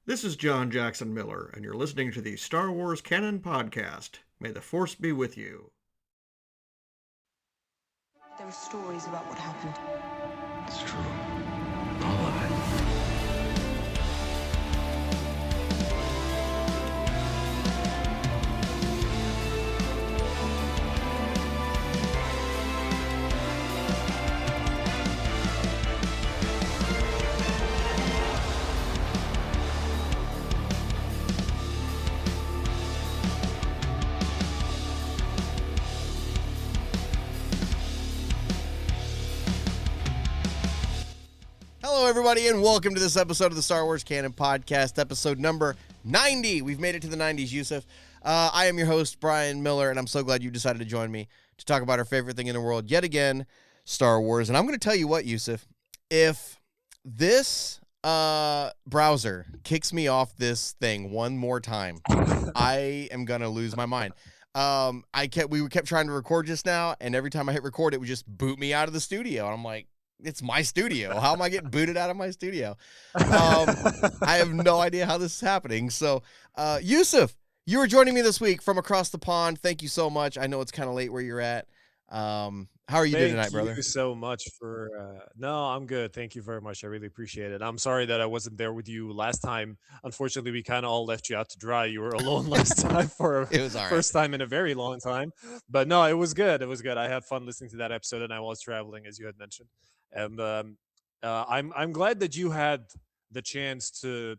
This is John Jackson Miller, and you're listening to the Star Wars Canon Podcast. May the Force be with you. There are stories about what happened. It's true. All of it. Hello, everybody, and welcome to this episode of the Star Wars Canon Podcast, episode number 90. We've made it to the 90s, Usef. I am your host, Brian Miller, and I'm so glad you decided to join me to talk about our favorite thing in the world, yet again, Star Wars. And I'm going to tell you what, Usef, if this browser kicks me off this thing one more time, I am going to lose my mind. We kept trying to record just now, and every time I hit record, it would just boot me out of the studio. And I'm like, it's my studio. How am I getting booted out of my studio? I have no idea how this is happening. So, Usef, you were joining me this week from across the pond. Thank you so much. I know it's kind of late where you're at. How are you doing tonight, brother? Thank you so much for no, I'm good. Thank you very much. I really appreciate it. I'm sorry that I wasn't there with you last time. Unfortunately, we kind of all left you out to dry. You were alone last time for It was all right. first time in a very long time. But no, it was good. It was good. I had fun listening to that episode, and I was traveling, as you had mentioned. And I'm glad that you had the chance to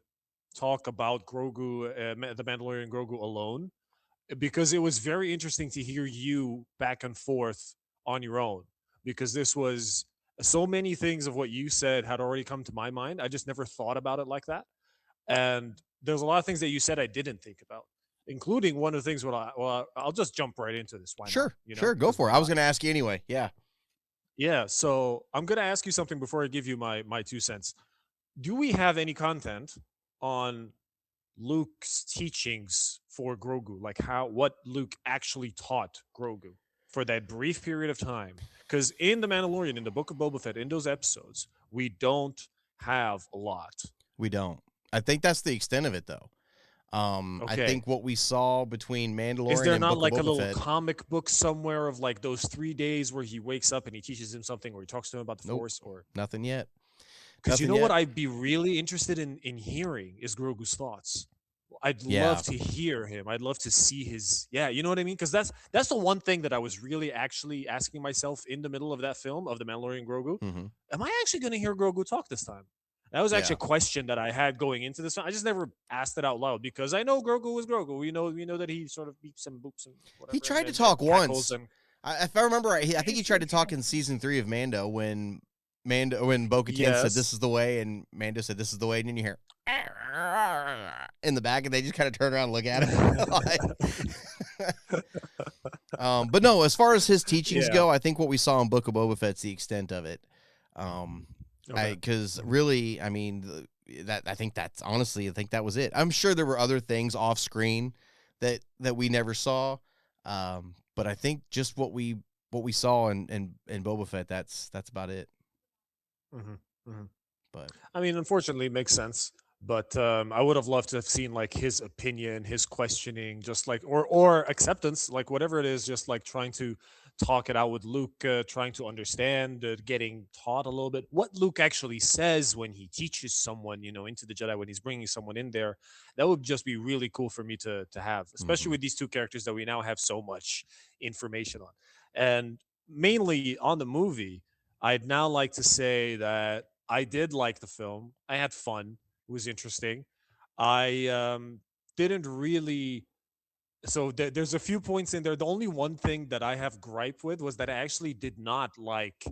talk about Grogu, the Mandalorian Grogu alone, because it was very interesting to hear you back and forth on your own, because this was so many things of what you said had already come to my mind. I just never thought about it like that. And there's a lot of things that you said I didn't think about, including one of the things I'll just jump right into this. Why not? Sure, go for it. I was going to ask you anyway. Yeah, so I'm going to ask you something before I give you my 2 cents. Do we have any content on Luke's teachings for Grogu? Like what Luke actually taught Grogu for that brief period of time? Because in The Mandalorian, in the Book of Boba Fett, in those episodes, we don't have a lot. We don't. I think that's the extent of it, though. I Okay. think what we saw between Mandalorian Is there and not Book like of a Boba little Fett, comic book somewhere of like those 3 days where he wakes up and he teaches him something, or he talks to him about the Nope. Force? Or nothing yet. because you Nothing know what yet. I'd be really interested in hearing is Grogu's thoughts. I'd Yeah. love to hear him. I'd love to see his, yeah, you know what I mean? Because that's the one thing that I was really actually asking myself in the middle of that film of the Mandalorian Grogu. Mhm. Am I actually going to hear Grogu talk this time? That was actually a question that I had going into this. I just never asked it out loud because I know Grogu was Grogu. We know that he sort of beeps and boops and whatever. He tried to and talk cackles once. and- If I remember right, I think he tried to talk in season 3 of Mando when Bo-Katan said Yes. this is the way, and Mando said this is the way, and then you hear in the back, and they just kind of turn around and look at him. But no, as far as his teachings Yeah. go, I think what we saw in Book of Boba Fett's the extent of it. Okay. Because really, I mean, I think that was it. I'm sure there were other things off screen that we never saw. But I think just what we saw in Boba Fett, that's about it. Mhm, mhm. But I mean, unfortunately, it makes sense. But I would have loved to have seen like his opinion, his questioning, just like or acceptance, like whatever it is, just like trying to talk it out with Luke, trying to understand, getting taught a little bit what Luke actually says when he teaches someone, into the Jedi, when he's bringing someone in there. That would just be really cool for me to have, especially with these two characters that we now have so much information on, and mainly on the movie. I'd now like to say that I did like the film. I had fun. It was interesting. I didn't really. So there's a few points in there. The only one thing that I have gripe with was that I actually did not like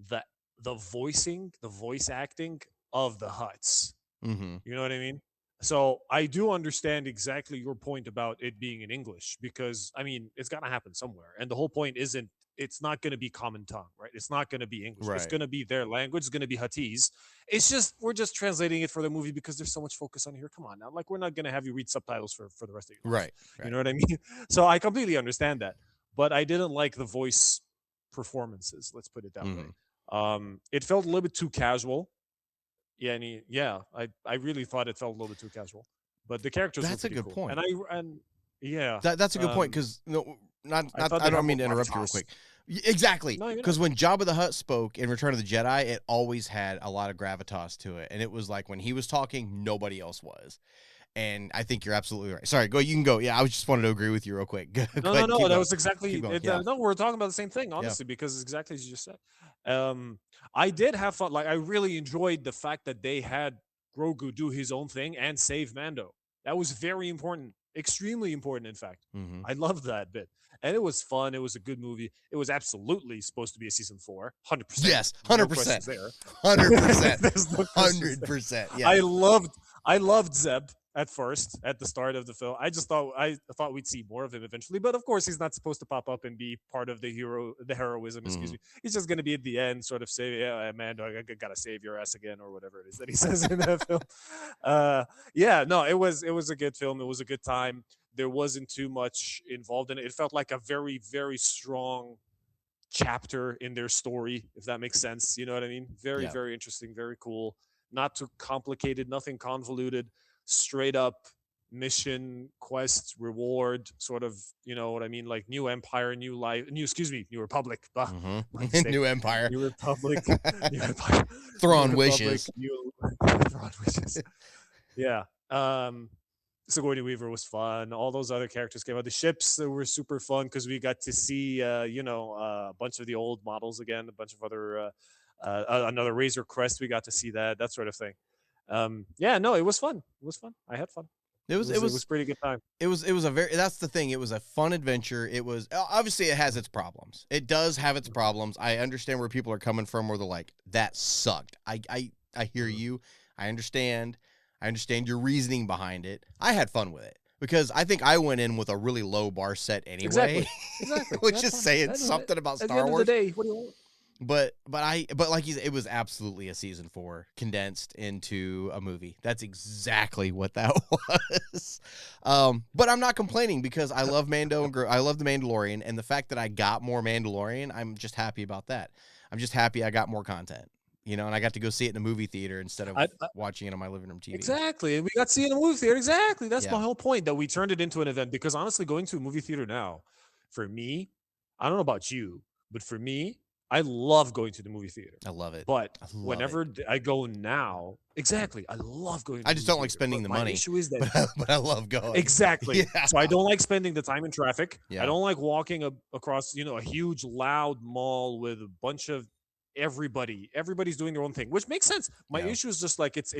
the the voice acting of the Huts. mm-hmm. You know what I mean? So I do understand exactly your point about it being in English, because I mean it's gotta happen somewhere, and the whole point isn't. It's not going to be common tongue, right? It's not going to be English. It's Right. going to be their language. It's going to be Huttese. It's just we're just translating it for the movie because there's so much focus on here. Come on now, like we're not going to have you read subtitles for the rest of your life. Right. You know what I mean? So I completely understand that, but I didn't like the voice performances. Let's put it that way. It felt a little bit too casual. Yeah, I really thought it felt a little bit too casual, but the characters were That's a pretty good cool. point. And yeah, That's a good point because no, I thought I they don't had mean to more interrupt you real gravitas. quick. Exactly, No, you're because not. when Jabba the Hutt spoke in Return of the Jedi, it always had a lot of gravitas to it, and it was like when he was talking, nobody else was. And I think you're absolutely right. Sorry, go. You can go. Yeah, I was just wanted to agree with you real quick. Go No, ahead, no, keep no. That going. was exactly Keep going. it. Yeah, No, we're talking about the same thing, yeah. honestly, because it's exactly as you just said. I did have fun. Like, I really enjoyed the fact that they had Grogu do his own thing and save Mando. That was very important, extremely important, in fact. Mm-hmm. I loved that bit, and it was fun. It was a good movie. It was absolutely supposed to be a season 4, 100%. Yes, No 100%. questions there. 100%. There's no questions there. 100%. Yeah. I loved Zeb at first at the start of the film. I thought we'd see more of him eventually, but of course he's not supposed to pop up and be part of the heroism. Excuse me. He's just gonna be at the end, sort of say, "Yeah, Amanda, I gotta save your ass again," or whatever it is that he says in that film. Yeah, no, it was a good film. It was a good time. There wasn't too much involved in it. It felt like a very, very strong chapter in their story, if that makes sense. You know what I mean? Very, Yeah. very interesting, very cool. Not too complicated, nothing convoluted, straight up mission, quest, reward, sort of, you know what I mean? Like new empire, new life, new republic. Bah, my mistake. New Empire. New republic. New empire. Thrawn New wishes. Thrawn wishes. Yeah. Sigourney Weaver was fun. All those other characters came out. The ships were super fun because we got to see, a bunch of the old models again, a bunch of other, another Razor Crest. We got to see that sort of thing. Yeah, no, it was fun. It was fun. I had fun. It was a pretty good time. It was a very, that's the thing. It was a fun adventure. It was, obviously it has its problems. It does have its problems. I understand where people are coming from where they're like, that sucked. I hear you. I understand your reasoning behind it. I had fun with it because I think I went in with a really low bar set anyway. Exactly. Which is saying something about Star Wars. At the end of the day, what do you want? But like you said, it was absolutely a season 4 condensed into a movie. That's exactly what that was. But I'm not complaining because I love Mando and I love the Mandalorian, and the fact that I got more Mandalorian, I'm just happy about that. I'm just happy I got more content, and I got to go see it in a movie theater instead of watching it on my living room TV. Exactly, and we got to see it in a movie theater. Exactly, that's Yeah. my whole point, that we turned it into an event. Because honestly, going to a movie theater now, for me, I don't know about you, but for me, I love going to the movie theater. I love it. But I love whenever I go now, exactly, I love going. I just don't like spending the money. My issue is that, but I love going. exactly. Yeah. So I don't like spending the time in traffic. Yeah. I don't like walking across, a huge, loud mall with a bunch of everybody's doing their own thing, which makes sense. My Yeah. issue is just like it's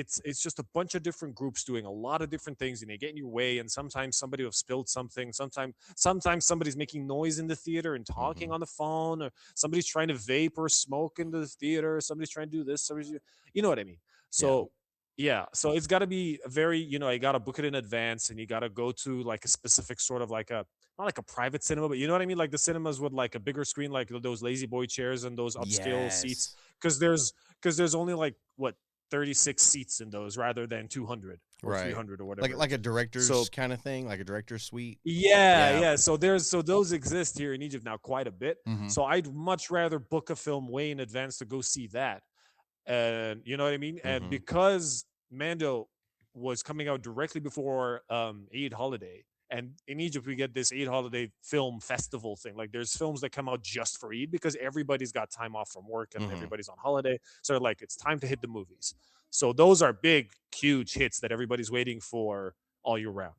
just a bunch of different groups doing a lot of different things, and they get in your way. And sometimes somebody will spilled something. Sometimes somebody's making noise in the theater and talking on the phone, or somebody's trying to vape or smoke in the theater. Somebody's trying to do this. You know what I mean? So yeah, so it's got to be a very, you got to book it in advance, and you got to go to like a specific sort of like not like a private cinema, but you know what I mean? Like the cinemas with like a bigger screen, like those lazy boy chairs and those upscale seats. Because there's only like 36 seats in those rather than 200 or 300 or whatever. Like a director's kind of thing, like a director's suite. Yeah. So those exist here in Egypt now quite a bit. Mhm. So I'd much rather book a film way in advance to go see that. And you know what I mean? And because Mando was coming out directly before Eid holiday, and in Egypt we get this Eid holiday film festival thing. Like there's films that come out just for Eid because everybody's got time off from work and everybody's on holiday. So like it's time to hit the movies. So those are big, huge hits that everybody's waiting for all year round.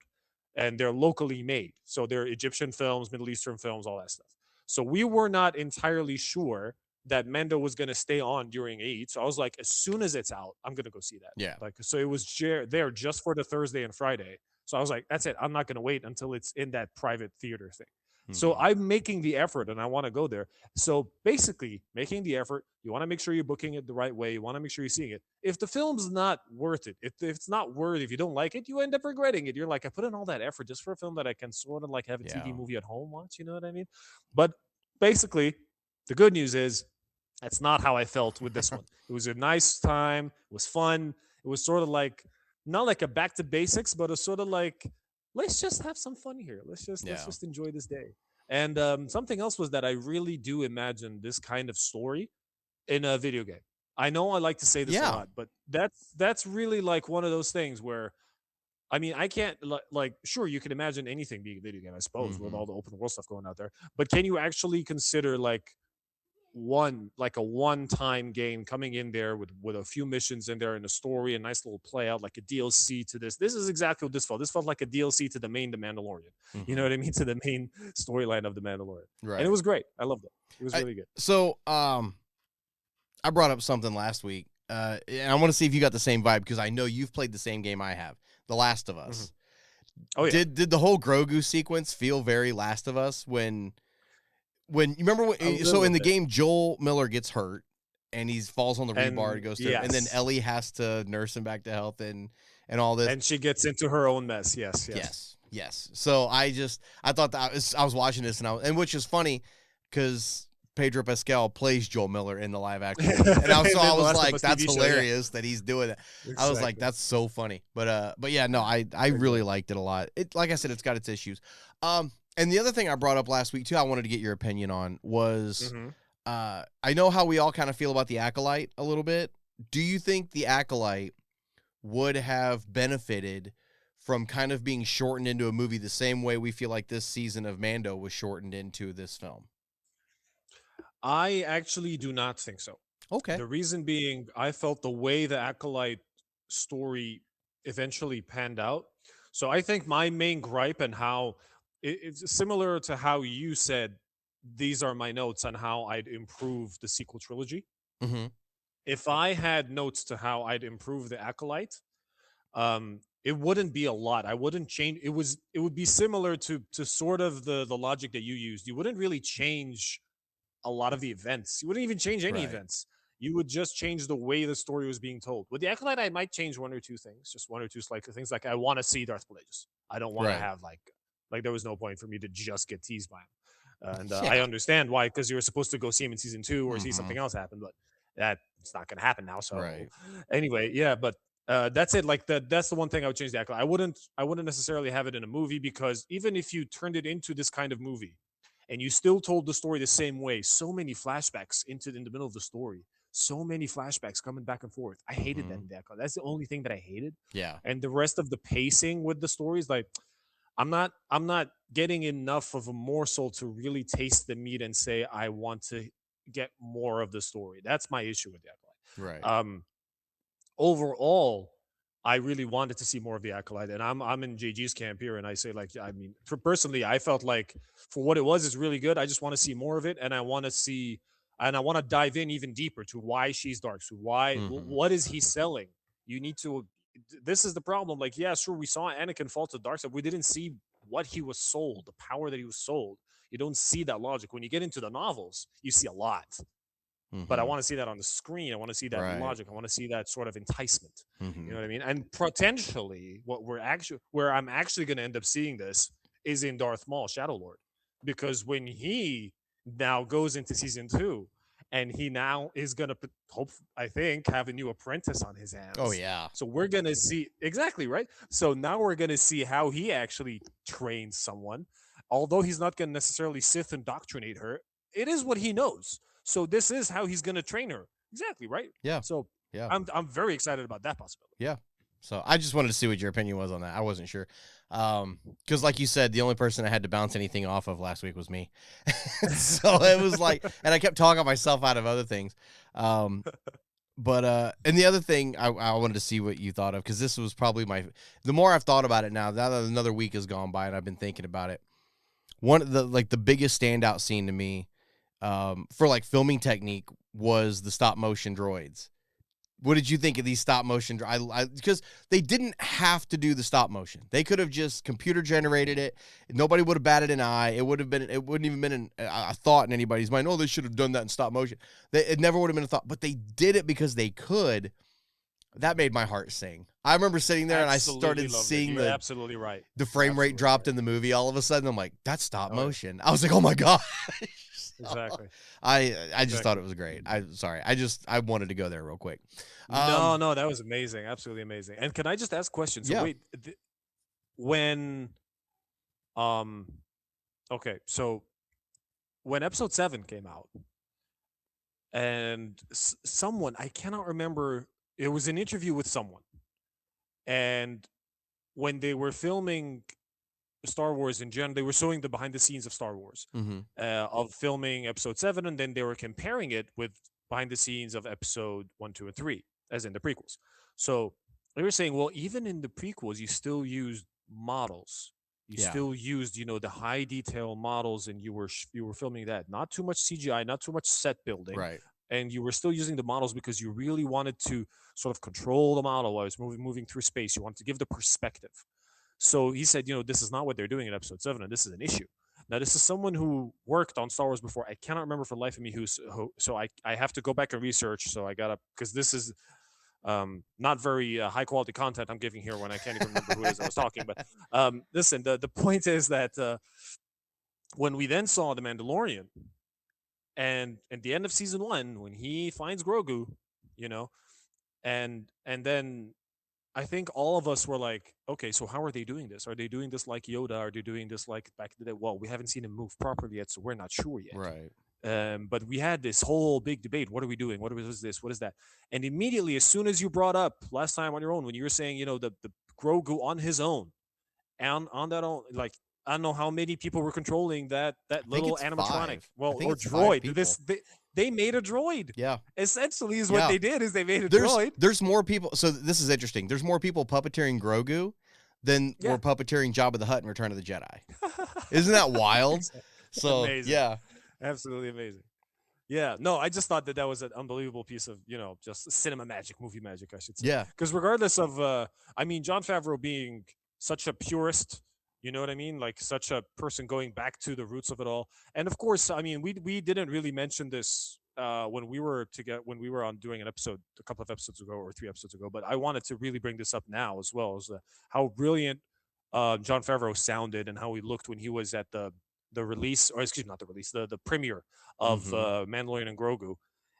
And they're locally made. So they're Egyptian films, Middle Eastern films, all that stuff. So we were not entirely sure that Mando was going to stay on during Eid. So I was like, as soon as it's out, I'm going to go see that. Yeah. Like, so it was there just for the Thursday and Friday. So I was like, that's it. I'm not going to wait until it's in that private theater thing. So I'm making the effort and I want to go there. So basically making the effort, you want to make sure you're booking it the right way. You want to make sure you're seeing it. If the film's not worth it, if it's not worth it, if you don't like it, you end up regretting it. You're like, I put in all that effort just for a film that I can sort of like have a TV movie at home watch. You know what I mean? But basically the good news is that's not how I felt with this one. It was a nice time. It was fun. It was sort of like, not like a back to basics, but a sort of like, let's just have some fun here. Let's just enjoy this day. And something else was that I really do imagine this kind of story in a video game. I know I like to say this a lot, but that's really like one of those things where, I mean, I can't like, sure, you can imagine anything being a video game, I suppose, with all the open world stuff going out there. But can you actually consider like a one-time game coming in there with a few missions in there and a story, a nice little play out, like a DLC to this? This is exactly what this felt. This felt like a DLC to the Mandalorian. You know what I mean? To the main storyline of the Mandalorian. Right. And it was great. I loved it. It was really good. So, I brought up something last week, and I want to see if you got the same vibe, because I know you've played the same game I have, The Last of Us. Oh yeah. Did the whole Grogu sequence feel very Last of Us when you remember when, so in the game Joel Miller gets hurt and he falls on the rebar and goes through, and then Ellie has to nurse him back to health and all this, and she gets into her own mess. Yes. So I thought that I was watching this and which is funny because Pedro Pascal plays Joel Miller in the live action, and I was like, that's hilarious that he's doing that. Exactly. I was like, that's so funny. But yeah, no, I really liked it a lot. It, like I said, it's got its issues. And the other thing I brought up last week too, I wanted to get your opinion on was, I know how we all kind of feel about the Acolyte a little bit. Do you think the Acolyte would have benefited from kind of being shortened into a movie the same way we feel like this season of Mando was shortened into this film? I actually do not think so. Okay. The reason being, I felt the way the Acolyte story eventually panned out. So I think my main gripe, and how it's similar to how you said, these are my notes on how I'd improve the sequel trilogy. If I had notes to how I'd improve the Acolyte, it wouldn't be a lot. I wouldn't change. It would be similar to sort of the logic that you used. You wouldn't really change a lot of the events. You wouldn't even change any events. You would just change the way the story was being told. With the Acolyte, I might change one or two things, just one or two slight things. Like, I want to see Darth Plagueis. I don't want to have like there was no point for me to just get teased by him. And I understand why, because you were supposed to go see him in season 2 or see something else happen, but that's not going to happen now. So anyway, yeah, but that's it. Like that's the one thing I would change the Acolyte. I wouldn't necessarily have it in a movie, because even if you turned it into this kind of movie, and you still told the story the same way, so many flashbacks in the middle of the story, so many flashbacks coming back and forth. I hated that in the Acolyte. That's the only thing that I hated. Yeah. And the rest of the pacing with the stories, like, I'm not getting enough of a morsel to really taste the meat and say I want to get more of the story. That's my issue with the Acolyte. Right. Overall, I really wanted to see more of the Acolyte, and I'm in JG's camp here, and I say, like, I mean, personally, I felt like for what it was, it's really good. I just want to see more of it, and I want to dive in even deeper to why she's dark. So what is he selling? You need to. This is the problem. Like, yeah, sure, we saw Anakin fall to the dark side. We didn't see what he was sold, the power that he was sold. You don't see that logic. When you get into the novels, you see a lot. But I want to see that on the screen. I want to see that logic. I want to see that sort of enticement. You know what I mean? And potentially, where I'm actually going to end up seeing this is in Darth Maul, Shadow Lord, because when he now goes into season 2, and he now is going to I think, have a new apprentice on his hands. Oh yeah. So we're going to see exactly right. So now we're going to see how he actually trains someone, although he's not going to necessarily Sith indoctrinate her. It is what he knows. So this is how he's going to train her. Exactly, right? Yeah. So yeah, I'm very excited about that possibility. Yeah. So I just wanted to see what your opinion was on that. I wasn't sure. Because like you said, the only person I had to bounce anything off of last week was me. So it was like, and I kept talking myself out of other things. But and the other thing I wanted to see what you thought of, because this was probably the more I've thought about it now that another week has gone by and I've been thinking about it. One of the biggest standout scene to me, for like filming technique, was the stop motion droids. What did you think of these stop motion? Because they didn't have to do the stop motion. They could have just computer generated it. Nobody would have batted an eye. It wouldn't even been a thought in anybody's mind. Oh, they should have done that in stop motion. It never would have been a thought, but they did it because they could. That made my heart sing. I remember sitting there and I started seeing absolutely right. The frame rate dropped in the movie. All of a sudden, I'm like, that's stop motion. I was like, oh my god. Exactly. I just thought it was great. I wanted to go there real quick. No, that was amazing. Absolutely amazing. And can I just ask questions? So wait, so when episode 7 came out, and someone, I cannot remember it was an interview with someone, and when they were filming Star Wars in general, they were showing the behind the scenes of Star Wars, of filming Episode 7, and then they were comparing it with behind the scenes of Episode 1, 2, and 3, as in the prequels. So they were saying, well, even in the prequels, you still used models. You still used, the high detail models, and you were filming that. Not too much CGI, not too much set building, Right. and you were still using the models because you really wanted to sort of control the model while it's moving through space. You wanted to give the perspective. So he said, this is not what they're doing in Episode 7, and this is an issue. Now, this is someone who worked on Star Wars before. I cannot remember for the life of me who. So I have to go back and research. So I gotta, because this is not very high quality content I'm giving here when I can't even remember who it is I was talking. But listen, the point is that when we then saw The Mandalorian, and at the end of season 1, when he finds Grogu, and then I think all of us were like, okay, so how are they doing this? Are they doing this like Yoda? Are they doing this like back in the day? Well, we haven't seen him move properly yet, so we're not sure yet. Right. But we had this whole big debate. What are we doing? What is this? What is that? And immediately, as soon as you brought up last time on your own, when you were saying, the Grogu on his own, and on that own, like, I don't know how many people were controlling that little animatronic. 5. Well, or it's 5 droid. people. They made a droid. Yeah. Essentially, is what they did. Is they made a There's droid. more people. So this is interesting. There's more people puppeteering Grogu than were puppeteering Jabba the Hutt in Return of the Jedi. Isn't that wild? So Amazing. yeah, Absolutely amazing. Yeah, no, I just thought that was an unbelievable piece of, just cinema magic, movie magic, I should say. yeah, Because regardless of, Jon Favreau being such a purist, you know what I mean? Like such a person going back to the roots of it all. And of course, we didn't really mention this when we were on doing an episode a couple of episodes ago or 3 episodes ago, but I wanted to really bring this up now as well, as how brilliant Jon Favreau sounded and how he looked when he was at the release, or excuse me, not the release, the premiere of Mandalorian and Grogu,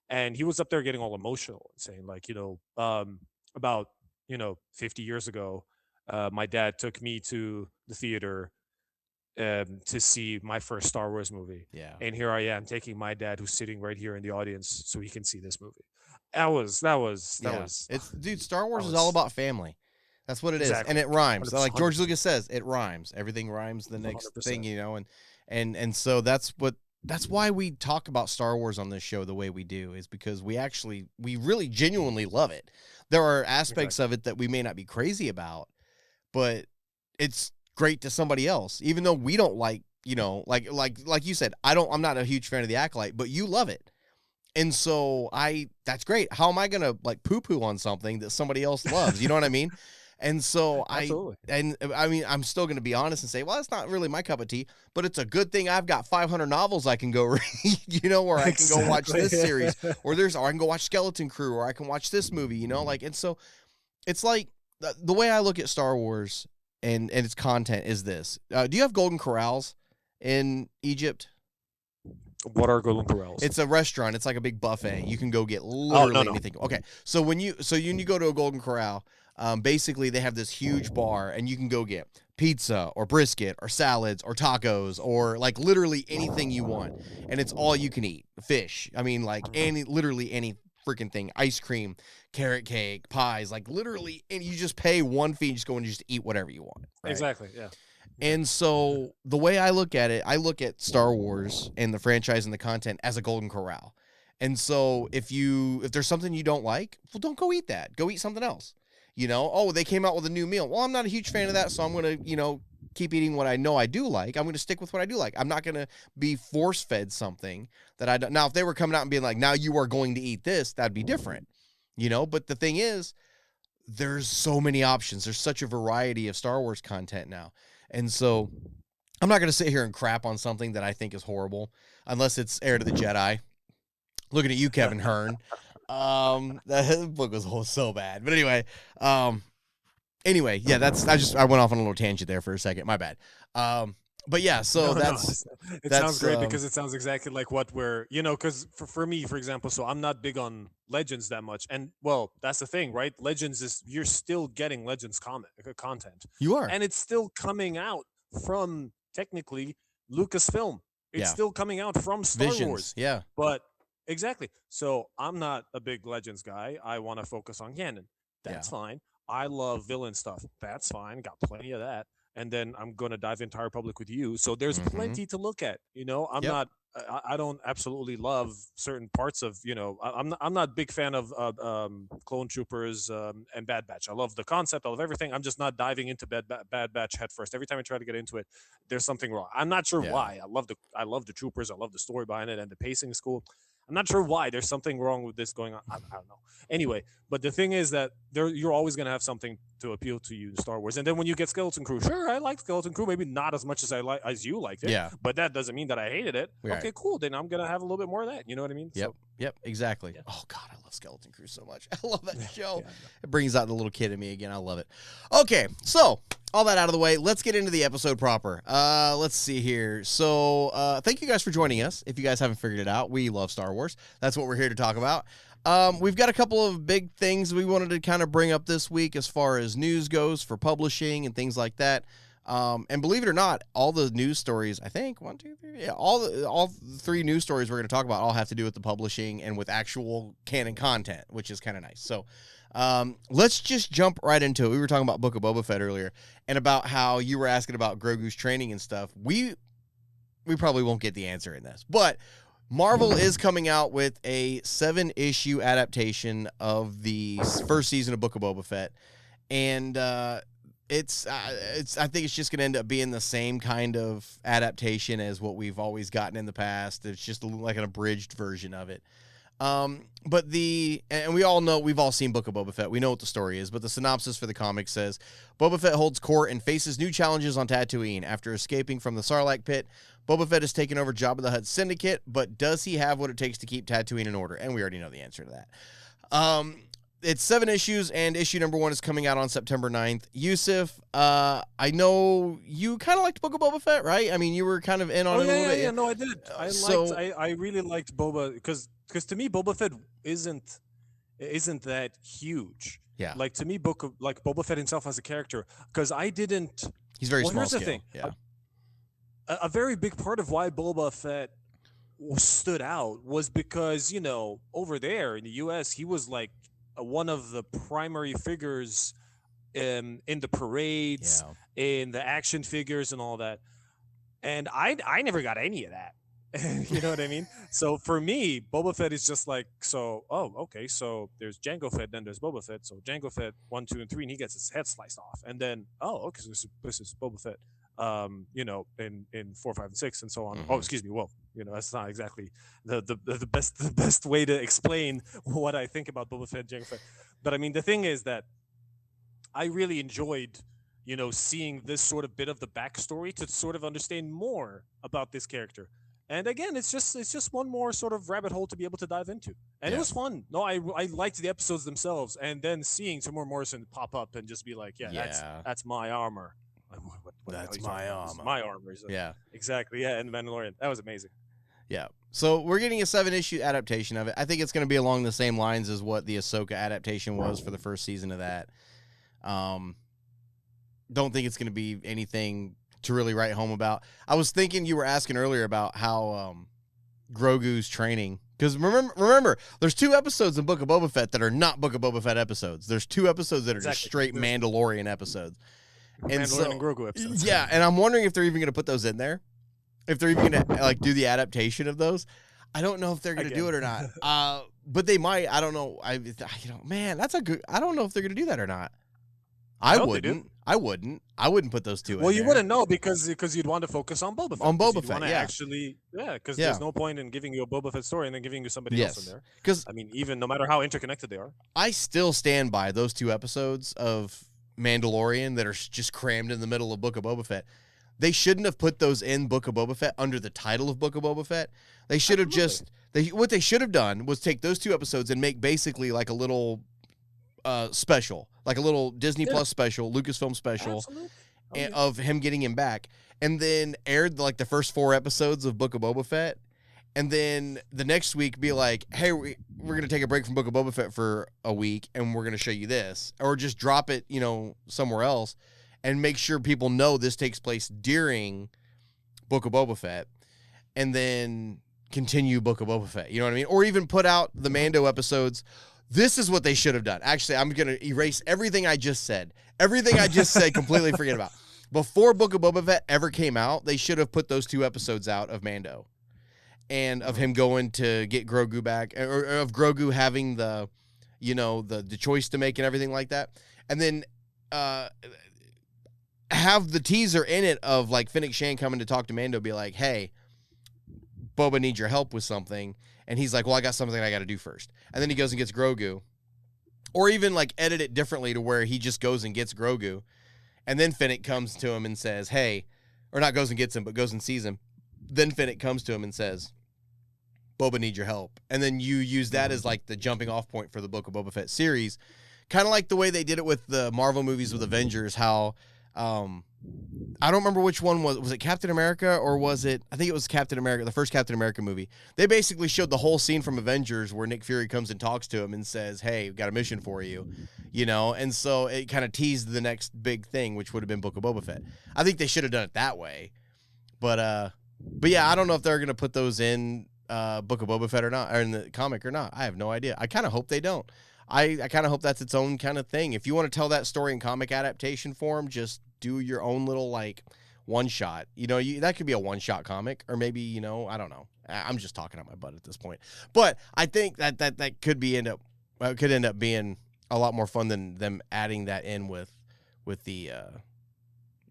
and he was up there getting all emotional and saying like, about 50 years ago, my dad took me to the theater to see my first Star Wars movie, and here I am taking my dad, who's sitting right here in the audience, so he can see this movie. That was. It's, dude, Star Wars is all about family. That's what it is, and it rhymes. 100%. Like George Lucas says, it rhymes. Everything rhymes. The next 100%. thing, and so that's why we talk about Star Wars on this show the way we do, is because we really genuinely love it. There are aspects of it that we may not be crazy about, but it's great to somebody else, even though we don't like, like you said, I'm not a huge fan of The Acolyte, but you love it. And so that's great. How am I going to like poo-poo on something that somebody else loves? You know what I mean? And so I'm still going to be honest and say, well, it's not really my cup of tea, but it's a good thing I've got 500 novels I can go read, or I can go watch this series, or I can go watch Skeleton Crew, or I can watch this movie, and so it's like the way I look at Star Wars and its content is this. Do you have Golden Corrals in Egypt? What are Golden Corrals? It's a restaurant. It's like a big buffet. You can go get literally anything. Okay, so when you go to a Golden Corral, basically they have this huge bar, and you can go get pizza or brisket or salads or tacos or like literally anything you want, and it's all you can eat. Fish. Literally any freaking thing. Ice cream, carrot cake, pies, like literally, and you just pay one fee and just go and just eat whatever you want. Right? Exactly. Yeah. And so the way I look at it, I look at Star Wars and the franchise and the content as a Golden Corral. And so if there's something you don't like, well, don't go eat that. Go eat something else. They came out with a new meal. Well, I'm not a huge fan of that, so I'm going to, keep eating what I know I do like. I'm going to stick with what I do like. I'm not going to be force-fed something that I don't. Now, if they were coming out and being like, now you are going to eat this, that'd be different. But the thing is, there's so many options. There's such a variety of Star Wars content now. And so I'm not going to sit here and crap on something that I think is horrible, unless it's Heir to the Jedi. Looking at you, Kevin Hearn. That book was so bad. But anyway, yeah, I went off on a little tangent there for a second. My bad. But yeah, so it sounds great because it sounds exactly like what we're, because for me, for example, so I'm not big on Legends that much. And well, that's the thing, right? Legends is, you're still getting Legends content. You are. And it's still coming out from technically Lucasfilm. It's still coming out from Star Wars. Yeah. But Exactly. So I'm not a big Legends guy. I want to focus on canon. That's Yeah. fine. I love villain stuff. That's fine. Got plenty of that. And then I'm gonna dive into High Republic with you. So there's Mm-hmm. plenty to look at. I'm Yep. not. I don't absolutely love certain parts of. I'm not a big fan of Clone Troopers and Bad Batch. I love the concept. I love everything. I'm just not diving into Bad Batch head first. Every time I try to get into it, there's something wrong. I'm not sure Yeah. why. I love the Troopers. I love the story behind it, and the pacing is cool. I'm not sure why. There's something wrong with this going on. I don't know. Anyway, but the thing is that you're always going to have something to appeal to you in Star Wars. And then when you get Skeleton Crew, sure, I like Skeleton Crew, maybe not as much as you liked it. Yeah. But that doesn't mean that I hated it. Right. Okay, cool. Then I'm going to have a little bit more of that. You know what I mean? Yep. So, Yep. Exactly. Yeah. Oh God, I love Skeleton Crew so much. I love that show. yeah. It brings out the little kid in me again. I love it. Okay, so all that out of the way, let's get into the episode proper. Let's see here. So thank you guys for joining us. If you guys haven't figured it out, we love Star Wars. That's what we're here to talk about. We've got a couple of big things we wanted to kind of bring up this week as far as news goes for publishing and things like that. And believe it or not, all the news stories, I think, 1, 2, 3, yeah, all 3 news stories we're going to talk about all have to do with the publishing and with actual canon content, which is kind of nice. So let's just jump right into it. We were talking about Book of Boba Fett earlier and about how you were asking about Grogu's training and stuff. We probably won't get the answer in this, but Marvel is coming out with a 7-issue adaptation of the first season of Book of Boba Fett, and it's I think it's just going to end up being the same kind of adaptation as what we've always gotten in the past. It's just like an abridged version of it. But and we all know, we've all seen Book of Boba Fett. We know what the story is, but the synopsis for the comic says, Boba Fett holds court and faces new challenges on Tatooine. After escaping from the Sarlacc pit, Boba Fett has taken over Jabba the Hutt's syndicate, but does he have what it takes to keep Tatooine in order? And we already know the answer to that. It's 7 issues, and issue number 1 is coming out on September 9th. Usef, I know you kind of liked Book of Boba Fett, right? I mean, you were kind of in on it a little bit. Yeah, no, I did. I really liked Boba because to me Boba Fett isn't that huge. Yeah. Like to me, Boba Fett himself as a character, because I didn't. He's very small Here's the scale. thing. Yeah. A very big part of why Boba Fett stood out was because over there in the U.S. he was like one of the primary figures in the parades, in the action figures and all that. And I never got any of that. You know what I mean? So for me, Boba Fett is just like, okay, so there's Jango Fett, then there's Boba Fett. So Jango Fett 1, 2, and 3, and he gets his head sliced off. And then, okay, so this is Boba Fett, in 4, 5, and 6, and so on. Mm-hmm. Oh, excuse me. Well, that's not exactly the best way to explain what I think about Boba Fett, Jango Fett. But I mean, the thing is that I really enjoyed, seeing this sort of bit of the backstory to sort of understand more about this character. And again, it's just one more sort of rabbit hole to be able to dive into, and it was fun. No, I liked the episodes themselves, and then seeing Tamora Morrison pop up and just be like, that's my armor. What That's my armor. My armor. Yeah, exactly. Yeah, and the Mandalorian. That was amazing. Yeah. So we're getting a 7-issue adaptation of it. I think it's going to be along the same lines as what the Ahsoka adaptation was for the first season of that. Don't think it's going to be anything to really write home about. I was thinking, you were asking earlier about how Grogu's training, because remember, there's 2 episodes in Book of Boba Fett that are not Book of Boba Fett episodes. There's 2 episodes that are just straight Mandalorian episodes. Mandalorian and Grogu episodes. Yeah, and I'm wondering if they're even going to put those in there. If they're even going to do the adaptation of those. I don't know if they're going to do it or not. But they might. I don't know. Man, that's a good. I don't know if they're going to do that or not. I wouldn't. I wouldn't put those 2 in Well, you there. wouldn't know because you'd want to focus on Boba Fett. On Boba You'd Fett, wanna yeah. Actually, because there's no point in giving you a Boba Fett story and then giving you somebody else in there. Because I mean, even no matter how interconnected they are. I still stand by those 2 episodes of Mandalorian that are just crammed in the middle of Book of Boba Fett. They shouldn't have put those in Book of Boba Fett under the title of Book of Boba Fett. They should have what they should have done was take those 2 episodes and make basically like a little special, like a little Disney Plus special, Lucasfilm special of him getting him back, and then aired like the first 4 episodes of Book of Boba Fett, and then the next week be like, hey, we're going to take a break from Book of Boba Fett for a week, and we're going to show you this, or just drop it, somewhere else, and make sure people know this takes place during Book of Boba Fett, and then continue Book of Boba Fett. You know what I mean? Or even put out the Mando episodes. This is what they should have done. Actually, I'm going to erase everything I just said. Everything I just said, completely forget about. Before Book of Boba Fett ever came out, they should have put those 2 episodes out of Mando. And of him going to get Grogu back. Or of Grogu having the, you know, the choice to make and everything like that. And then have the teaser in it of, like, Fennec Shand coming to talk to Mando, be like, hey, Boba needs your help with something. And he's like, well, I got something I got to do first. And then he goes and gets Grogu. Or even, like, edit it differently to where he just goes and gets Grogu. And then Fennec comes to him and says, hey, or not goes and gets him, but goes and sees him. Then Fennec comes to him and says, Boba needs your help. And then you use that as, like, the jumping off point for the Book of Boba Fett series. Kind of like the way they did it with the Marvel movies with Avengers, how... I don't remember which one was it Captain America or was it, I think it was Captain America, the first Captain America movie. They basically showed the whole scene from Avengers where Nick Fury comes and talks to him and says, hey, we've got a mission for you, you know? And so it kind of teased the next big thing, which would have been Book of Boba Fett. I think they should have done it that way. But yeah, I don't know if they're going to put those in Book of Boba Fett or not, or in the comic or not. I have no idea. I kind of hope they don't. I kind of hope that's its own kind of thing. If you want to tell that story in comic adaptation form, just do your own little, like, one-shot. You know, that could be a one-shot comic, or maybe, you know, I don't know. I'm just talking out my butt at this point. But I think that could end up being a lot more fun than them adding that in with the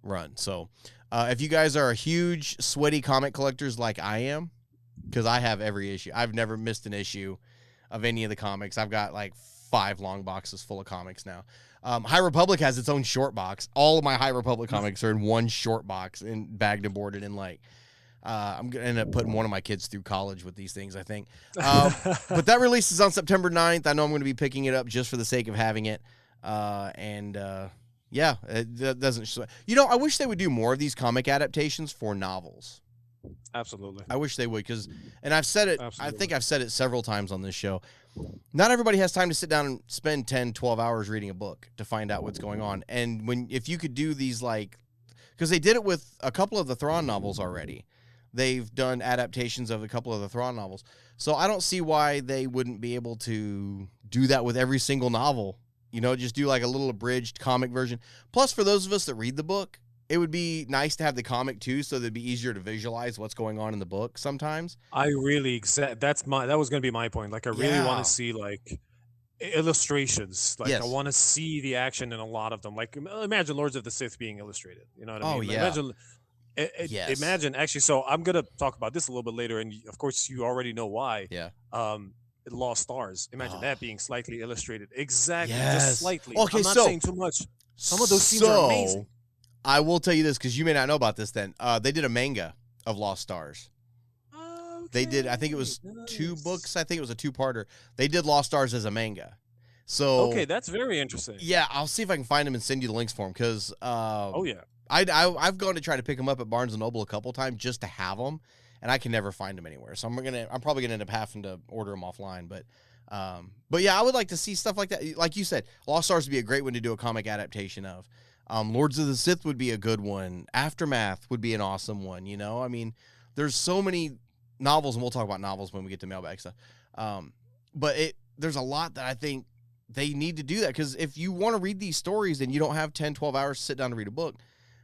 run. So if you guys are huge, sweaty comic collectors like I am, because I have every issue. I've never missed an issue of any of the comics. I've got, like, 5 long boxes full of comics now. High Republic has its own short box. All of my High Republic comics are in one short box and bagged and boarded. And, like, I'm going to end up putting one of my kids through college with these things, I think. But that releases on September 9th. I know I'm going to be picking it up just for the sake of having it. Yeah, it doesn't. You know, I wish they would do more of these comic adaptations for novels. Absolutely. I wish they would, because, and I've said it, Absolutely. I think I've said it several times on this show. Not everybody has time to sit down and spend 10, 12 hours reading a book to find out what's going on. And if you could do these, like, because they did it with a couple of the Thrawn novels already. They've done adaptations of a couple of the Thrawn novels. So I don't see why they wouldn't be able to do that with every single novel. You know, just do like a little abridged comic version. Plus, for those of us that read the book, it would be nice to have the comic too, so that it'd be easier to visualize what's going on in the book sometimes. I really that was going to be my point. Like, I really Yeah. want to see, like, illustrations. Like, Yes. I want to see the action in a lot of them. Like, imagine Lords of the Sith being illustrated. You know what I Oh, mean? yeah. Imagine. Yes. Imagine, actually. So I'm gonna talk about this a little bit later, and of course you already know why. Yeah. Lost Stars. Imagine that being slightly illustrated. Exactly. Yes. Just slightly. Okay, I'm not so- saying too much. Some of those scenes are amazing. I will tell you this, because you may not know about this then. They did a manga of Lost Stars. They did, I think it was 2 books. I think it was a 2-parter. They did Lost Stars as a manga. So Okay, that's very interesting. yeah, I'll see if I can find them and send you the links for them, because Oh yeah. I've gone to try to pick them up at Barnes & Noble a couple times just to have them, and I can never find them anywhere. So I'm probably gonna end up having to order them offline. But yeah, I would like to see stuff like that. Like you said, Lost Stars would be a great one to do a comic adaptation of. Lords of the Sith would be a good one. Aftermath would be an awesome one. You know, I mean, there's so many novels, and we'll talk about novels when we get to mailbag stuff. But there's a lot that I think they need to do that, because if you want to read these stories and you don't have 10, 12 hours to sit down to read a book,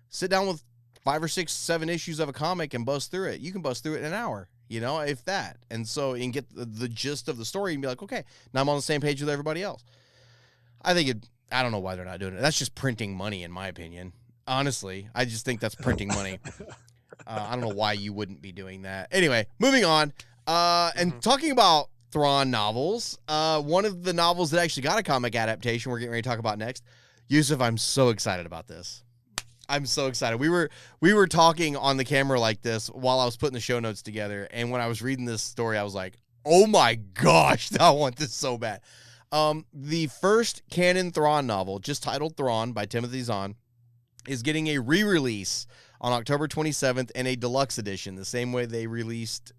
sit down with 5 or 6, 7 issues of a comic and buzz through it. You can buzz through it in an hour, you know, if that. And so, and get the gist of the story and be like, okay, now I'm on the same page with everybody else. I don't know why they're not doing it. That's just printing money, in my opinion. Honestly, I just think that's printing money. I don't know why you wouldn't be doing that. Anyway, moving on. And talking about Thrawn novels, one of the novels that actually got a comic adaptation we're getting ready to talk about next. Usef, I'm so excited about this. I'm so excited. We were talking on the camera like this while I was putting the show notes together, and when I was reading this story, I was like, oh my gosh, I want this so bad. The first canon Thrawn novel, just titled Thrawn by Timothy Zahn, is getting a re-release on October 27th and a deluxe edition, the same way they re-released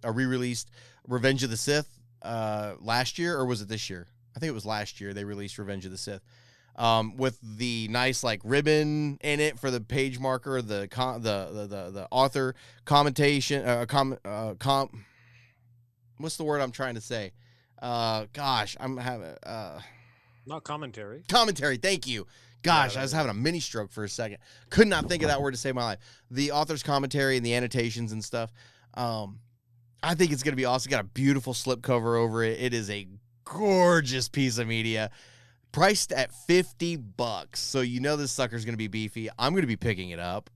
Revenge of the Sith last year, or was it this year? I think it was last year they released Revenge of the Sith. With the nice, like, ribbon in it for the page marker, the author commentation, what's the word I'm trying to say? Gosh, I'm having Not commentary. commentary. Thank you. Gosh, Yeah, I was having a mini stroke for a second. Could not think of that word to save my life. The author's commentary and the annotations and stuff. I think it's going to be awesome. Got a beautiful slipcover over it. It is a gorgeous piece of media. Priced at $50. So you know this sucker's going to be beefy. I'm going to be picking it up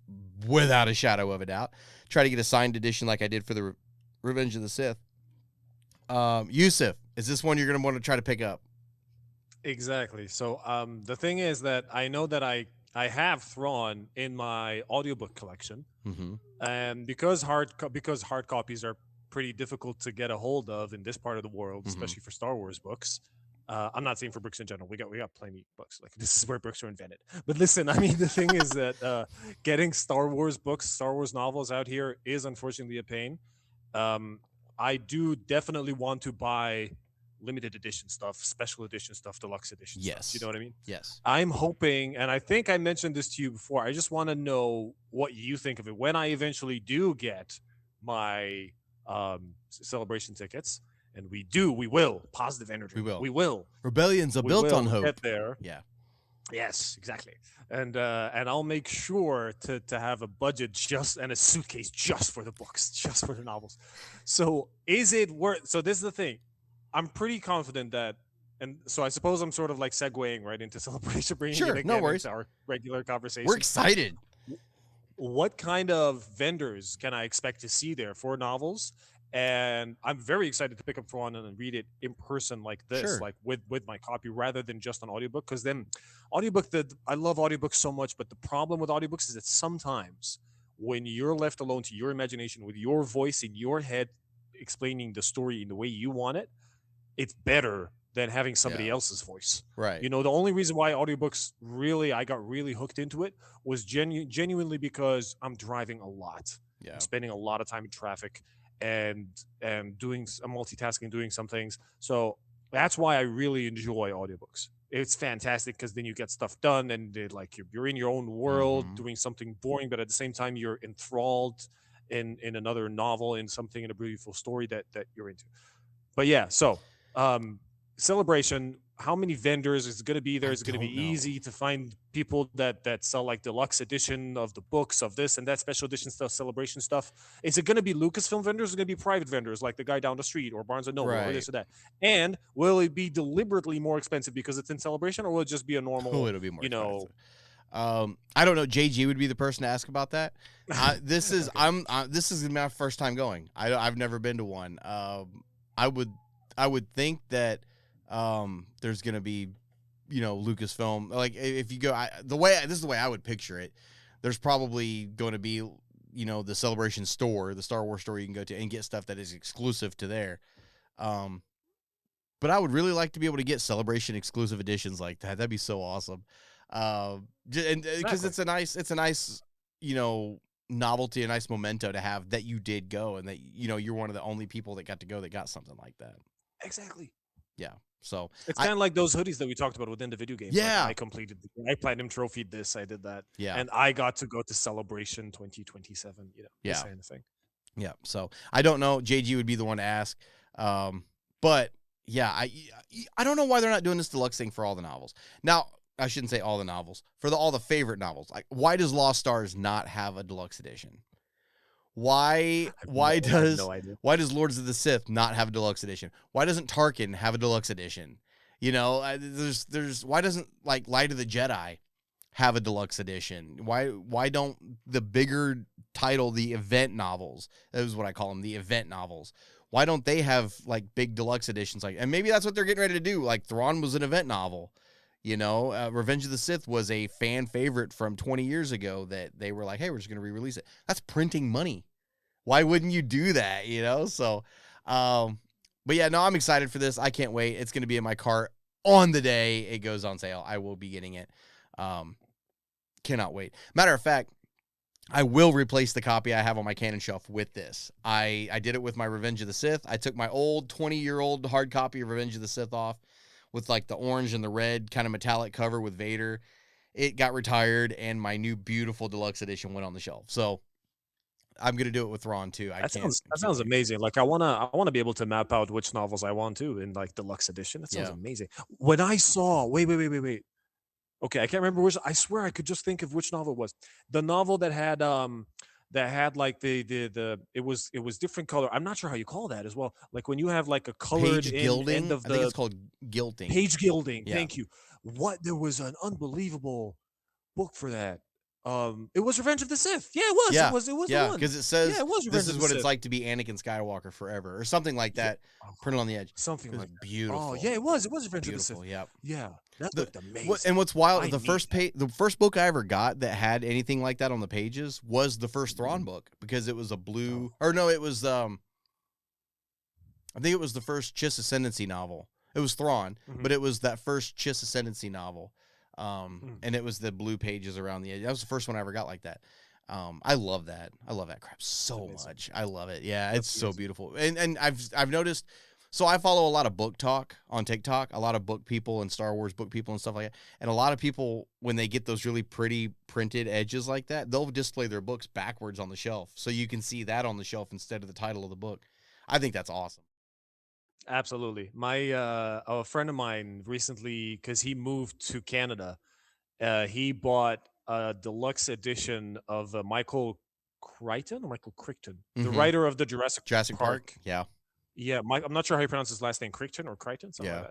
without a shadow of a doubt. Try to get a signed edition like I did for the Revenge of the Sith. Usef, is this one you're going to want to try to pick up? Exactly. So the thing is that I know that I have Thrawn in my audiobook collection, and because hard copies are pretty difficult to get a hold of in this part of the world, especially for Star Wars books. I'm not saying for books in general. We got plenty of books. Like, this is where books are invented. But listen, I mean, the thing is that getting Star Wars books, Star Wars novels out here is unfortunately a pain. I do definitely want to buy limited edition stuff, special edition stuff, deluxe edition stuff. You know what I mean? Yes. I'm hoping, and I think I mentioned this to you before, I just want to know what you think of it when I eventually do get my celebration tickets. And we will. Positive energy. We will. Rebellions are built on hope. Get there. Yeah. Yes, exactly. And I'll make sure to have a budget and a suitcase just for the books, just for the novels. So is it worth? So this is the thing. I'm pretty confident that, and so I suppose I'm sort of like segueing right into celebration, bringing Sure, it again no worries. into our regular conversation. We're excited. What kind of vendors can I expect to see there for novels? And I'm very excited to pick up Thrawn and read it in person like this, like with my copy, rather than just an audiobook. Because then I love audiobooks so much, but the problem with audiobooks is that sometimes when you're left alone to your imagination with your voice in your head explaining the story in the way you want it, it's better than having somebody else's voice. Right. You know, the only reason why audiobooks I got really hooked into it was genuinely because I'm driving a lot. Yeah. I'm spending a lot of time in traffic and doing multitasking, doing some things. So that's why I really enjoy audiobooks. It's fantastic because then you get stuff done and you're in your own world doing something boring, but at the same time you're enthralled in another novel, in something, in a beautiful story that you're into. But yeah, so celebration, how many vendors is it going to be there? Is it going to be easy to find people that sell like deluxe edition of the books, of this and that special edition stuff, celebration stuff? Is it going to be Lucasfilm vendors, or is it going to be private vendors like the guy down the street or Barnes & Noble or this or that? And will it be deliberately more expensive because it's in celebration, or will it just be a normal, it'll be more expensive. I don't know. JG would be the person to ask about that. This is this is my first time going. I've never been to one. I would think that there's going to be, Lucasfilm. Like, if you go, this is the way I would picture it. There's probably going to be, the Celebration store, the Star Wars store you can go to and get stuff that is exclusive to there. But I would really like to be able to get Celebration exclusive editions like that. That'd be so awesome. Because it's a nice, novelty, a nice memento to have that you did go, and that, you're one of the only people that got to go that got something like that. Exactly. Yeah. So it's kind of like those hoodies that we talked about within the video games. Yeah. Like I platinum trophied this, I did that. Yeah. And I got to go to Celebration 2027, this kind of thing. Yeah. So I don't know. JG would be the one to ask. But yeah, I don't know why they're not doing this deluxe thing for all the novels. Now, I shouldn't say all the novels. For all the favorite novels. Like, why does Lost Stars not have a deluxe edition? Why does Lords of the Sith not have a deluxe edition? Why doesn't Tarkin have a deluxe edition? There's why doesn't Light of the Jedi have a deluxe edition? Why don't the bigger title, the event novels, that is what I call them, the event novels, why don't they have big deluxe editions? And maybe that's what they're getting ready to do. Like, Thrawn was an event novel. Revenge of the Sith was a fan favorite from 20 years ago that they were like, hey, we're just going to re-release it. That's printing money. Why wouldn't you do that? So, but yeah, no, I'm excited for this. I can't wait. It's going to be in my cart on the day it goes on sale. I will be getting it. Cannot wait. Matter of fact, I will replace the copy I have on my Canon shelf with this. I did it with my Revenge of the Sith. I took my old 20-year-old hard copy of Revenge of the Sith off with the orange and the red kind of metallic cover with Vader. It got retired, and my new beautiful deluxe edition went on the shelf. So I'm gonna do it with Thrawn too. That sounds amazing. Like I wanna be able to map out which novels I want to in like deluxe edition. That sounds amazing. When I saw wait. Okay, I can't remember which. I swear I could just think of which novel it was. The novel that had like the it was different color. I'm not sure how you call that as well. Like when you have like a colored Page gilding. end of I think the it's called gilding. page gilding. Yeah. Thank you. There was an unbelievable book for that. It was Revenge of the Sith. Yeah, it was. Yeah. It was the one. Because it says Yeah, it was this Revenge is of the what it's Sith. like to be Anakin Skywalker forever, or something like that. Printed on the edge. Something It was like that. beautiful. Oh, yeah, it was. It was Revenge of the Beautiful. Sith. Yep. Yeah, that looked amazing. And what's wild, I the first book I ever got that had anything like that on the pages was the first Thrawn book, because it was a blue, or no, it was I think it was the first Chiss Ascendancy novel. It was Thrawn, but it was that first Chiss Ascendancy novel, and it was the blue pages around the edge. That was the first one I ever got like that. I love that. I love that crap so much. I love it. Yeah, it's so beautiful. And I've noticed. So I follow a lot of book talk on TikTok, a lot of book people and Star Wars book people and stuff like that. And a lot of people, when they get those really pretty printed edges like that, they'll display their books backwards on the shelf, so you can see that on the shelf instead of the title of the book. I think that's awesome. Absolutely. My a friend of mine recently, because he moved to Canada, he bought a deluxe edition of Michael Crichton, the writer of the Jurassic Park. Yeah. Yeah, I'm not sure how you pronounce his last name, Crichton or Crichton, something like Yeah.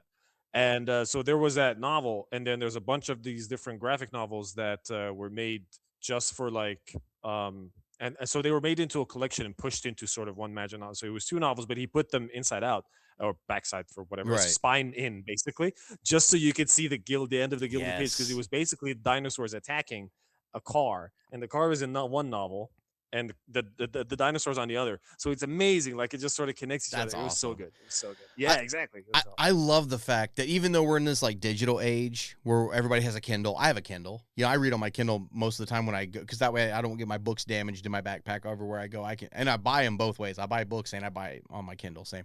that. And so there was that novel, and then there's a bunch of these different graphic novels that were made just for like, and so they were made into a collection and pushed into sort of one magic novel. So it was two novels, but he put them inside out or backside for whatever, Right. spine in basically, just so you could see the end of the gilded page, because it Yes. was basically dinosaurs attacking a car, and the car was in one novel, and the dinosaurs on the other. So it's amazing. Like it just sort of connects each That's other. It was so awesome. good. It was so good. Yeah, exactly. It was awesome. I love the fact that even though we're in this like digital age where everybody has a Kindle, I have a Kindle. You know, I read on my Kindle most of the time when I go, because that way I don't get my books damaged in my backpack everywhere I go. And I buy them both ways. I buy books and I buy on my Kindle, same.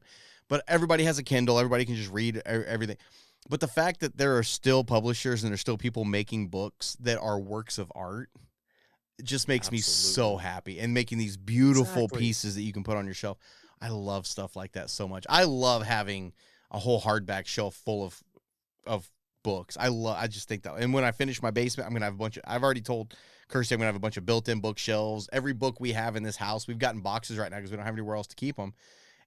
But everybody has a Kindle. Everybody can just read everything. But the fact that there are still publishers and there's still people making books that are works of art, it just makes me so happy, and making these beautiful pieces that you can put on your shelf. I love stuff like that so much. I love having a whole hardback shelf full of books. I just think that, and when I finish my basement, I'm going to have a bunch of, I've already told Kirsty I'm going to have a bunch of built-in bookshelves. Every book we have in this house, we've gotten boxes right now because we don't have anywhere else to keep them.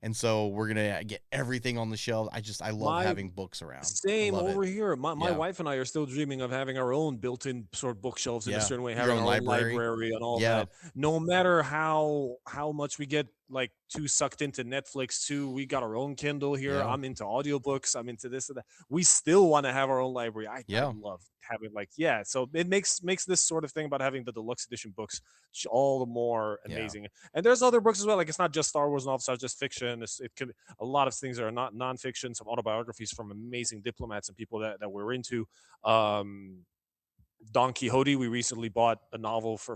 And so we're going to get everything on the shelves. I love having books around. Same over here. My wife and I are still dreaming of having our own built-in sort of bookshelves in a certain way, having our own library and all that. No matter how much we get like too sucked into Netflix too, we got our own Kindle here. I'm into audiobooks. I'm into this and that. We still want to have our own library. I love having so it makes this sort of thing about having the deluxe edition books all the more amazing. And there's other books as well. Like it's not just Star Wars novels, it's not just fiction. It could a lot of things that are not nonfiction, some autobiographies from amazing diplomats and people that we're into. Don Quixote, we recently bought a novel for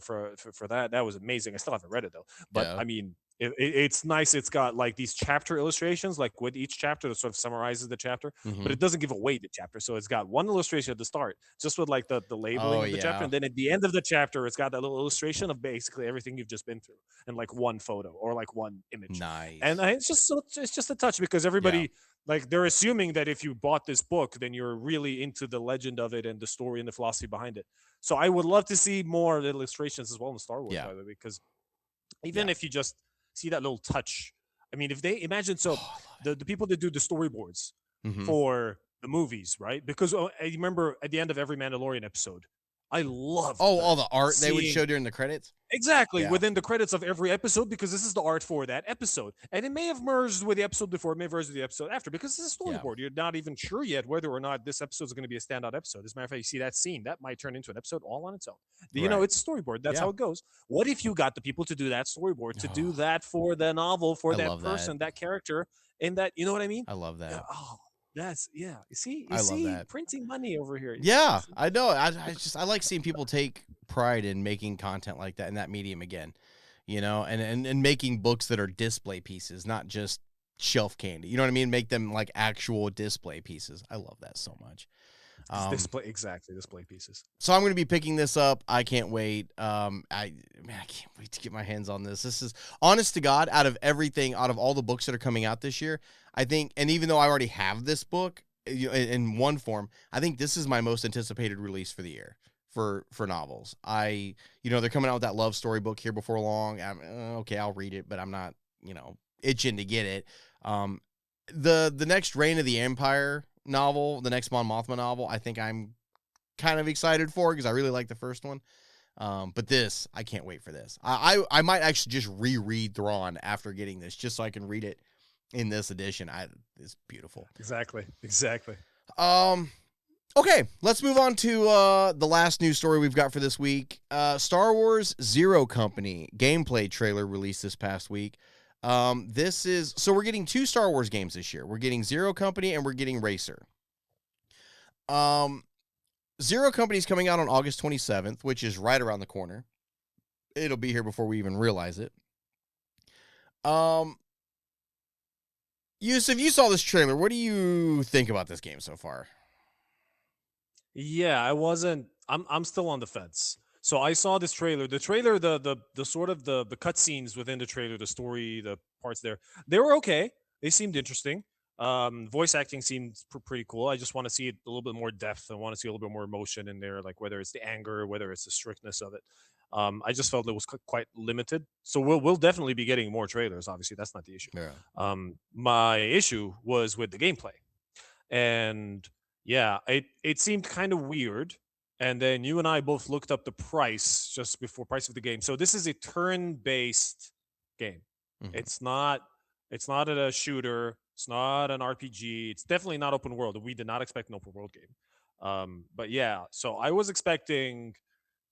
that. That was amazing. I still haven't read it though, but I mean, it's nice. It's got like these chapter illustrations, like with each chapter that sort of summarizes the chapter, but it doesn't give away the chapter. So it's got one illustration at the start, just with like the labeling of the chapter, and then at the end of the chapter, it's got that little illustration of basically everything you've just been through, and like one photo or like one image. Nice. And it's just a touch, because everybody like they're assuming that if you bought this book, then you're really into the legend of it and the story and the philosophy behind it. So I would love to see more illustrations as well in Star Wars, by the way, because even if you just see that little touch, I mean, if they imagine, the people that do the storyboards for the movies, right? Because I remember at the end of every Mandalorian episode, I love all the art they would show during the credits. Exactly, within the credits of every episode, because this is the art for that episode. And it may have merged with the episode before, it may have merged with the episode after, because it's a storyboard. You're not even sure yet whether or not this episode is going to be a standout episode. As a matter of fact, you see that scene, that might turn into an episode all on its own. You know, it's a storyboard. That's how it goes. What if you got the people to do that storyboard, to do that for the novel, for that person, that character, and that, you know what I mean? I love that. That's you see, love that. printing money over here. Yeah, I know. I like seeing people take pride in making content like that in that medium again, you know, and making books that are display pieces, not just shelf candy. You know what I mean? Make them like actual display pieces. I love that so much. Display pieces. So I'm going to be picking this up. I can't wait. I can't wait to get my hands on this. This is, honest to God, out of all the books that are coming out this year, I think, and even though I already have this book in one form, I think this is my most anticipated release for the year for novels. They're coming out with that love story book here before long. Okay, I'll read it, but I'm not, itching to get it. The next Reign of the Empire novel, the next Mon Mothma novel, I think I'm kind of excited for because I really like the first one. But this, I can't wait for this. I might actually just reread Thrawn after getting this, just so I can read it in this edition. It's beautiful. Exactly. Okay, let's move on to the last news story we've got for this week. Star Wars Zero Company gameplay trailer released this past week. So we're getting 2 Star Wars games this year. We're getting Zero Company and we're getting Racer. Zero Company is coming out on August 27th, which is right around the corner. It'll be here before we even realize it. Usef, you saw this trailer. What do you think about this game so far? Yeah, I'm still on the fence. So I saw this trailer. The trailer, the sort of the cutscenes within the trailer, the story, the parts there, they were okay. They seemed interesting. Voice acting seemed pretty cool. I just want to see a little bit more depth. I want to see a little bit more emotion in there, like whether it's the anger, whether it's the strictness of it. I just felt it was quite limited. So we'll definitely be getting more trailers. Obviously, that's not the issue. Yeah. My issue was with the gameplay, and yeah, it seemed kind of weird. And then you and I both looked up the price of the game. So this is a turn-based game. Mhm. It's not a shooter. It's not an RPG. It's definitely not open world. We did not expect an open world game. But yeah, so I was expecting,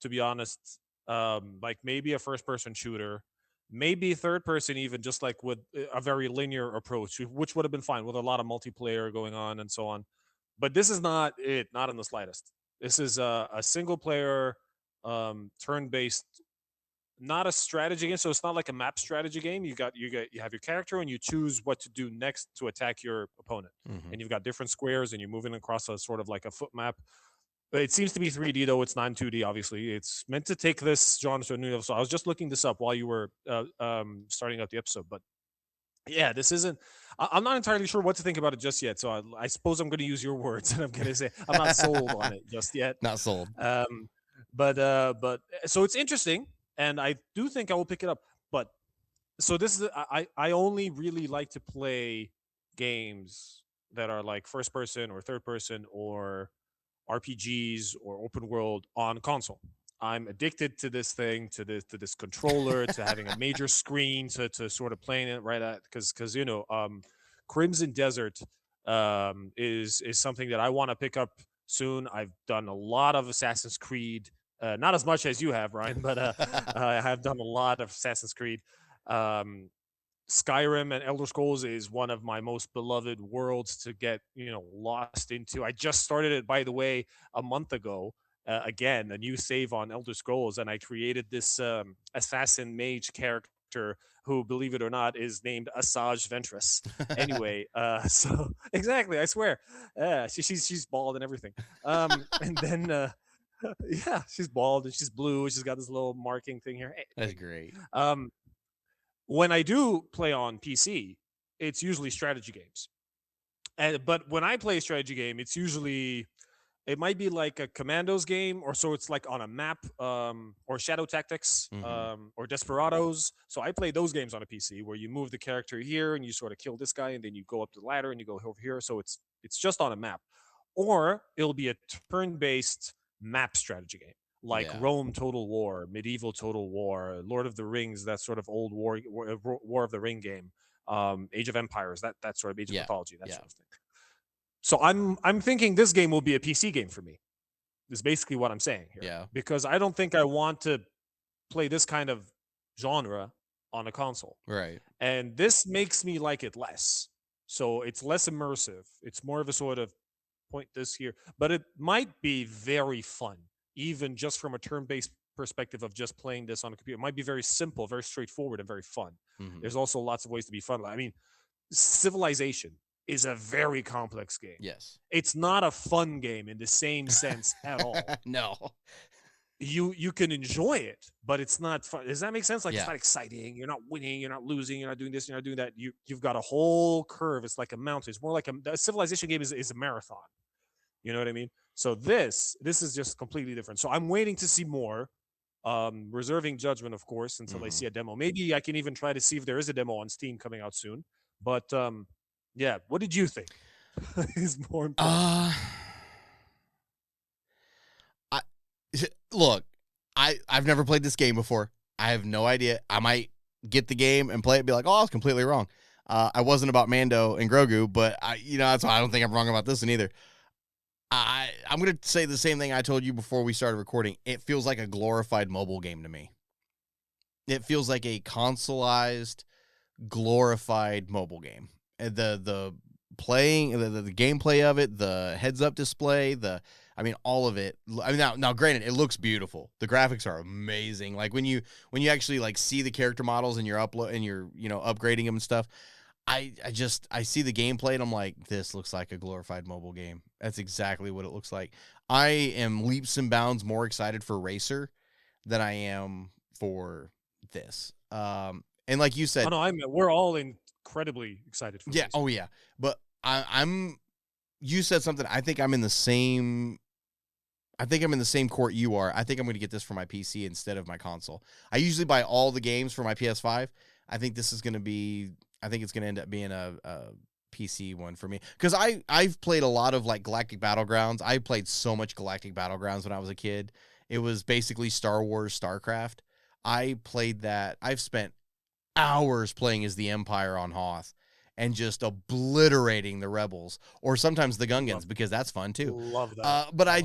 to be honest, like maybe a first-person shooter, maybe third person even, just like with a very linear approach, which would have been fine with a lot of multiplayer going on and so on. But this is not it, not in the slightest. This is a single player, turn-based, not a strategy game. So it's not like a map strategy game. You have your character and you choose what to do next to attack your opponent. Mhm. And you've got different squares and you're moving across a sort of like a foot map. But it seems to be 3D though. It's not 2D. Obviously, it's meant to take this genre to a new level. So I was just looking this up while you were starting out the episode, but yeah, this isn't. I'm not entirely sure what to think about it just yet. So I suppose I'm going to use your words, and I'm going to say I'm not sold on it just yet. Not sold. But so it's interesting, and I do think I will pick it up. But so this is I only really like to play games that are like first person or third person or RPGs or open world on console. I'm addicted to this thing, to this controller, to having a major screen, to sort of playing it right at because Crimson Desert is something that I want to pick up soon. I've done a lot of Assassin's Creed, not as much as you have, Ryan, but I have done a lot of Assassin's Creed. Skyrim and Elder Scrolls is one of my most beloved worlds to get lost into. I just started it, by the way, a month ago. Again, a new save on Elder Scrolls, and I created this assassin mage character who, believe it or not, is named Asajj Ventress. Anyway, so exactly, I swear, she's bald and everything. And then yeah, she's bald and she's blue. She's got this little marking thing here. That's great. When I do play on PC, it's usually strategy games. But when I play a strategy game, it might be like a Commandos game, or so it's like on a map, or Shadow Tactics, or Desperados. So I play those games on a PC where you move the character here and you sort of kill this guy, and then you go up the ladder and you go over here. So it's just on a map, or it'll be a turn-based map strategy game like Rome Total War, Medieval Total War, Lord of the Rings, that sort of old War of the Ring game, Age of Empires, that sort of Age of Mythology, that sort of thing. So I'm thinking this game will be a PC game for me. Is basically what I'm saying here. Yeah. Because I don't think I want to play this kind of genre on a console. Right. And this makes me like it less. So it's less immersive. It's more of a sort of point this here, but it might be very fun, even just from a turn-based perspective of just playing this on a computer. It might be very simple, very straightforward, and very fun. Mhm. There's also lots of ways to be fun. I mean, Civilization is a very complex game. Yes. It's not a fun game in the same sense at all. No. You can enjoy it, but it's not fun. Does that make sense? Like, Yeah. it's not exciting. You're not winning. You're not losing. You're not doing this. You're not doing that. You've got a whole curve. It's like a mountain. It's more like a civilization game is a marathon. You know what I mean? So this is just completely different. So I'm waiting to see more. Reserving judgment, of course, until I see a demo. Maybe I can even try to see if there is a demo on Steam coming out soon. But yeah, what did you think? Is more important. Look, I've never played this game before. I have no idea. I might get the game and play it and be like, oh, I was completely wrong. I wasn't about Mando and Grogu, but that's why I don't think I'm wrong about this one either. I'm going to say the same thing I told you before we started recording. It feels like a glorified mobile game to me. It feels like a consoleized, glorified mobile game. The playing, the gameplay of it, the heads-up display, all of it. Now, granted, it looks beautiful. The graphics are amazing. Like when you actually like see the character models and you're upgrading them and stuff. I see the gameplay and I'm like, this looks like a glorified mobile game. That's exactly what it looks like. I am leaps and bounds more excited for Racer than I am for this. And like you said, We're all incredibly excited for yeah. Racer. Oh yeah. But you said something. I think I'm in the same court you are. I think I'm going to get this for my PC instead of my console. I usually buy all the games for my PS5. I think it's going to end up being a PC one for me. Because I've played a lot of like Galactic Battlegrounds. I played so much Galactic Battlegrounds when I was a kid. It was basically Star Wars StarCraft. I played that. I've spent hours playing as the Empire on Hoth and just obliterating the rebels, or sometimes the Gungans, because that's fun too. Love that. But I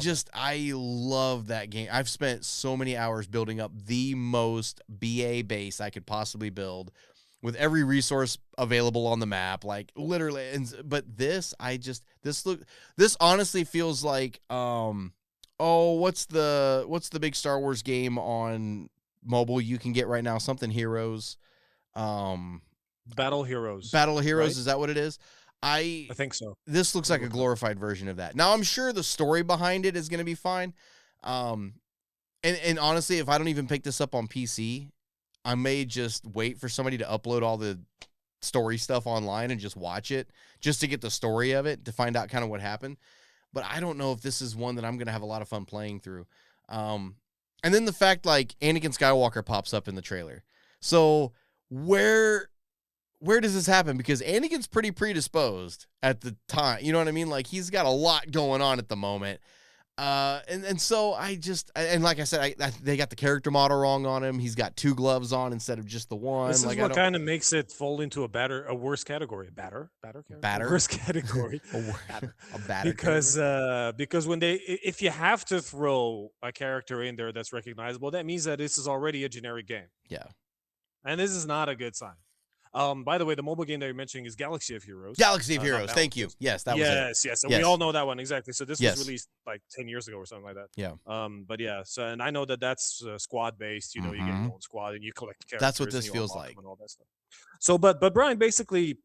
love that game. I've spent so many hours building up the most BA base I could possibly build, with every resource available on the map, like literally. But this honestly feels like, what's the big Star Wars game on mobile you can get right now? Something Heroes, Battle Heroes. Battle Heroes, right? Is that what it is? I think so. This looks like a glorified version of that. Now, I'm sure the story behind it is going to be fine. And honestly, if I don't even pick this up on PC, I may just wait for somebody to upload all the story stuff online and just watch it, just to get the story of it, to find out kind of what happened. But I don't know if this is one that I'm going to have a lot of fun playing through. And then the fact, like, Anakin Skywalker pops up in the trailer. So where does this happen? Because Anakin's pretty predisposed at the time. You know what I mean? Like, he's got a lot going on at the moment. And so like I said, they got the character model wrong on him. He's got 2 gloves on instead of just the one. This is what kind of makes it fall into a worse category. Batter? Worse category. a batter. Because if you have to throw a character in there that's recognizable, that means that this is already a generic game. Yeah. And this is not a good sign. By the way, the mobile game that you're mentioning is Galaxy of Heroes. Galaxy of Heroes. Thank you. Yes, that was it. Yes. And we all know that one exactly. So this Yes. was released like 10 years ago or something like that. Yeah. But yeah. So, and I know that's squad based. You know, you get your own squad and you collect characters. That's what this and you feels unlock like. them and all that stuff. So, but Brian, basically,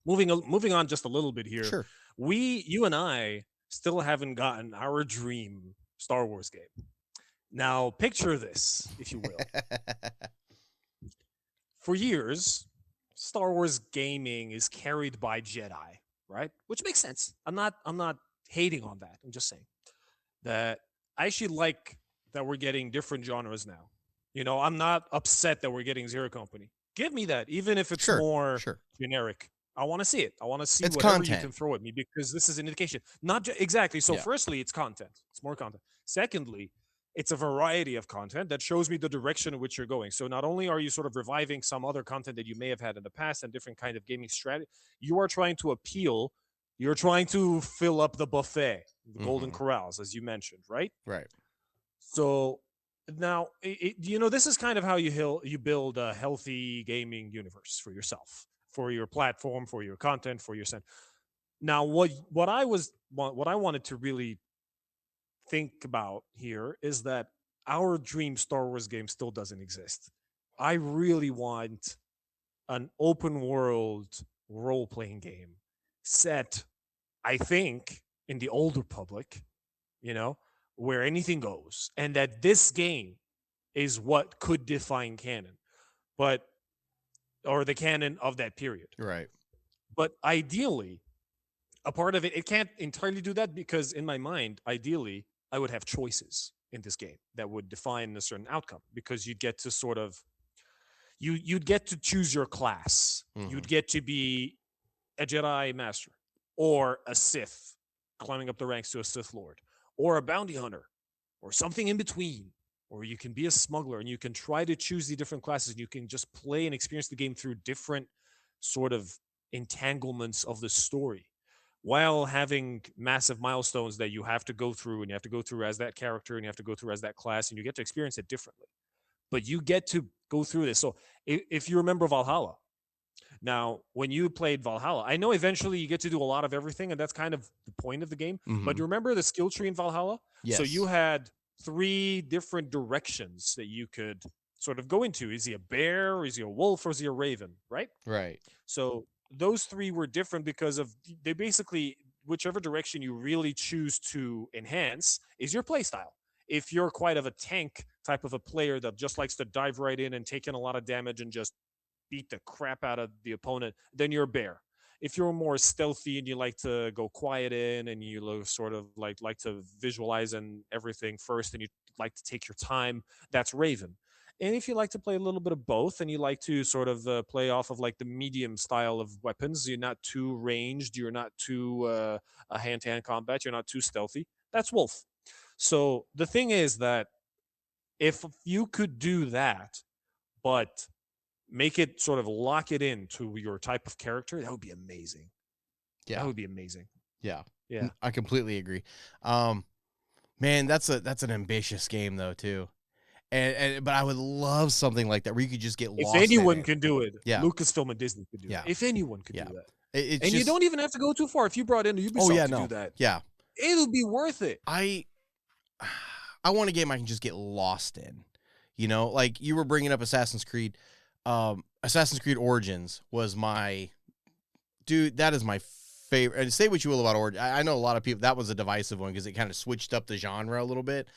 moving on just a little bit here. Sure. You and I still haven't gotten our dream Star Wars game. Now, picture this, if you will. For years, Star Wars gaming is carried by Jedi, right? Which makes sense. I'm not hating on that. I'm just saying that I actually like that we're getting different genres now. You know, I'm not upset that we're getting Zero Company. Give me that, even if it's more generic. I want to see it. I want to see it's whatever content. you can throw at me, because this is an indication. Not exactly. So, Yeah. Firstly, it's content. It's more content. Secondly, it's a variety of content that shows me the direction in which you're going. So not only are you sort of reviving some other content that you may have had in the past and different kind of gaming strategy, you are trying to appeal. You're trying to fill up the buffet, the Golden Corrals, as you mentioned, right? Right. So now, this is kind of how you build a healthy gaming universe for yourself, for your platform, for your content, for your set. Now, what I wanted to really think about here is that our dream Star Wars game still doesn't exist. I really want an open world role-playing game set, I think, in the Old Republic, you know, where anything goes, and that this game is what could define canon, but or the canon of that period. Right. But ideally, a part of it, it can't entirely do that because in my mind, ideally, I would have choices in this game that would define a certain outcome because you'd get to sort of you'd get to choose your class. You'd get to be a Jedi Master or a Sith, climbing up the ranks to a Sith Lord, or a bounty hunter, or something in between. Or you can be a smuggler and you can try to choose the different classes and you can just play and experience the game through different sort of entanglements of the story while having massive milestones that you have to go through and you have to go through as that character and you have to go through as that class and you get to experience it differently. But you get to go through this. So if you remember Valhalla, now when you played Valhalla, I know eventually you get to do a lot of everything and that's kind of the point of the game. But you remember the skill tree in Valhalla? Yes. So you had 3 different directions that you could sort of go into. Is he a bear, or is he a wolf, or is he a raven, right? Right. So those 3 were different because of they basically whichever direction you really choose to enhance is your play style. If you're quite of a tank type of a player that just likes to dive right in and take in a lot of damage and just beat the crap out of the opponent, then you're a bear. If you're more stealthy and you like to go quiet in and you sort of like to visualize and everything first and you like to take your time, that's Raven. And if you like to play a little bit of both and you like to sort of play off of like the medium style of weapons, you're not too ranged, you're not too a hand-to-hand combat, you're not too stealthy, that's Wolf. So the thing is that if you could do that, but make it sort of lock it in to your type of character, that would be amazing. Yeah. That would be amazing. Yeah. Yeah. I completely agree. Man, that's an ambitious game though too. And but I would love something like that where you could just get lost. If anyone in it. can do it, Yeah. Lucasfilm and Disney could do Yeah. it. If anyone could Yeah. do that. It's And you just- don't even have to go too far. If you brought in Ubisoft to do that, Yeah. it'll be worth it. I want a game I can just get lost in. You know, like you were bringing up Assassin's Creed. Assassin's Creed Origins was my dude. That is my favorite. And say what you will about Origins. I know a lot of people that was a divisive one because it kind of switched up the genre a little bit.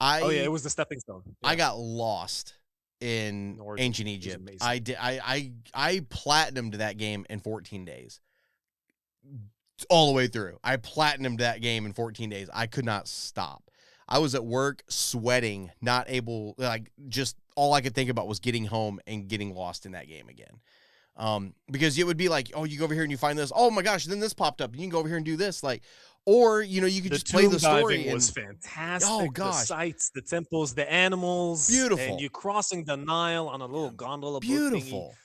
It was the stepping stone. Yeah. I got lost in Origins ancient was Egypt. amazing. I did. I platinumed that game in 14 days. All the way through. I platinumed that game in 14 days. I could not stop. I was at work sweating, not able, like, just all I could think about was getting home and getting lost in that game again. Because it would be like, oh, you go over here and you find this. Oh my gosh, then this popped up. You can go over here and do this. Like, or, you know, you could just play the story. Diving was fantastic. Oh, gosh. The sights, the temples, the animals. Beautiful. And you crossing the Nile on a little gondola. Beautiful.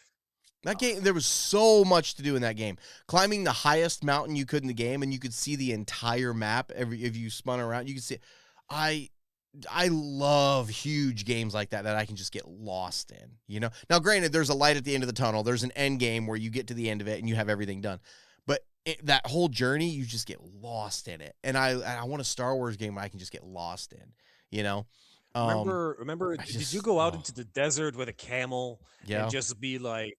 That game, there was so much to do in that game. Climbing the highest mountain you could in the game, and you could see the entire map. If you spun around, you could see. I love huge games like that I can just get lost in. You know. Now, granted, there's a light at the end of the tunnel. There's an end game where you get to the end of it and you have everything done. But that whole journey, you just get lost in it. And I want a Star Wars game where I can just get lost in. You know. Remember? Did you go out into the desert with a camel Yeah. and just be like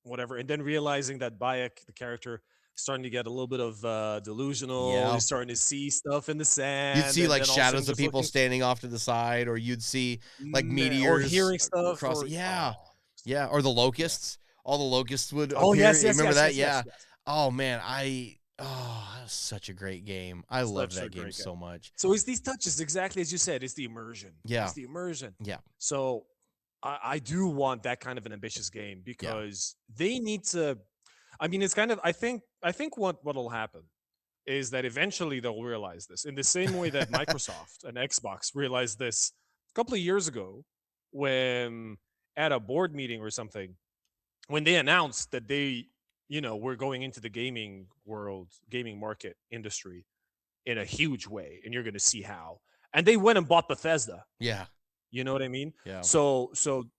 whatever, and then realizing that Bayek, the character, starting to get a little bit of delusional. Yeah. He's starting to see stuff in the sand. You'd see and like then all of a shadows sudden of just people looking- standing off to the side, or you'd see like Man, meteors or hearing stuff. across. Or, Yeah, oh, yeah, or the locusts. All the locusts would. Oh appear. yes, You yes, remember yes, that? yes, Yeah. yes. Oh man, that was such a great game. I love Such a that game great so much. So it's these touches, exactly as you said. It's the immersion. Yeah. It's the immersion. Yeah. So I do want that kind of an ambitious game because they need to. I mean, it's kind of. I think what'll happen is that eventually they'll realize this in the same way that Microsoft and Xbox realized this a couple of years ago when at a board meeting or something, when they announced that they, were going into the gaming world, gaming market industry in a huge way, and you're going to see how. And they went and bought Bethesda. Yeah. You know what I mean? Yeah. So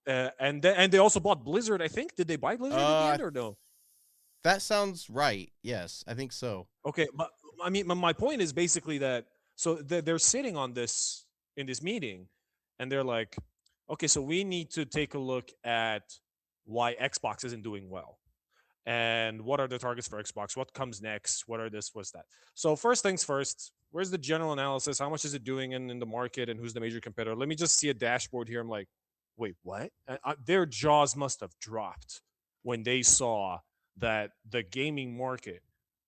and they also bought Blizzard. I think. Did they buy Blizzard in the end or no? That sounds right. Yes, I think so. Okay, but I mean, my point is basically that so they're sitting on this in this meeting, and they're like, okay, so we need to take a look at why Xbox isn't doing well, and what are the targets for Xbox? What comes next? What are this? What's that? So first things first, where's the general analysis? How much is it doing in the market, and who's the major competitor? Let me just see a dashboard here. I'm like, wait, what? Their jaws must have dropped when they saw that the gaming market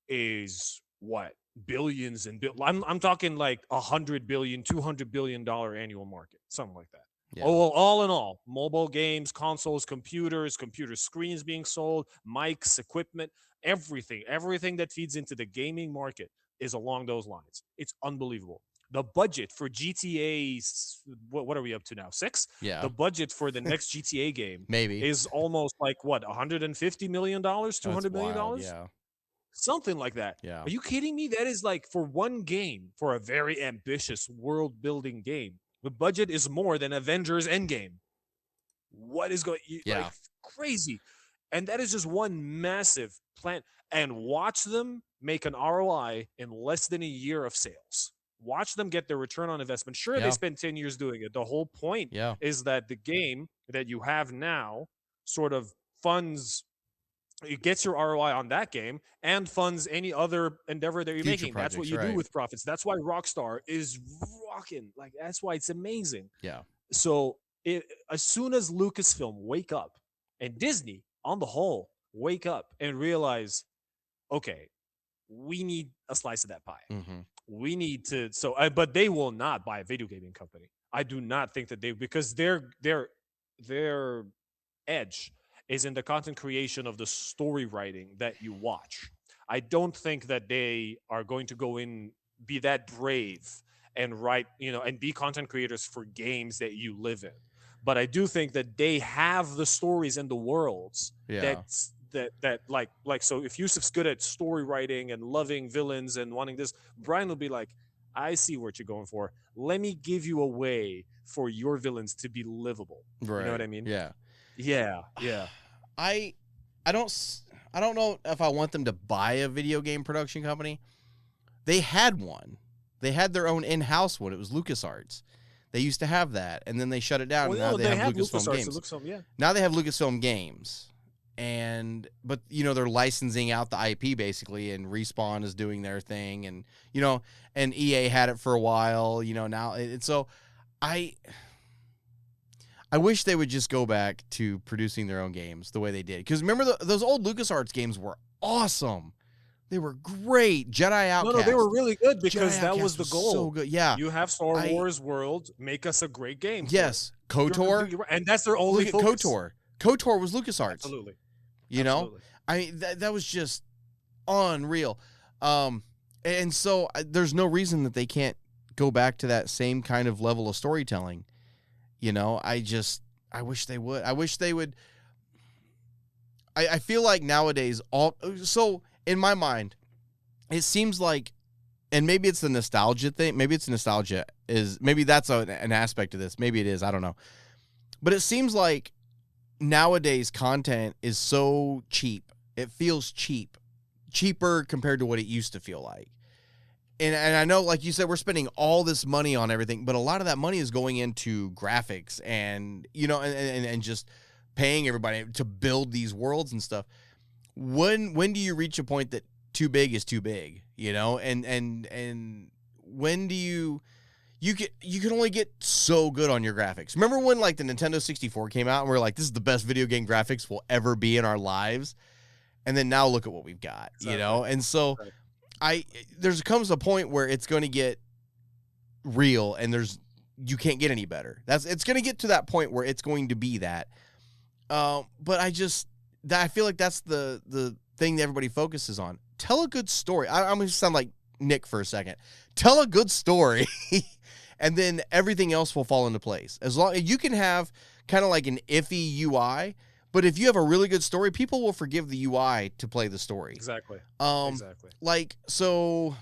is what, billions and I'm talking like 100 billion, 200 billion dollar annual market, something like that. Yeah. Oh, well, all in all, mobile games, consoles, computers, computer screens being sold, mics, equipment, everything that feeds into the gaming market is along those lines. It's unbelievable. The budget for GTA, what are we up to now? 6? Yeah. The budget for the next GTA game Maybe is almost like what, $150 million, $200 million? Yeah. Something like that. Yeah. Are you kidding me? That is like for one game, for a very ambitious world building game. The budget is more than Avengers Endgame. What is going? Yeah. Like crazy, and that is just one massive plan. And watch them make an ROI in less than a year of sales. Watch them get their return on investment. Sure, Yeah. they spent 10 years doing it. The whole point is that the game that you have now sort of funds. It gets your ROI on that game and funds any other endeavor that you're Future making. That's what projects, you do right. with profits. That's why Rockstar is rocking. Like, that's why it's amazing. Yeah. So as soon as Lucasfilm wake up and Disney on the whole wake up and realize, okay, we need a slice of that pie. Mm-hmm. We need to, but they will not buy a video gaming company. I do not think that because their edge is in the content creation of the story writing that you watch. I don't think that they are going to go in, be that brave and write, and be content creators for games that you live in. But I do think that they have the stories and the worlds that so if Usef's good at story writing and loving villains and wanting this, Brian will be like, I see what you're going for. Let me give you a way for your villains to be livable. Right. You know what I mean? Yeah. Yeah. I don't know if I want them to buy a video game production company. They had one. They had their own in-house one. It was LucasArts. They used to have that, and then they shut it down. Well, and now they have LucasArts Lucasfilm Games. Yeah. Now they have Lucasfilm Games, but they're licensing out the IP basically, and Respawn is doing their thing, and and EA had it for a while. Now, and so I wish they would just go back to producing their own games the way they did. Because remember, those old LucasArts games were awesome. They were great. Jedi Outcast. No, they were really good because Jedi that Outcast was the goal. So good. Yeah. You have Star Wars World, make us a great game. Yes. KOTOR. And that's their only Look at focus. KOTOR. KOTOR was LucasArts. Absolutely. Absolutely. I mean, that was just unreal. And so there's no reason that they can't go back to that same kind of level of storytelling. I wish they would. I wish they would. I feel like nowadays, so in my mind, it seems like, and maybe it's the nostalgia thing. Maybe it's nostalgia maybe that's an aspect of this. Maybe it is. I don't know. But it seems like nowadays content is so cheap. It feels cheaper compared to what it used to feel like. And I know, like you said, we're spending all this money on everything, but a lot of that money is going into graphics and, and just paying everybody to build these worlds and stuff. When do you reach a point that too big is too big, and when do you can only get so good on your graphics? Remember when like the Nintendo 64 came out and we're like, this is the best video game graphics we'll ever be in our lives. And then now look at what we've got, Exactly. And so Right. there comes a point where it's going to get real and you can't get any better. It's going to get to that point where it's going to be that. But I feel like that's the thing that everybody focuses on. Tell a good story. I'm going to sound like Nick for a second. Tell a good story and then everything else will fall into place. As long as you can have kind of like an iffy UI, but if you have a really good story, people will forgive the UI to play the story. Exactly. Exactly. Like, so,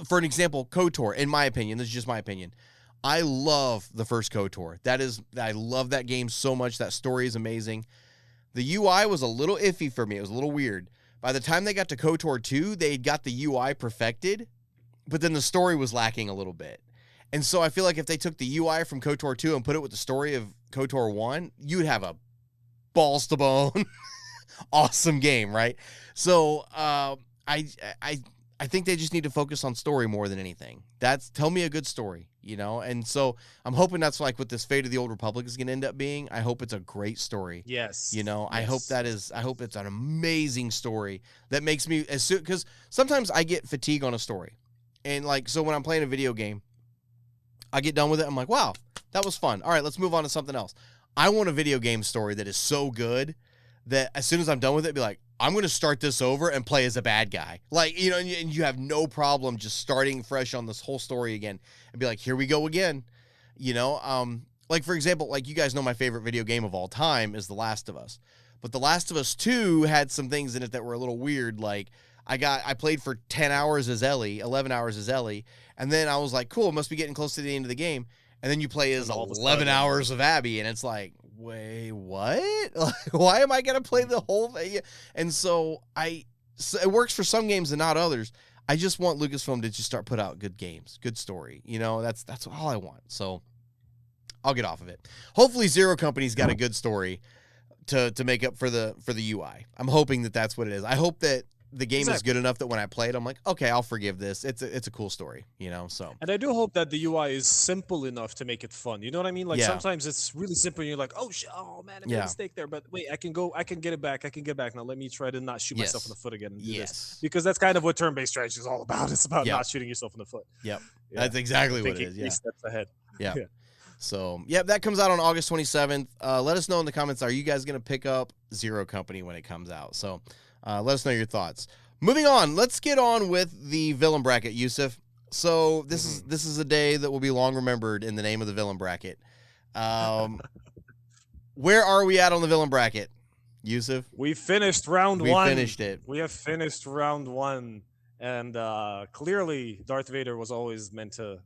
for an example, KOTOR, in my opinion, this is just my opinion, I love the first KOTOR. I love that game so much. That story is amazing. The UI was a little iffy for me. It was a little weird. By the time they got to KOTOR 2, they got the UI perfected, but then the story was lacking a little bit. And so I feel like if they took the UI from KOTOR 2 and put it with the story of KOTOR 1, you'd have a balls to bone awesome game, right? So I think they just need to focus on story more than anything. Tell me a good story, And so I'm hoping that's like what this Fate of the Old Republic is going to end up being. I hope it's a great story. Yes. I hope I hope it's an amazing story that makes me because sometimes I get fatigue on a story. And so when I'm playing a video game, I get done with it. I'm like, wow, that was fun. All right, let's move on to something else. I want a video game story that is so good that as soon as I'm done with it, be like, I'm going to start this over and play as a bad guy. And you have no problem just starting fresh on this whole story again and be like, here we go again. For example, you guys know my favorite video game of all time is The Last of Us. But The Last of Us 2 had some things in it that were a little weird. I played for 10 hours as Ellie, 11 hours as Ellie. And then I was like, cool, must be getting close to the end of the game. And then you play as 11 hours of Abby. And it's like, wait, what? Why am I going to play the whole thing? And so it works for some games and not others. I just want Lucasfilm to just start put out good games, good story. That's all I want. So I'll get off of it. Hopefully Zero Company's got a good story to make up for the UI. I'm hoping that that's what it is. I hope that the game is good enough that when I play it, I'm like, okay, I'll forgive this. It's a cool story, so. And I do hope that the UI is simple enough to make it fun. You know what I mean? Sometimes it's really simple and you're like, oh man, I made a mistake there. But wait, I can get it back. Now let me try to not shoot myself in the foot again and do this. Because that's kind of what turn-based strategy is all about. It's about not shooting yourself in the foot. Yep. Yeah. That's exactly what it is. 3 steps ahead. Yeah. So, that comes out on August 27th. Let us know in the comments, are you guys going to pick up Zero Company when it comes out? So, let us know your thoughts. Moving on, let's get on with the villain bracket, Usef. So this is a day that will be long remembered in the name of the villain bracket. Where are we at on the villain bracket, Usef? We finished round 1. We finished it. We have finished round 1, and clearly Darth Vader was always meant to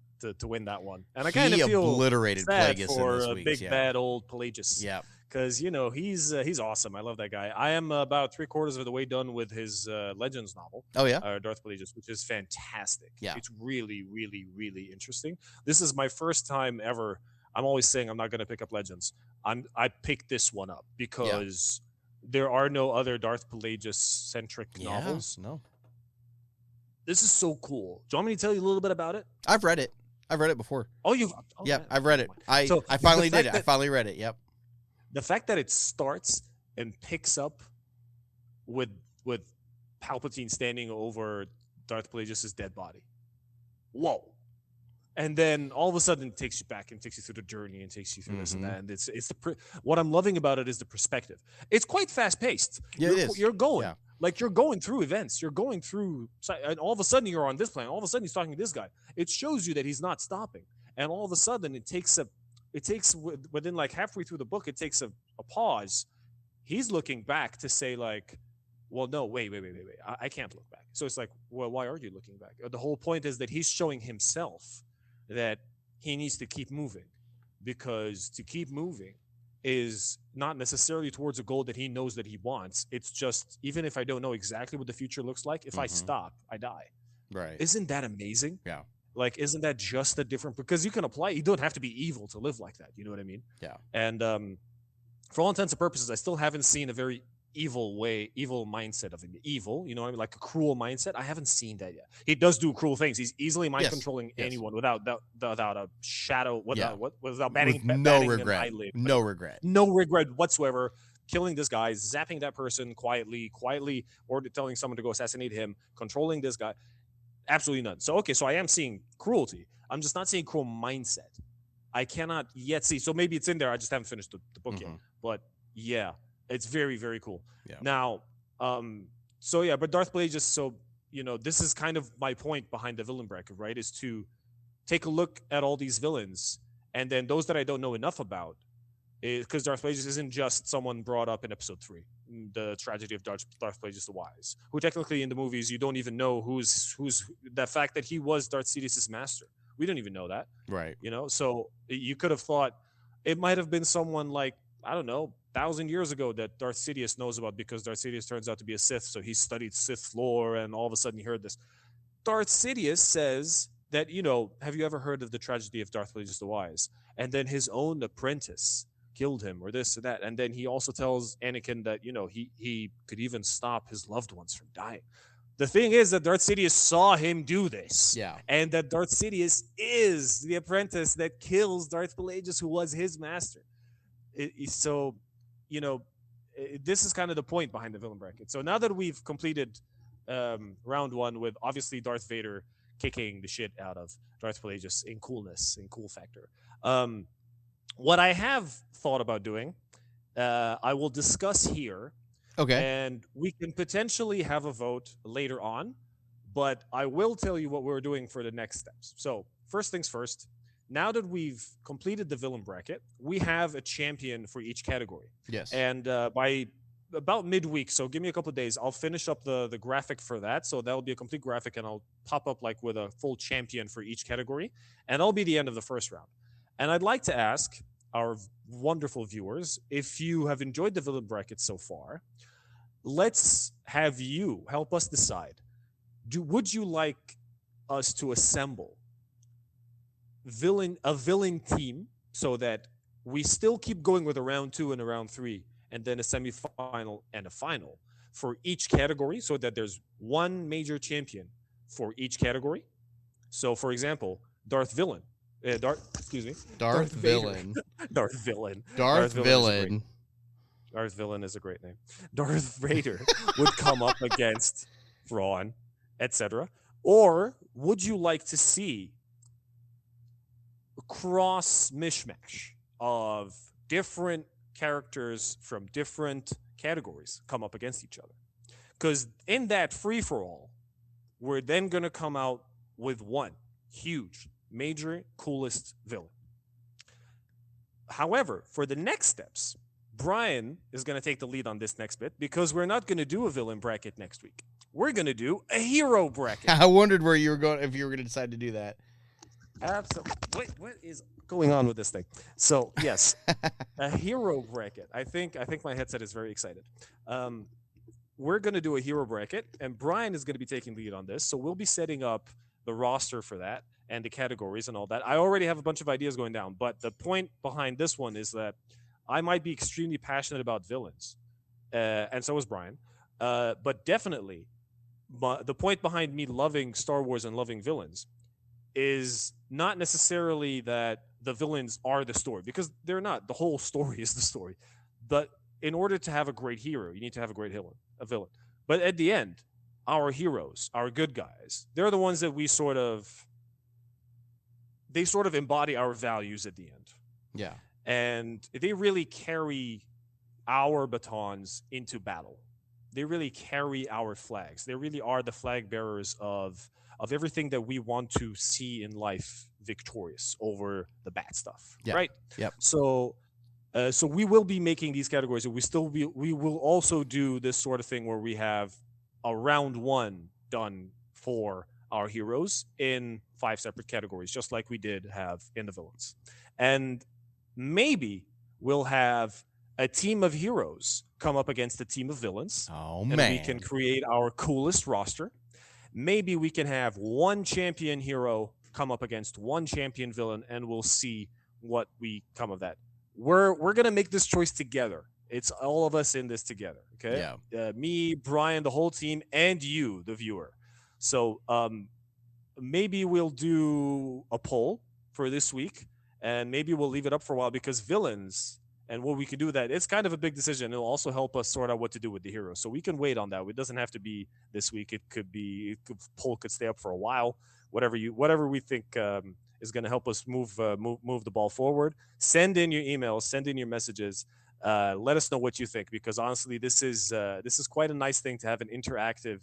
win that one. And I kind of feel obliterated sad Plagueis for in this big bad old Pelagius. Yeah. Because he's awesome. I love that guy. I am about 3/4 of the way done with his Legends novel. Oh yeah, Darth Pelagius, which is fantastic. Yeah, it's really, really, really interesting. This is my first time ever. I'm always saying I'm not going to pick up Legends. I picked this one up because there are no other Darth Pelagius centric novels. No. This is so cool. Do you want me to tell you a little bit about it? I've read it. I've read it before. Oh, yeah, I've read it. I finally did it. I finally read it. Yep. The fact that it starts and picks up with Palpatine standing over Darth Pelagius' dead body. Whoa. And then all of a sudden it takes you back and takes you through the journey and takes you through this and that. And it's what I'm loving about it is the perspective. It's quite fast paced. Yeah, it is. You're going. Yeah. You're going through events. You're going through, and all of a sudden you're on this planet. All of a sudden he's talking to this guy. It shows you that he's not stopping. And all of a sudden it takes within halfway through the book, it takes a pause. He's looking back to say well, no, wait. I can't look back. So it's well, why are you looking back? The whole point is that he's showing himself that he needs to keep moving, because to keep moving is not necessarily towards a goal that he knows that he wants. It's just, even if I don't know exactly what the future looks like, if I stop, I die. Right. Isn't that amazing? Yeah. Isn't that just a different, because you can apply, you don't have to be evil to live like that. You know what I mean? Yeah. And for all intents and purposes, I still haven't seen a very evil mindset of him. Evil, you know what I mean? Like a cruel mindset. I haven't seen that yet. He does do cruel things. He's easily mind controlling anyone without a shadow, without batting no regret. An eyelid. No regret. No regret whatsoever. Killing this guy, zapping that person quietly, or telling someone to go assassinate him, controlling this guy. Absolutely none. So I am seeing cruelty. I'm just not seeing cruel mindset. I cannot yet see. So maybe it's in there. I just haven't finished the book yet. But yeah, it's very, very cool. Yeah. Now, but Darth Pelagius. This is kind of my point behind the villain bracket, right? Is to take a look at all these villains, and then those that I don't know enough about, because Darth Plagueis isn't just someone brought up in episode 3, the tragedy of Darth Plagueis the Wise, who technically in the movies you don't even know who's the fact that he was Darth Sidious's master. We don't even know that, right? So you could have thought it might have been someone like, I don't know, 1,000 years ago that Darth Sidious knows about, because Darth Sidious turns out to be a Sith, so he studied Sith lore, and all of a sudden he heard this. Darth Sidious says that, have you ever heard of the tragedy of Darth Plagueis the Wise? And then his own apprentice killed him or this or that. And then he also tells Anakin that, he could even stop his loved ones from dying. The thing is that Darth Sidious saw him do this. Yeah. And that Darth Sidious is the apprentice that kills Darth Plagueis, who was his master. So, this is kind of the point behind the villain bracket. So now that we've completed round one with obviously Darth Vader kicking the shit out of Darth Plagueis in coolness, in cool factor. What I have thought about doing, I will discuss here. Okay. And we can potentially have a vote later on, but I will tell you what we're doing for the next steps. So first things first, now that we've completed the villain bracket, we have a champion for each category. Yes. And by about midweek, so give me a couple of days, I'll finish up the graphic for that. So that'll be a complete graphic, and I'll pop up like with a full champion for each category. And that'll be the end of the first round. And I'd like to ask our wonderful viewers, if you have enjoyed the villain bracket so far, let's have you help us decide. Would you like us to assemble a villain team so that we still keep going with a round 2 and a round 3, and then a semifinal and a final for each category, so that there's one major champion for each category? So, for example, Darth Villain. Darth Villain. Darth Villain. Darth Villain. Darth Villain is a great name. Darth Vader would come up against Thrawn, etc. Or would you like to see a cross mishmash of different characters from different categories come up against each other? Because in that free-for-all, we're then going to come out with one huge, major, coolest villain. However, for the next steps, Brian is going to take the lead on this next bit, because we're not going to do a villain bracket next week. We're going to do a hero bracket. I wondered where you were going, if you were going to decide to do that. Absolutely. What is going on with this thing? So, yes, a hero bracket. I think my headset is very excited. We're going to do a hero bracket, and Brian is going to be taking lead on this. So we'll be setting up the roster for that and the categories and all that. I already have a bunch of ideas going down, but the point behind this one is that I might be extremely passionate about villains, and so is Brian. But definitely, the point behind me loving Star Wars and loving villains is not necessarily that the villains are the story, because they're not. The whole story is the story. But in order to have a great hero, you need to have a great villain. But at the end, our heroes, our good guys, they're the ones that they sort of embody our values at the end. Yeah. And they really carry our batons into battle. They really carry our flags. They really are the flag bearers of everything that we want to see in life victorious over the bad stuff. Yeah. Right? Yep. So we will be making these categories, and we will also do this sort of thing where we have a round 1 done for our heroes in 5 separate categories, just like we did have in the villains. And maybe we'll have a team of heroes come up against a team of villains. Oh, and man. we can create our coolest roster. Maybe we can have one champion hero come up against one champion villain, and we'll see what we come of that. We're going to make this choice together. It's all of us in this together, okay? Yeah. Me, Brian, the whole team, and you, the viewer. So maybe we'll do a poll for this week, and maybe we'll leave it up for a while, because villains and what we can do with that, it's kind of a big decision. It'll also help us sort out what to do with the heroes. So we can wait on that. It doesn't have to be this week. Poll could stay up for a while. Whatever we think is going to help us move the ball forward. Send in your emails, send in your messages. Let us know what you think, because honestly, this is quite a nice thing to have an interactive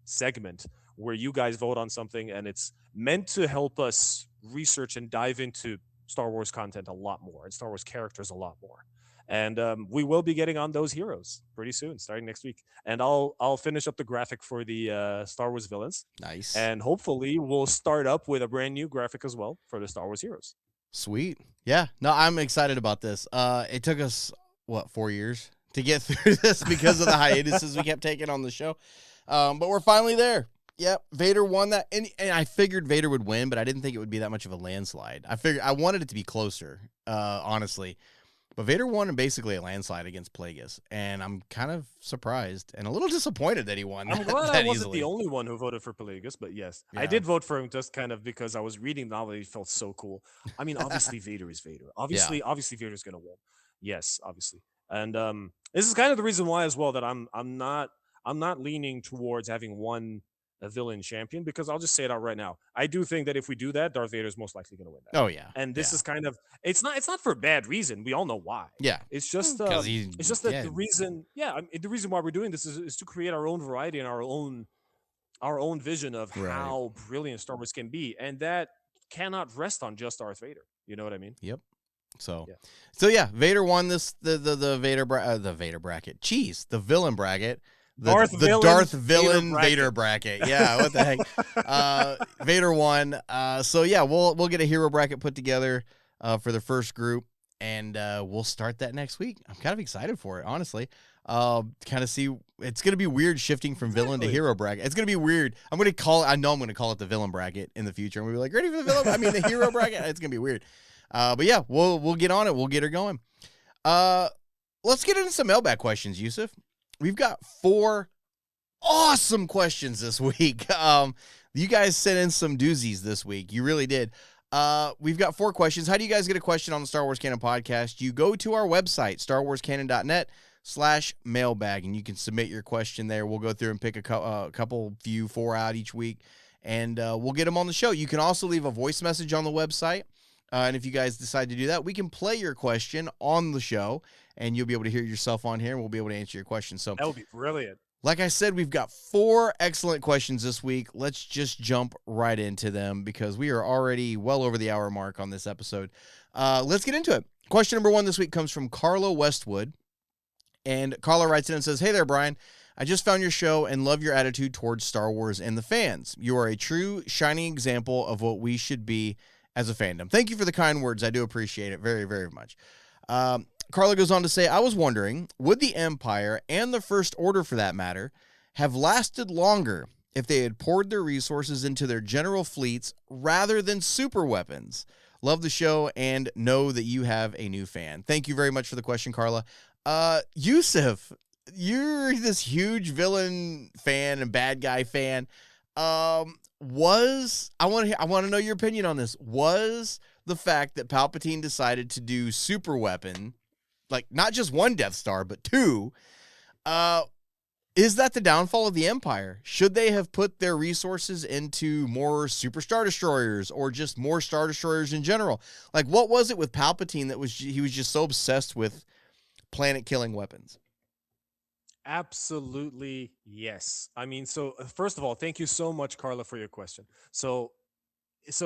segment where you guys vote on something, and it's meant to help us research and dive into Star Wars content a lot more and Star Wars characters a lot more. And we will be getting on those heroes pretty soon, starting next week. And I'll finish up the graphic for the Star Wars villains. Nice. And hopefully we'll start up with a brand new graphic as well for the Star Wars heroes. Sweet. Yeah. No, I'm excited about this. It took us, 4 years to get through this because of the hiatuses we kept taking on the show. But we're finally there. Yep, Vader won that, and I figured Vader would win, but I didn't think it would be that much of a landslide. I wanted it to be closer, honestly. But Vader won in basically a landslide against Plagueis, and I'm kind of surprised and a little disappointed that he won. I'm glad that I wasn't easily. the only one who voted for Plagueis, but yes, I Yeah. did vote for him just kind of because I was reading the novel. He felt so cool. I mean, obviously Vader is Vader. Obviously Vader's gonna win. Yes, obviously, and this is kind of the reason why as well that I'm not leaning towards having one a villain champion, because I'll just say it out right now. I do think that if we do that, Darth Vader is most likely going to win that. Oh yeah. And this is kind of it's not for a bad reason. We all know why. Yeah. It's just Because it's just that the reason the reason why we're doing this is to create our own variety and our own vision of how brilliant Star Wars can be, and that cannot rest on just Darth Vader. You know what I mean? Yep. So Vader won this the Vader bracket. Jeez, the villain bracket. Darth Villain Vader bracket. Yeah, what the heck? Vader won. So yeah, we'll get a hero bracket put together for the first group, and we'll start that next week. I'm kind of excited for it, honestly. Kind of see, it's gonna be weird shifting from villain to hero bracket. It's gonna be weird. I know I'm gonna call it the villain bracket in the future, and we'll be like, ready for the villain? I mean, the hero bracket. It's gonna be weird. But yeah, we'll get on it. We'll get her going. Let's get into some mailbag questions, Usef. We've got 4 awesome questions this week. You guys sent in some doozies this week. You really did. We've got 4 questions. How do you guys get a question on the Star Wars Canon Podcast? You go to our website, starwarscanon.net/mailbag, and you can submit your question there. We'll go through and pick a couple, 4 out each week, and we'll get them on the show. You can also leave a voice message on the website. And if you guys decide to do that, we can play your question on the show, and you'll be able to hear yourself on here, and we'll be able to answer your question. So that would be brilliant. Like I said, we've got 4 excellent questions this week. Let's just jump right into them because we are already well over the hour mark on this episode. Let's get into it. Question number 1 this week comes from Carla Westwood. And Carla writes in and says, "Hey there, Brian. I just found your show and love your attitude towards Star Wars and the fans. You are a true shining example of what we should be as a fandom." Thank you for the kind words. I do appreciate it very, very much. Carla goes on to say, "I was wondering, would the Empire, and the First Order for that matter, have lasted longer if they had poured their resources into their general fleets rather than super weapons? Love the show and know that you have a new fan." Thank you very much for the question, Carla. Usef, you're this huge villain fan and bad guy fan. I want to know your opinion on this. Was the fact that Palpatine decided to do super weapon, like not just 1 Death Star, but 2, is that the downfall of the Empire? Should they have put their resources into more super Star Destroyers or just more Star Destroyers in general? Like, what was it with Palpatine that he was just so obsessed with planet-killing weapons? Absolutely, yes. I mean, so first of all, thank you so much, Carla, for your question. So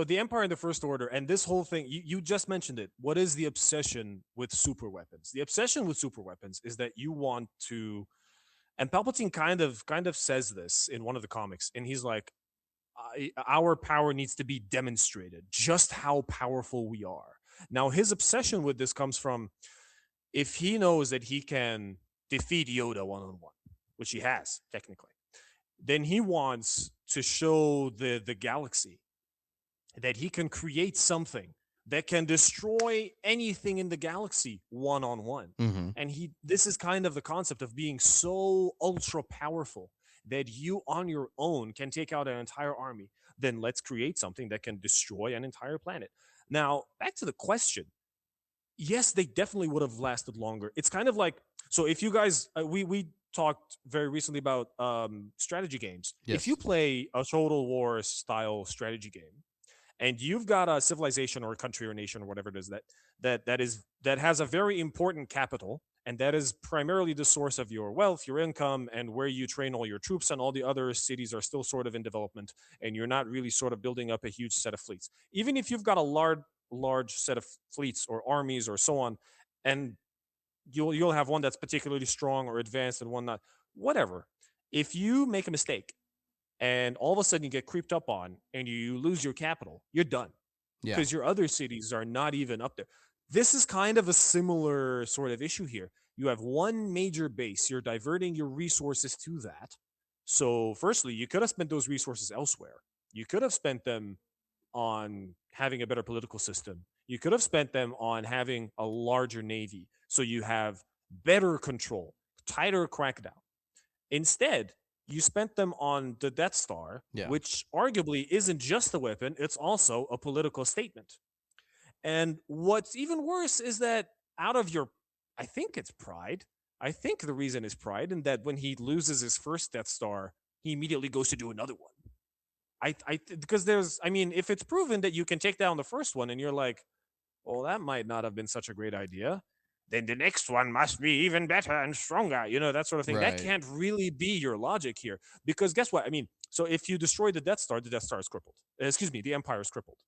the Empire and the First Order, and this whole thing, you just mentioned it. What is the obsession with super weapons? The obsession with super weapons is that you want to, and Palpatine kind of says this in one of the comics, and he's like, our power needs to be demonstrated, just how powerful we are. Now, his obsession with this comes from, if he knows that he can defeat Yoda one-on-one, which he has technically, then he wants to show the galaxy that he can create something that can destroy anything in the galaxy one-on-one. Mm-hmm. And this is kind of the concept of being so ultra powerful that you on your own can take out an entire army. Then let's create something that can destroy an entire planet. Now, back to the question. Yes, they definitely would have lasted longer. It's kind of like, so if you guys, we talked very recently about strategy games. Yes. If you play a Total War style strategy game, and you've got a civilization or a country or nation or whatever it is that has a very important capital, and that is primarily the source of your wealth, your income, and where you train all your troops, and all the other cities are still sort of in development, and you're not really sort of building up a huge set of fleets. Even if you've got a large set of fleets or armies or so on, and you'll have one that's particularly strong or advanced and one not, whatever. If you make a mistake and all of a sudden you get creeped up on and you lose your capital, you're done. Yeah. Because your other cities are not even up there. This is kind of a similar sort of issue here. You have one major base, you're diverting your resources to that. So firstly, you could have spent those resources elsewhere. You could have spent them on having a better political system. You could have spent them on having a larger navy so you have better control, tighter crackdown. Instead, you spent them on the Death Star, Yeah. which arguably isn't just a weapon, it's also a political statement. And what's even worse is that out of your, I think it's pride. I think the reason is pride, and that when he loses his first Death Star, he immediately goes to do another one. Because if it's proven that you can take down the first one, and you're like, well, that might not have been such a great idea, then the next one must be even better and stronger, that sort of thing. Right. That can't really be your logic here. Because guess what? So if you destroy the Death Star is crippled. The Empire is crippled.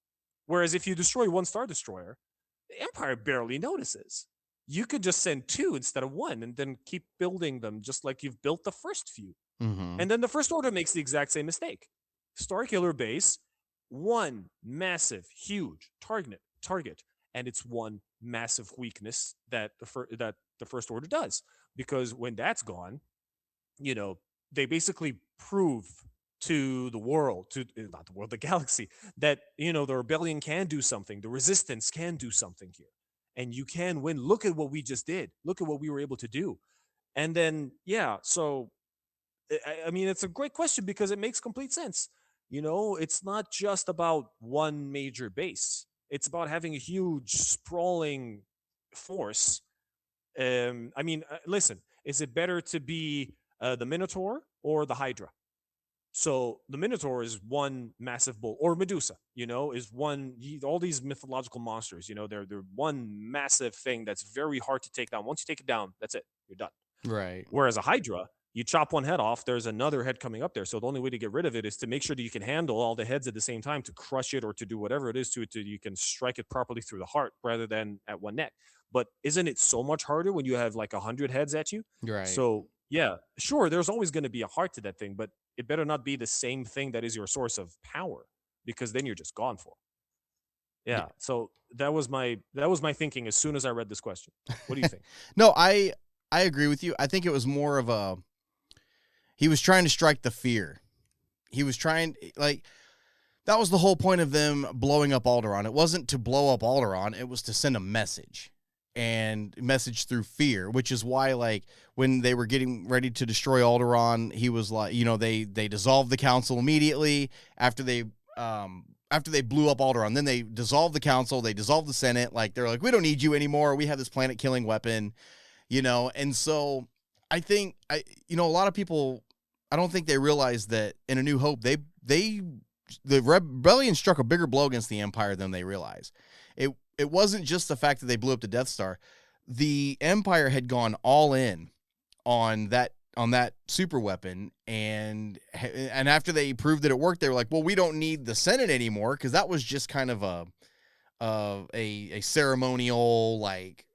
Whereas if you destroy one Star Destroyer, the Empire barely notices. You could just send 2 instead of 1 and then keep building them just like you've built the first few. Mm-hmm. And then the First Order makes the exact same mistake. Starkiller Base, one massive, huge target, and it's one massive weakness that the First Order does. Because when that's gone, they basically prove to the world, not the world, the galaxy, that the rebellion can do something, the resistance can do something here, and you can win. Look at what we just did. Look at what we were able to do. And then so it's a great question because it makes complete sense. It's not just about one major base. It's about having a huge sprawling force. Listen, is it better to be the Minotaur or the Hydra? So the Minotaur is one massive bull, or Medusa, is one. All these mythological monsters, they're one massive thing that's very hard to take down. Once you take it down, that's it. You're done. Right. Whereas a Hydra, you chop one head off, there's another head coming up there. So the only way to get rid of it is to make sure that you can handle all the heads at the same time, to crush it or to do whatever it is to it, to you can strike it properly through the heart rather than at one neck. But isn't it so much harder when you have like 100 heads at you? Right. So yeah, sure, there's always going to be a heart to that thing, but it better not be the same thing that is your source of power, because then you're just gone for. Yeah. So that was my thinking as soon as I read this question. What do you think? No, I agree with you. I think it was more of he was trying to strike the fear. He was trying, that was the whole point of them blowing up Alderaan. It wasn't to blow up Alderaan. It was to send a message, and message through fear, which is why, when they were getting ready to destroy Alderaan, he was like, they dissolved the council immediately after they blew up Alderaan. Then they dissolved the council. They dissolved the Senate. They're like, we don't need you anymore. We have this planet killing weapon, and so I think a lot of people, I don't think they realize that in A New Hope, the rebellion struck a bigger blow against the Empire than they realize. It wasn't just the fact that they blew up the Death Star. The Empire had gone all in on that super weapon, and after they proved that it worked, they were like, well, we don't need the Senate anymore, because that was just kind of a ceremonial,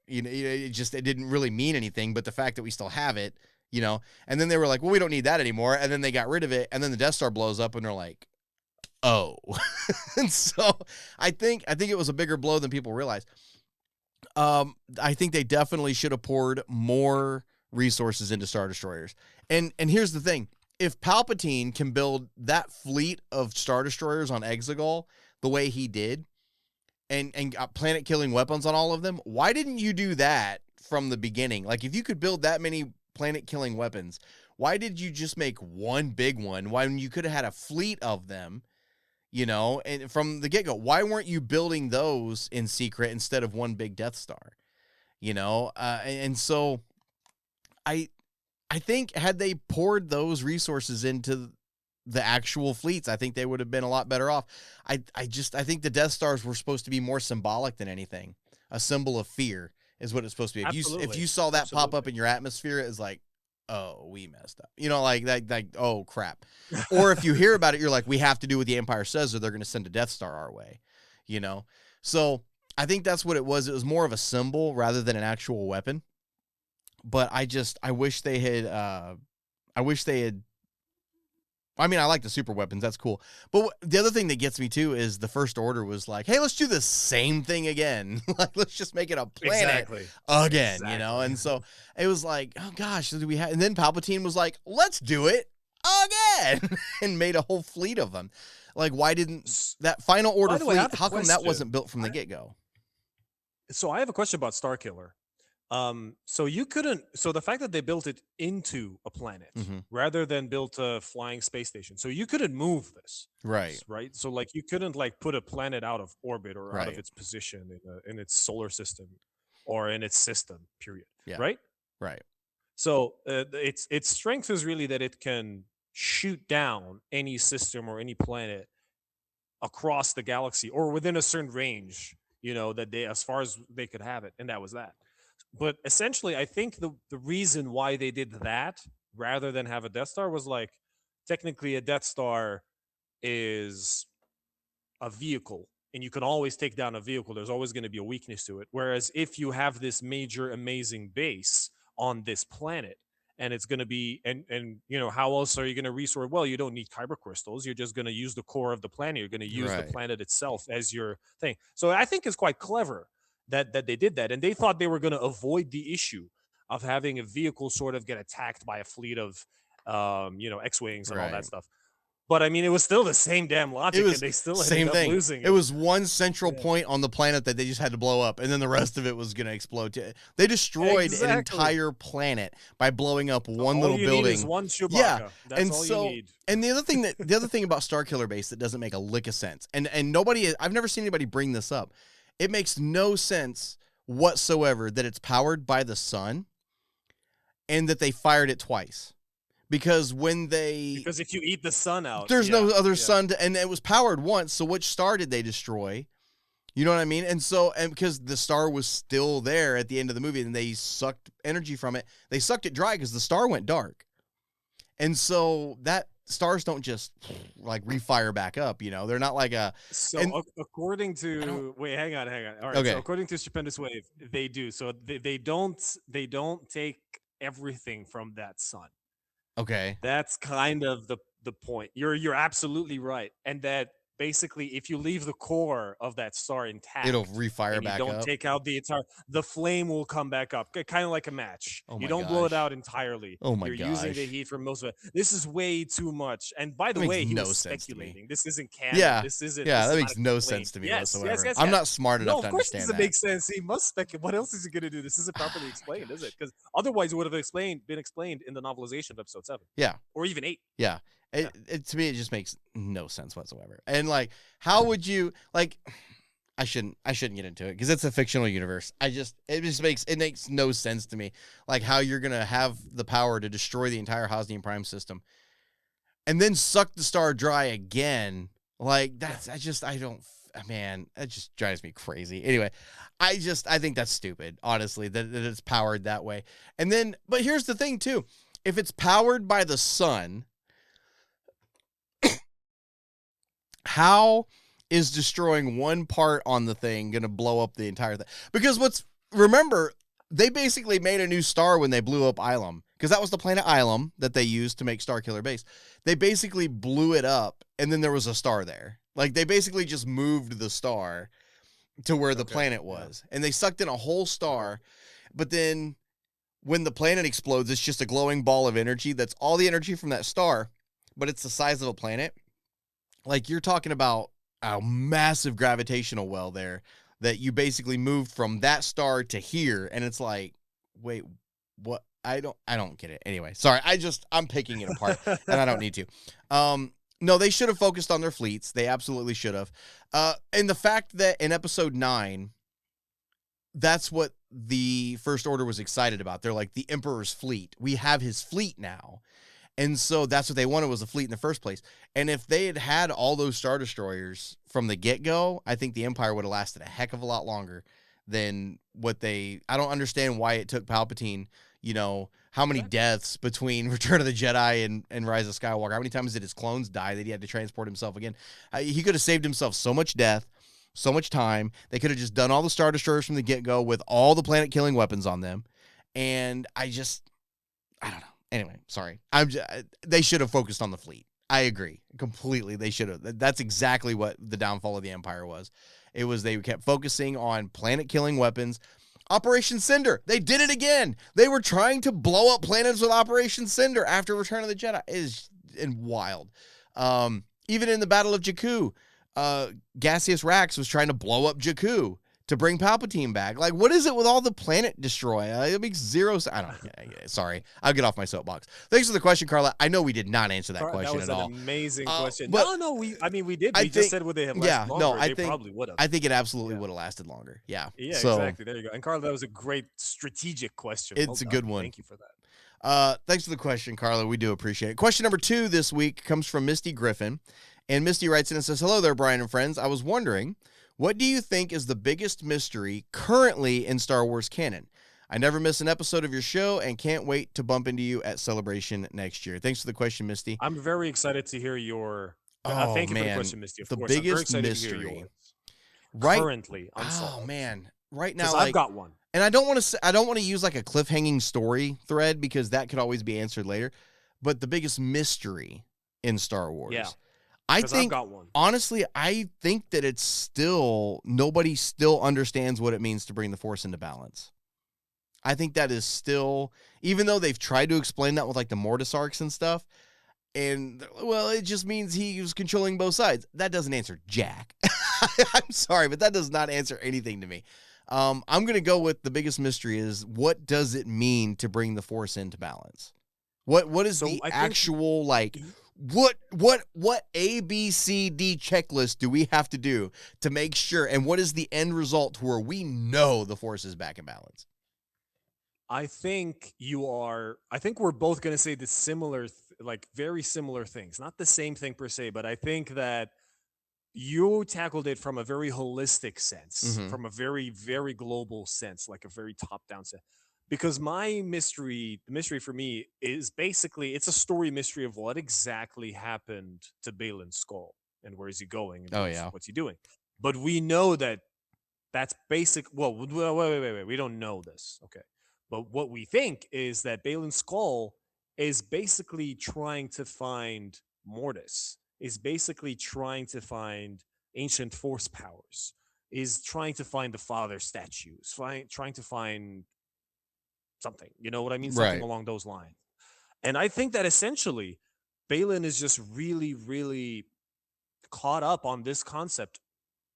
it didn't really mean anything, but the fact that we still have it, and then they were like, well, we don't need that anymore, and then they got rid of it, and then the Death Star blows up, and they're like, oh. And so I think it was a bigger blow than people realize. I think they definitely should have poured more resources into Star Destroyers. And here's the thing. If Palpatine can build that fleet of Star Destroyers on Exegol the way he did, and got planet-killing weapons on all of them, why didn't you do that from the beginning? If you could build that many planet-killing weapons, why did you just make one big one when you could have had a fleet of them? And from the get-go, why weren't you building those in secret instead of one big Death Star? And so I think had they poured those resources into the actual fleets, I think they would have been a lot better off. I think the Death Stars were supposed to be more symbolic than anything. A symbol of fear is what it's supposed to be. If you saw that pop up in your atmosphere, it's like, oh, we messed up. Oh, crap. Or if you hear about it, you're like, we have to do what the Empire says or they're going to send a Death Star our way, So I think that's what it was. It was more of a symbol rather than an actual weapon. But I wish they had, I like the super weapons. That's cool. But the other thing that gets me too is the First Order was like, hey, let's do the same thing again. Let's just make it a planet again, exactly. And so it was like, oh gosh, and then Palpatine was like, let's do it again, and made a whole fleet of them. Why didn't that Final Order fleet, how come that wasn't built from the get-go? So I have a question about Starkiller. So you couldn't. So the fact that they built it into a planet Mhm. rather than built a flying space station, so you couldn't move this, Right. right? So like you couldn't like put a planet out of orbit or out of Right. its position in its solar system or in its system. Period. Yeah. Right. Right. So its strength is really that it can shoot down any system or any planet across the galaxy or within a certain range, that they, as far as they could have it, and that was that. But essentially, I think the reason why they did that rather than have a Death Star was like, technically a Death Star is a vehicle, and you can always take down a vehicle. There's always going to be a weakness to it. Whereas if you have this major amazing base on this planet, and it's going to be, and how else are you going to resource? Well, you don't need kyber crystals. You're just going to use the core of the planet. You're going to use the Right. planet itself as your thing. So I think it's quite clever that they did that, and they thought they were going to avoid the issue of having a vehicle sort of get attacked by a fleet of X-wings and all Right. that stuff. But I mean, it was still the same damn logic, It was and they still same ended up thing. losing. It was one central point on the planet that they just had to blow up, and then the rest of it was going to explode. They destroyed an Exactly. entire planet by blowing up one all little you building. Need is one Chewbacca. Yeah, That's and all so you need. and the other thing about Starkiller Base that doesn't make a lick of sense, and I've never seen anybody bring this up. It makes no sense whatsoever that it's powered by the sun, and that they fired it twice. Because if you eat the sun out, there's no other sun and it was powered once. So which star did they destroy? You know what I mean? And because the star was still there at the end of the movie and they sucked energy from it, they sucked it dry because the star went dark. And so that stars don't just like refire back up. They're not like a. So and, according to wait, hang on. All right. Okay. So according to Stupendous Wave, they do. So they don't take everything from that sun. Okay. That's kind of the point. You're absolutely right, and that basically, if you leave the core of that star intact, It'll refire back up. You don't take out the flame will come back up, kind of like a match. Oh my you don't blow it gosh. out entirely. Oh my You're using the gosh. heat from most of it. This is way too much. And by the That way, makes he no was sense to me. speculating. This isn't canon. Yeah. This isn't. Yeah, this that is makes not no explained. sense to me Yes, whatsoever. yes, I'm yes. not smart enough No, to of course it understand doesn't that. make sense. He must speculate. What else is he going to do? This isn't properly explained, is it? Because otherwise, it would have been explained in the novelization of episode 7. Yeah. Or even 8. Yeah. To me, it just makes no sense whatsoever. And like, how would you like? I shouldn't get into it because it's a fictional universe. It makes no sense to me. Like how you're gonna have the power to destroy the entire Hosnian Prime system, and then suck the star dry again. Like that just drives me crazy. Anyway, I think that's stupid. Honestly, that it's powered that way. And then, but here's the thing too: if it's powered by the sun. How is destroying one part on the thing going to blow up the entire thing? Because remember, they basically made a new star when they blew up Ilum, because that was the planet Ilum that they used to make Starkiller Base. They basically blew it up, and then there was a star there. Like, they basically just moved the star to where the planet was, and they sucked in a whole star, but then when the planet explodes, it's just a glowing ball of energy. That's all the energy from that star, but it's the size of a planet. Like, you're talking about a massive gravitational well there that you basically moved from that star to here, and it's like, wait, what? I don't get it. Anyway, sorry, I'm picking it apart, and I don't need to. No, they should have focused on their fleets. They absolutely should have. And the fact that in episode 9, that's what the First Order was excited about. They're like, the Emperor's fleet. We have his fleet now. And so that's what they wanted, was a fleet in the first place. And if they had had all those Star Destroyers from the get-go, I think the Empire would have lasted a heck of a lot longer than I don't understand why it took Palpatine, how many deaths between Return of the Jedi and Rise of Skywalker. How many times did his clones die that he had to transport himself again? He could have saved himself so much death, so much time. They could have just done all the Star Destroyers from the get-go with all the planet-killing weapons on them. And I don't know. Anyway, sorry. They should have focused on the fleet. I agree completely. They should have. That's exactly what the downfall of the Empire was. It was they kept focusing on planet-killing weapons. Operation Cinder. They did it again. They were trying to blow up planets with Operation Cinder after Return of the Jedi. It is wild. Even in the Battle of Jakku, Gaseous Rax was trying to blow up Jakku to bring Palpatine back? Like, what is it with all the planet destroy? It makes zero sense. I don't. Sorry, I'll get off my soapbox. Thanks for the question, Carla. I know we did not answer that question at all. That was an amazing question. But No, we did. We just said would they have lasted longer? They probably would have. I think it absolutely would have lasted longer. Yeah. Yeah, so, exactly. There you go. And Carla, that was a great strategic question. It's a good one. Thank you for that. Thanks for the question, Carla. We do appreciate it. Question number 2 this week comes from Misty Griffin. And Misty writes in and says, hello there, Brian and friends. I was wondering, what do you think is the biggest mystery currently in Star Wars canon? I never miss an episode of your show and can't wait to bump into you at Celebration next year. Thanks for the question, Misty. I'm very excited to hear your... thank you for the question, Misty. Of the course. biggest mystery. Currently unsolved. Oh, man. Right now, I've got one. And I don't want to use like a cliffhanging story thread because that could always be answered later. But the biggest mystery in Star Wars. Yeah. I think, I've got one. Honestly, I think that it's still, nobody still understands what it means to bring the Force into balance. I think that is still, even though they've tried to explain that with like the Mortis arcs and stuff, and well, it just means he was controlling both sides. That doesn't answer jack. I'm sorry, but that does not answer anything to me. I'm going to go with the biggest mystery is what does it mean to bring the Force into balance? What is the actual like what A, B, C, D checklist do we have to do to make sure, and what is the end result to where we know the Force is back in balance? I think we're both going to say the similar, like very similar things. Not the same thing per se, but I think that you tackled it from a very holistic sense, from a very, very global sense, like a very top-down sense. Because the mystery for me is basically, it's a story mystery of what exactly happened to Baylan Skoll and where is he going and what's he doing. But we know that's basic. Well, wait. We don't know this. Okay. But what we think is that Baylan Skoll is basically trying to find Mortis, is basically trying to find ancient Force powers, is trying to find the father statues, trying to find something, you know what I mean? Something along those lines. And I think that essentially Baylan is just really, really caught up on this concept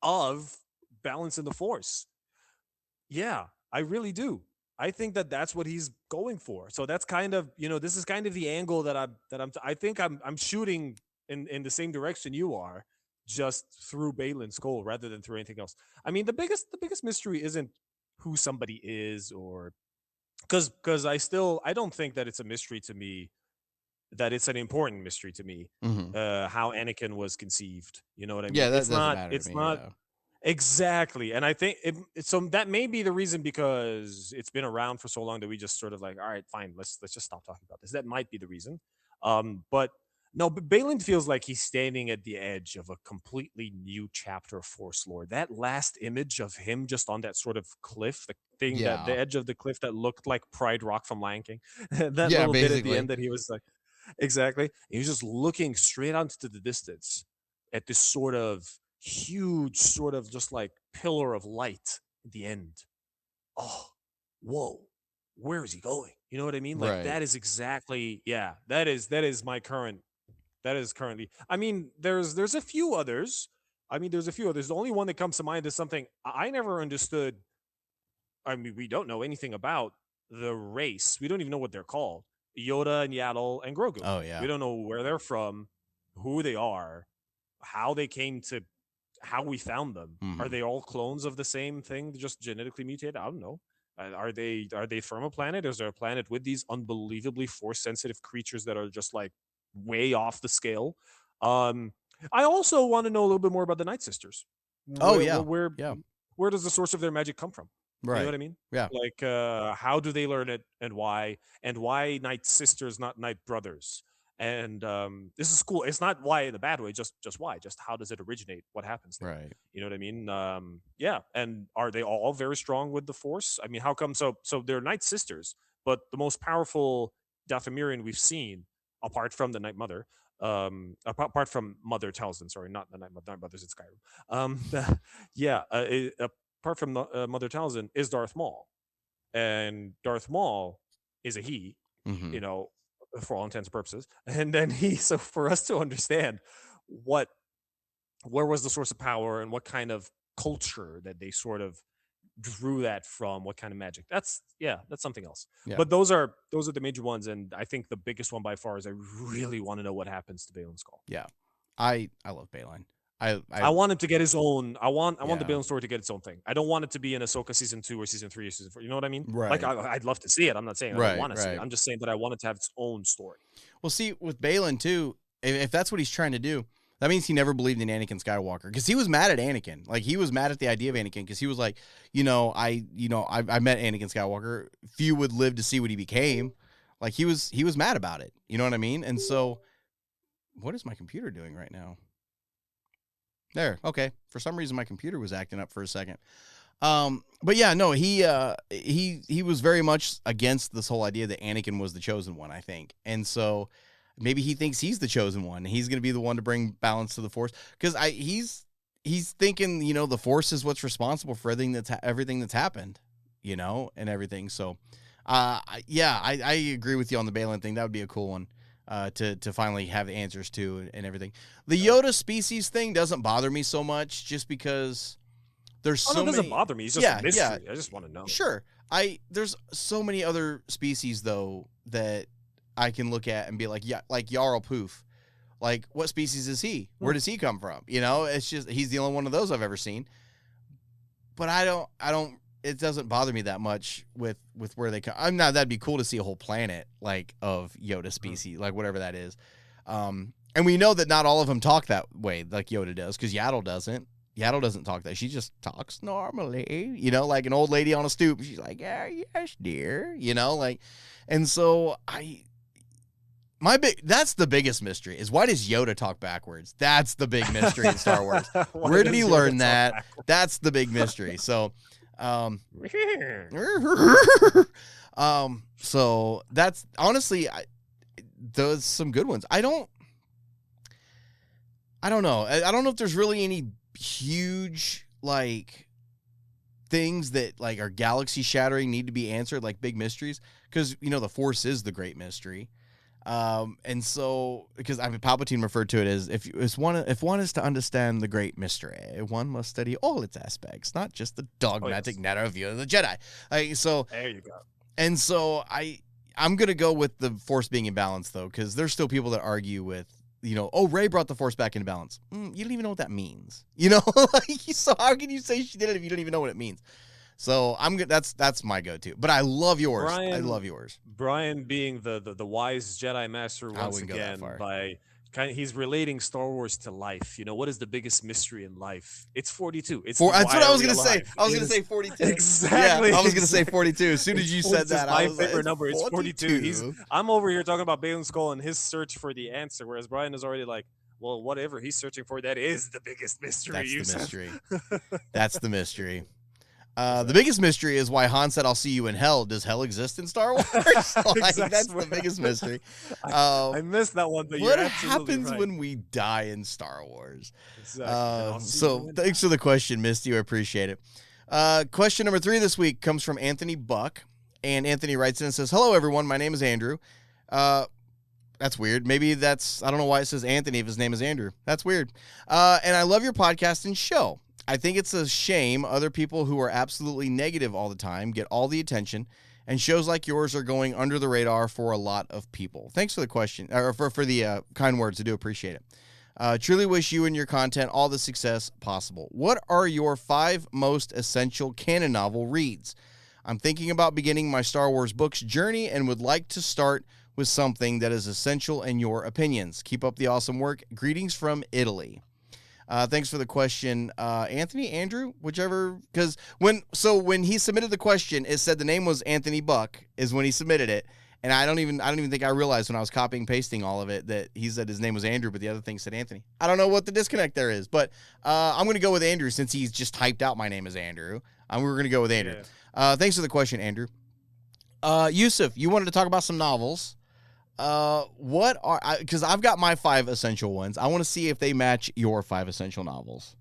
of balance in the Force. Yeah, I really do. I think that that's what he's going for. So that's kind of, this is kind of the angle that I think I'm shooting in the same direction you are, just through Baylan Skoll rather than through anything else. I mean, the biggest mystery isn't who somebody is, or because I don't think that it's a mystery to me, that it's an important mystery to me, how Anakin was conceived. You know what I mean? Yeah, that doesn't matter to me, not exactly. And I think so that may be the reason, because it's been around for so long that we just sort of like, all right, fine, let's just stop talking about this. That might be the reason. But no, but Baylan feels like he's standing at the edge of a completely new chapter of Force lore. That last image of him just on that sort of cliff, the edge of the cliff that looked like Pride Rock from Lion King, that little bit at the end that he was like, exactly. He was just looking straight out into the distance at this sort of huge, sort of just like pillar of light at the end. Oh, whoa, where is he going? You know what I mean? Like that is exactly, that is my current. That is currently. I mean, there's a few others. The only one that comes to mind is something I never understood. I mean, we don't know anything about the race. We don't even know what they're called. Yoda and Yaddle and Grogu. Oh, yeah. We don't know where they're from, who they are, how they came to, how we found them. Are they all clones of the same thing, just genetically mutated? I don't know. Are they from a planet? Is there a planet with these unbelievably Force-sensitive creatures that are just like way off the scale? I also want to know a little bit more about the Night Sisters. Where does the source of their magic come from? Right. You know what I mean? Yeah. Like, how do they learn it, and why Night Sisters, not Night Brothers? And this is cool. It's not why in the bad way, just why. Just how does it originate? What happens there? Right. You know what I mean? And are they all very strong with the Force? I mean, how come? So they're Night Sisters, but the most powerful Dathomirian we've seen, apart from the Night Mother, apart from Mother Talzin, sorry, not the Night Mothers in Skyrim. Apart from Mother Talzin, is Darth Maul, and Darth Maul is a he. You know, for all intents and purposes. And then so for us to understand where was the source of power and what kind of culture that they sort of drew that from, what kind of magic. That's something else. Yeah. But those are the major ones, and I think the biggest one by far is I really want to know what happens to Balin's Skull. Yeah. I love Balin. I want him to get his own. I want the Yeah. Balin story to get its own thing. I don't want it to be in Ahsoka season 2 or season 3 or season 4. You know what I mean? Right. Like I'd love to see it. I'm not saying I Right, don't want to see right. it. I'm just saying that I want it to have its own story. Well, see, with Balin too, if that's what he's trying to do, that means he never believed in Anakin Skywalker, because he was mad at Anakin. Like, he was mad at the idea of Anakin, because he was like, I met Anakin Skywalker. Few would live to see what he became. Like, he was mad about it. You know what I mean? And so, what is my computer doing right now? There. Okay. For some reason, my computer was acting up for a second. But yeah, no, he was very much against this whole idea that Anakin was the chosen one, I think. And so maybe he thinks he's the chosen one. He's going to be the one to bring balance to the Force, because he's thinking, the Force is what's responsible for everything that's happened, and everything. So, I agree with you on the Balin thing. That would be a cool one. To finally have the answers to and everything. The Yoda species thing doesn't bother me so much, just because there's so many. It doesn't bother me. It's just a mystery. I just want to know. Sure. There's so many other species though that I can look at and be like, yeah, like Jarl Poof. Like, what species is he? Where does he come from? It's just, he's the only one of those I've ever seen. But I don't. It doesn't bother me that much with where they come. That'd be cool to see a whole planet like of Yoda species, like whatever that is. And we know that not all of them talk that way, like Yoda does, because Yaddle doesn't. Yaddle doesn't talk that. She just talks normally, like an old lady on a stoop. She's like, yeah, yes, dear, and so that's the biggest mystery, is why does Yoda talk backwards? That's the big mystery in Star Wars. Where did he learn that? That's the big mystery. So, so that's honestly, those some good ones. I don't know. I don't know if there's really any huge like things that like are galaxy shattering, need to be answered, like big mysteries, because the Force is the great mystery. And so, because Palpatine referred to it as, if one is to understand the great mystery, one must study all its aspects, not just the dogmatic narrow view of the Jedi. So there you go. And so I'm gonna go with the Force being in balance though, because there's still people that argue with, Rey brought the Force back into balance. You don't even know what that means, so how can you say she did it if you don't even know what it means? So I'm good. That's my go-to. But I love yours. I love yours. Brian being the wise Jedi Master once again he's relating Star Wars to life. What is the biggest mystery in life? It's 42. That's what I was gonna say. I was gonna say 42. Exactly. Yeah, I was gonna say 42. As soon as you said that, my I was favorite like, number. It's 42. I'm over here talking about Balin's Skull and his search for the answer, whereas Brian is already like, well, whatever he's searching for, that is the biggest mystery. That's the mystery. That's the mystery. The biggest mystery is why Han said, "I'll see you in hell." Does hell exist in Star Wars? That's the biggest mystery. I missed that one. But what happens when we die in Star Wars? Exactly. So thanks for the question, Misty. I appreciate it. Question number 3 this week comes from Anthony Buck, and Anthony writes in and says, "Hello, everyone. My name is Andrew." That's weird. Maybe I don't know why it says Anthony if his name is Andrew. That's weird. And I love your podcast and show. I think it's a shame other people who are absolutely negative all the time get all the attention, and shows like yours are going under the radar for a lot of people. Thanks for the question, or for the kind words. I do appreciate it. Truly wish you and your content all the success possible. What are your 5 most essential canon novel reads? I'm thinking about beginning my Star Wars books journey and would like to start with something that is essential in your opinions. Keep up the awesome work. Greetings from Italy. Thanks for the question, Anthony, Andrew, whichever. Because when he submitted the question, it said the name was Anthony Buck is when he submitted it, and I don't even think I realized when I was copying and pasting all of it that he said his name was Andrew, but the other thing said Anthony. I don't know what the disconnect there is, but I'm gonna go with Andrew since he's just typed out my name is Andrew. We're gonna go with Andrew. Yeah. Thanks for the question, Andrew. Usef, you wanted to talk about some novels. Because I've got my 5 essential ones. I want to see if they match your 5 essential novels.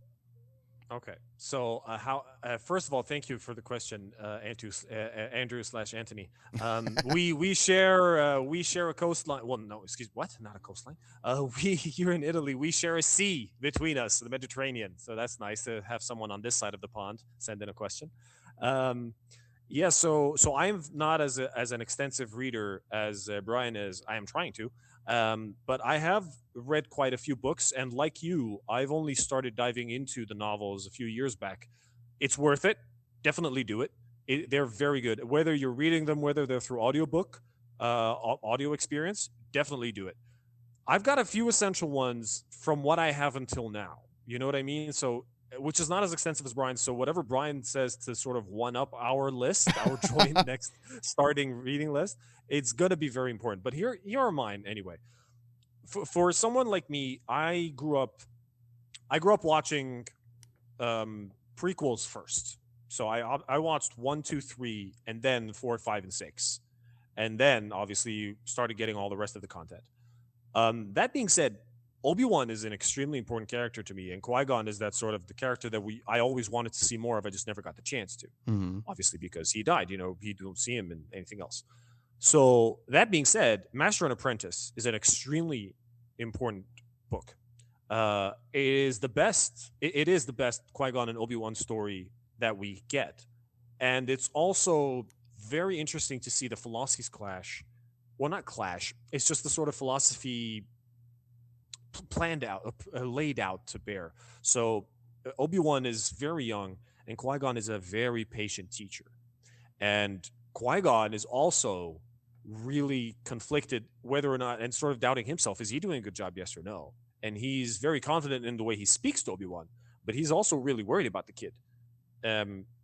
Okay. So first of all, thank you for the question, Andrew/Anthony. We share a coastline. Well, no, not a coastline. Here in Italy, we share a sea between us, the Mediterranean. So that's nice to have someone on this side of the pond send in a question. Um, yeah, so I'm not as an extensive reader as Brian is. I am trying to, but I have read quite a few books, and like you, I've only started diving into the novels a few years back. It's worth it. Definitely do it. They're very good. Whether you're reading them, whether they're through audiobook, audio experience, definitely do it. I've got a few essential ones from what I have until now. You know what I mean? So, which is not as extensive as Brian. So, whatever Brian says to sort of one up our list, our joint next starting reading list, it's going to be very important. But here are mine anyway. For someone like me, I grew up watching prequels first. So I watched 1, 2, 3, and then 4, 5, and 6, and then obviously you started getting all the rest of the content. That being said, Obi-Wan is an extremely important character to me, and Qui-Gon is that sort of the character that I always wanted to see more of. I just never got the chance to, obviously because he died. You know, you don't see him in anything else. So that being said, Master and Apprentice is an extremely important book. It is the best. It is the best Qui-Gon and Obi-Wan story that we get, and it's also very interesting to see the philosophies clash. Well, not clash. It's just the sort of philosophy planned out, laid out to bear. So Obi-Wan is very young, and Qui-Gon is a very patient teacher, and Qui-Gon is also really conflicted whether or not, and sort of doubting himself. Is he doing a good job? Yes or no? And he's very confident in the way he speaks to Obi-Wan, but he's also really worried about the kid.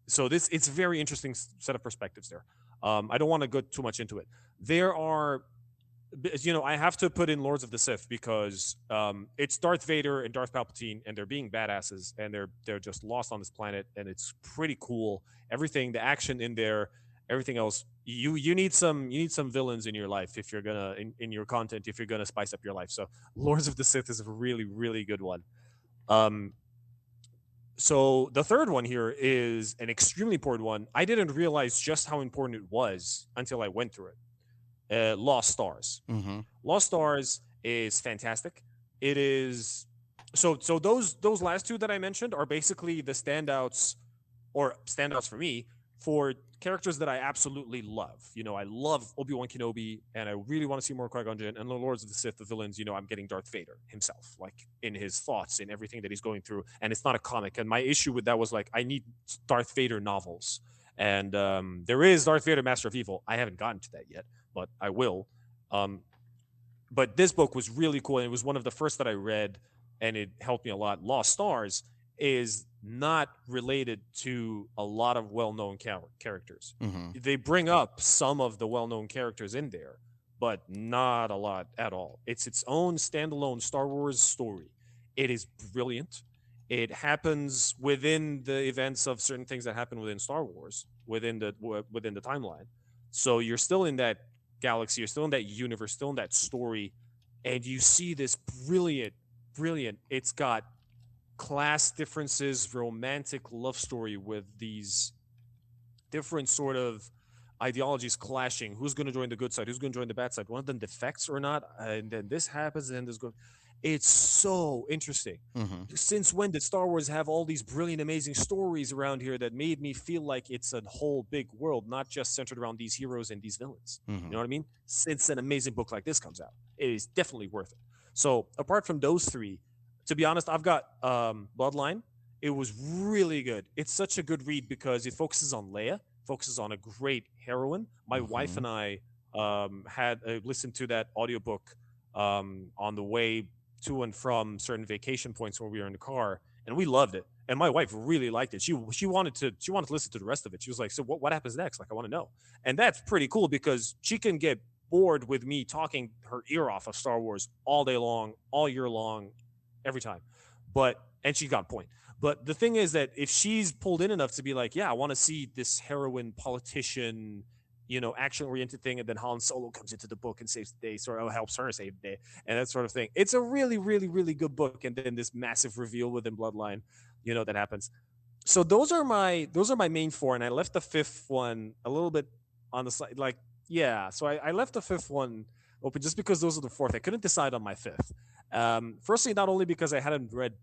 So it's a very interesting set of perspectives there. I don't want to go too much into it. There are, I have to put in Lords of the Sith because it's Darth Vader and Darth Palpatine, and they're being badasses, and they're just lost on this planet, and it's pretty cool. Everything, the action in there, everything else. You need some villains in your life if you're gonna in your content if you're gonna spice up your life. So Lords of the Sith is a really, really good one. So the third one here is an extremely important one. I didn't realize just how important it was until I went through it. Lost Stars. Lost Stars is fantastic. It is so those last two that I mentioned are basically the standouts for me for characters that I absolutely love. You know, I love Obi-Wan Kenobi, and I really want to see more Qui-Gon Jinn. And the Lords of the Sith, the villains, I'm getting Darth Vader himself, like in his thoughts, in everything that he's going through. And it's not a comic. And my issue with that was like, I need Darth Vader novels. And there is Darth Vader, Master of Evil. I haven't gotten to that yet, but I will. But this book was really cool, and it was one of the first that I read, and it helped me a lot. Lost Stars is not related to a lot of well-known characters. They bring up some of the well-known characters in there, but not a lot at all. It's its own standalone Star Wars story. It is brilliant. It happens within the events of certain things that happen within Star Wars, within the timeline. So you're still in that galaxy, you're still in that universe, still in that story, and you see this brilliant. It's got class differences, romantic love story with these different sort of ideologies clashing. Who's going to join the good side? Who's going to join the bad side? One of them defects or not? And then this happens, and then this goes. It's so interesting. Since when did Star Wars have all these brilliant, amazing stories around here that made me feel like it's a whole big world, not just centered around these heroes and these villains? You know what I mean? Since an amazing book like this comes out, it is definitely worth it. So apart from those three, to be honest, I've got Bloodline. It was really good. It's such a good read because it focuses on Leia, focuses on a great heroine. My wife and I had listened to that audiobook on the way to and from certain vacation points when we were in the car, and we loved it. And my wife really liked it. She wanted to listen to the rest of it. She was like, "So what happens next? Like, I want to know." And that's pretty cool because she can get bored with me talking her ear off of Star Wars all day long, all year long, every time. And she got a point. But the thing is that if she's pulled in enough to be like, yeah, I want to see this heroine politician, action-oriented thing, and then Han Solo comes into the book and saves the day, sort of helps her save the day, and that sort of thing. It's a really, really, really good book, and then this massive reveal within Bloodline, that happens. So those are my main four, and I left the fifth one a little bit on the side. Like, yeah, so I left the fifth one open just because those are the fourth. I couldn't decide on my fifth. Firstly, not only because I hadn't read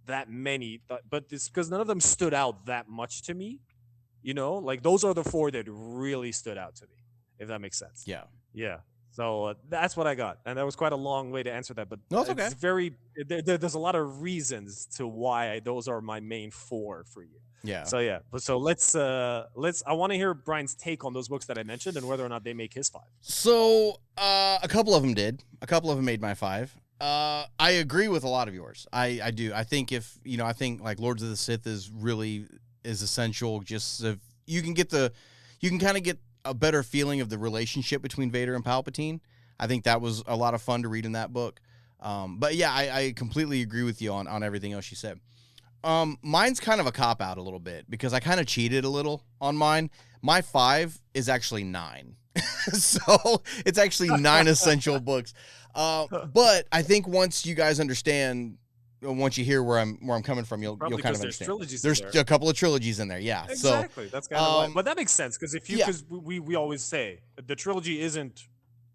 that many, but it's because none of them stood out that much to me. You know, like those are the four that really stood out to me, if that makes sense. Yeah. Yeah. So that's what I got, and that was quite a long way to answer that, but No, it's okay. it's very there's a lot of reasons to why those are my main four for you. Yeah. So yeah, but so let's I want to hear Brian's take on those books that I mentioned and whether or not they make his five. So a couple of them did. A couple of them made my five. I agree with a lot of yours. I do. I think I think like Lords of the Sith is essential. Just if you can kind of get a better feeling of the relationship between Vader and Palpatine. I think that was a lot of fun to read in that book. But yeah, I completely agree with you on everything else you said. Mine's kind of a cop out a little bit because I kind of cheated a little on mine. My 5 is actually 9. So it's actually 9 essential books. But I think once you guys understand, once you hear where I'm coming from, you'll kind of understand. There's a couple of trilogies in there, yeah. Exactly. So that's kind of why. But that makes sense because because we always say the trilogy isn't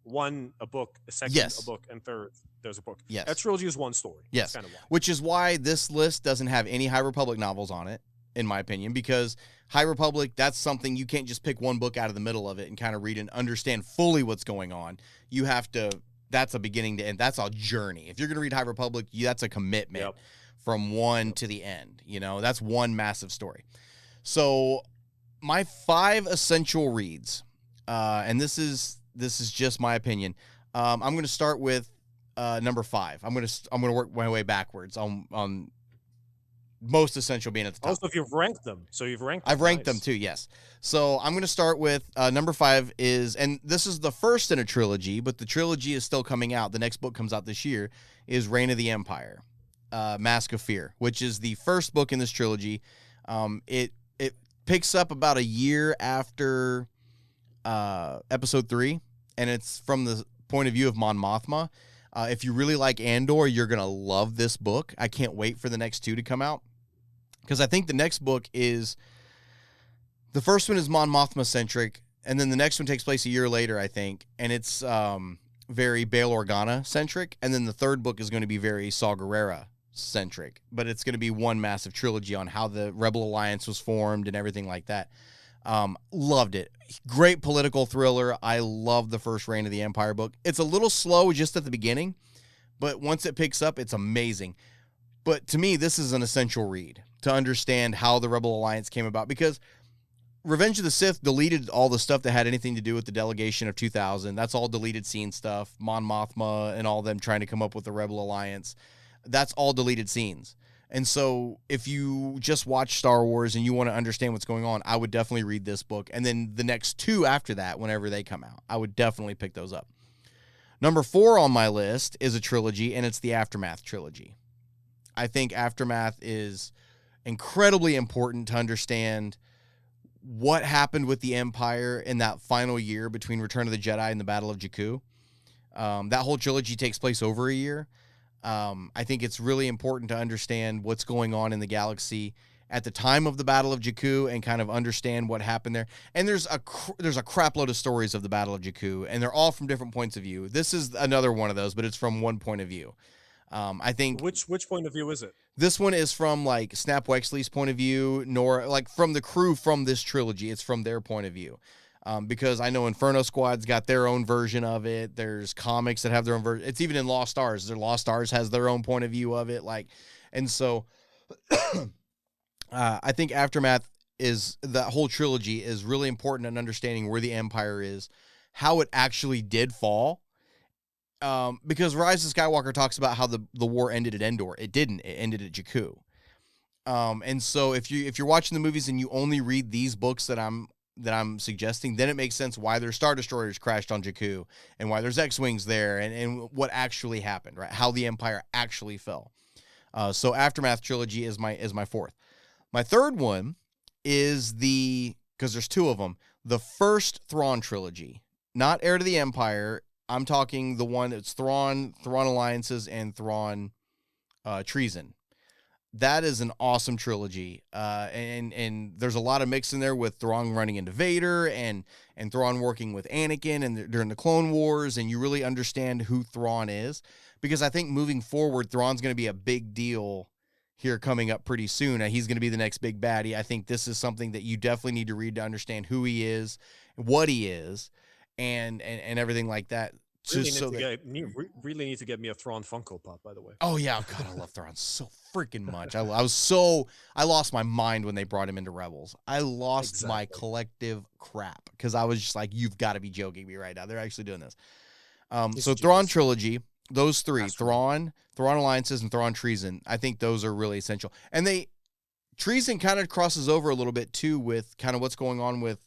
one a book, a second a book, and third there's a book. Yes. That trilogy is one story. Yes. That's kind of why. Which is why this list doesn't have any High Republic novels on it, in my opinion, because High Republic, that's something you can't just pick one book out of the middle of it and kind of read and understand fully what's going on. You have to. That's a beginning to end. That's a journey. If you're going to read High Republic, that's a commitment from one to the end. You know, that's one massive story. So my 5 essential reads, and this is just my opinion. I'm going to start with number 5. I'm going to work my way backwards on most essential being at the top. Also, if you've ranked them, I've ranked them too. Yes. So I'm going to start with number 5 is, and this is the first in a trilogy, but the trilogy is still coming out. The next book comes out this year, is Reign of the Empire, Mask of Fear, which is the first book in this trilogy. It picks up about a year after episode 3, and it's from the point of view of Mon Mothma. If you really like Andor, you're going to love this book. I can't wait for the next 2 to come out, because I think the next book is, the first one is Mon Mothma centric, and then the next one takes place a year later, I think, and it's very Bail Organa centric, and then the third book is going to be very Saw Gerrera centric, but it's going to be one massive trilogy on how the Rebel Alliance was formed and everything like that. Loved it. Great political thriller. I love the first Reign of the Empire book. It's a little slow just at the beginning, but once it picks up, it's amazing. But to me, this is an essential read to understand how the Rebel Alliance came about, because Revenge of the Sith deleted all the stuff that had anything to do with the Delegation of 2000. That's all deleted scene stuff. Mon Mothma and all them trying to come up with the Rebel Alliance. That's all deleted scenes. And so if you just watch Star Wars and you want to understand what's going on, I would definitely read this book. And then the next 2 after that, whenever they come out, I would definitely pick those up. Number 4 on my list is a trilogy, and it's the Aftermath trilogy. I think Aftermath is incredibly important to understand what happened with the Empire in that final year between Return of the Jedi and the Battle of Jakku. That whole trilogy takes place over a year. I think it's really important to understand what's going on in the galaxy at the time of the Battle of Jakku and kind of understand what happened there. And there's a crap load of stories of the Battle of Jakku, and they're all from different points of view. This is another one of those, but it's from one point of view. I think which point of view is it? This one is from like Snap Wexley's point of view, nor like from the crew from this trilogy. It's from their point of view. Because I know Inferno Squad's got their own version of it. There's comics that have their own version. It's even in Lost Stars. Their Lost Stars has their own point of view of it. And so I think Aftermath is, that whole trilogy is really important in understanding where the Empire is, how it actually did fall. Because Rise of Skywalker talks about how the war ended at Endor. It didn't. It ended at Jakku. And so if you're watching the movies and you only read these books that I'm suggesting, then it makes sense why their Star Destroyers crashed on Jakku and why there's X-Wings there and what actually happened, right? How the Empire actually fell. So Aftermath trilogy is my 4th. My 3rd one is because there's 2 of them, the first Thrawn trilogy, not Heir to the Empire. I'm talking the one that's Thrawn Alliances, and Thrawn Treason. That is an awesome trilogy. And there's a lot of mix in there with Thrawn running into Vader and Thrawn working with Anakin and during the Clone Wars, and you really understand who Thrawn is, because I think moving forward, Thrawn's going to be a big deal. here coming up pretty soon. He's going to be the next big baddie. I think this is something that you definitely need to read to understand who he is, what he is, and everything like that. Really need to get me a Thrawn Funko Pop, by the way. Oh yeah, God, I love Thrawn so freaking much. I lost my mind when they brought him into Rebels. I lost my collective crap because I was just like, you've got to be joking me right now. They're actually doing this. So Thrawn trilogy, those three, Thrawn Alliances, and Thrawn Treason, I think those are really essential. And Treason kind of crosses over a little bit too with kind of what's going on with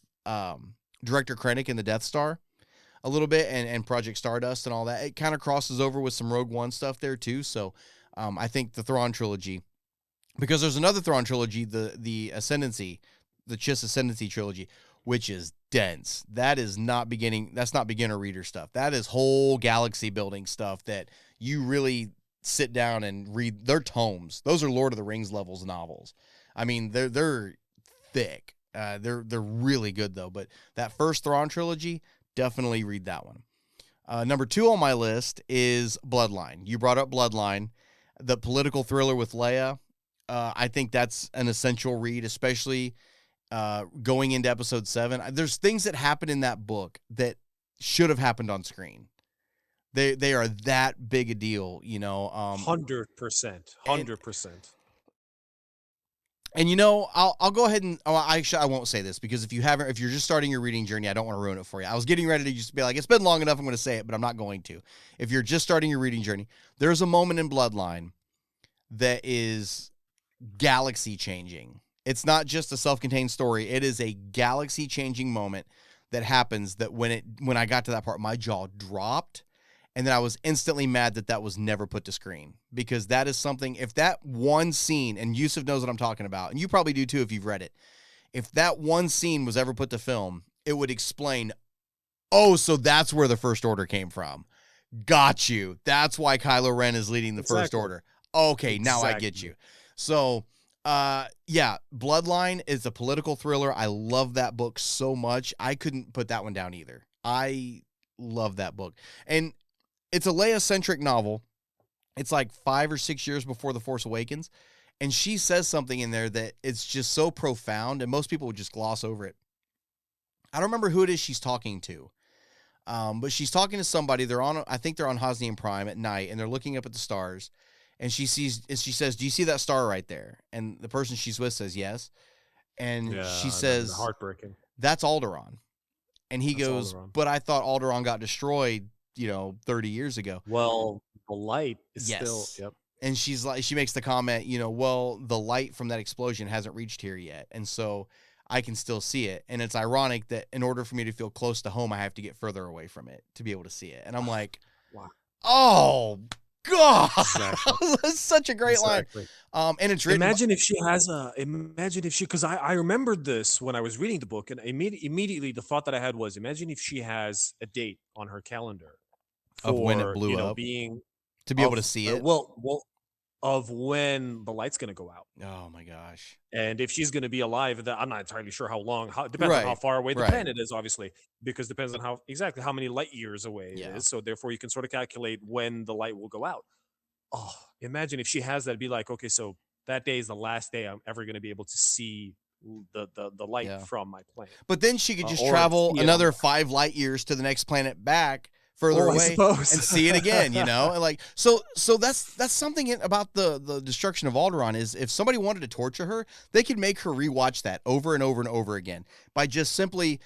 Director Krennic and the Death Star a little bit, and Project Stardust and all that. It kind of crosses over with some Rogue One stuff there too. So I think the Thrawn trilogy, because there's another Thrawn trilogy, the Ascendancy, the Chiss Ascendancy trilogy, which is dense. That's not beginner reader stuff. That is whole galaxy building stuff that you really sit down and read. They're tomes. Those are Lord of the Rings levels novels. I mean, they're thick. They're really good though. But that first Thrawn trilogy, definitely read that one. Number 2 on my list is Bloodline. You brought up Bloodline, the political thriller with Leia. I think that's an essential read, especially going into episode 7. There's things that happen in that book that should have happened on screen. They are that big a deal, 100%. And I'll go ahead and I won't say this because if you're just starting your reading journey, I don't want to ruin it for you. I was getting ready to just be like, it's been long enough, I'm going to say it, but I'm not going to. If you're just starting your reading journey, there's a moment in Bloodline that is galaxy changing. It's not just a self-contained story. It is a galaxy changing moment that happens that when I got to that part, my jaw dropped. And then I was instantly mad that was never put to screen, because that is something, if that one scene, and Usef knows what I'm talking about, and you probably do too if you've read it, if that one scene was ever put to film, it would explain, oh, so that's where the First Order came from. Got you. That's why Kylo Ren is leading the First Order. Okay, now I get you. So, yeah, Bloodline is a political thriller. I love that book so much. I couldn't put that one down either. I love that book. And it's a Leia-centric novel. It's like 5 or 6 years before The Force Awakens. And she says something in there that it's just so profound, and most people would just gloss over it. I don't remember who it is she's talking to. But she's talking to somebody. I think they're on Hosnian Prime at night, and they're looking up at the stars. And she says, do you see that star right there? And the person she's with says, yes. And she says, heartbreaking. That's Alderaan. And he goes, Alderaan. But I thought Alderaan got destroyed 30 years ago. Well, the light is still, yep. And she makes the comment, well, the light from that explosion hasn't reached here yet. And so I can still see it. And it's ironic that in order for me to feel close to home, I have to get further away from it to be able to see it. And I'm like, wow. Oh God, exactly. That's such a great line. And it's written. Imagine if she, because I remembered this when I was reading the book, and immediately the thought that I had was, imagine if she has a date on her calendar of when it blew up, to be able to see it. Well, of when the light's going to go out. Oh my gosh. And if she's going to be alive, I'm not entirely sure how long, depends on how far away the planet is, obviously, because it depends on how many light years away it is. So therefore you can sort of calculate when the light will go out. Oh, imagine if she has that, be like, okay, so that day is the last day I'm ever going to be able to see the light from my planet. But then she could just travel another 5 light years to the next planet back further away and see it again, and like, so that's something about the destruction of Alderaan is, if somebody wanted to torture her, they could make her rewatch that over and over and over again by just simply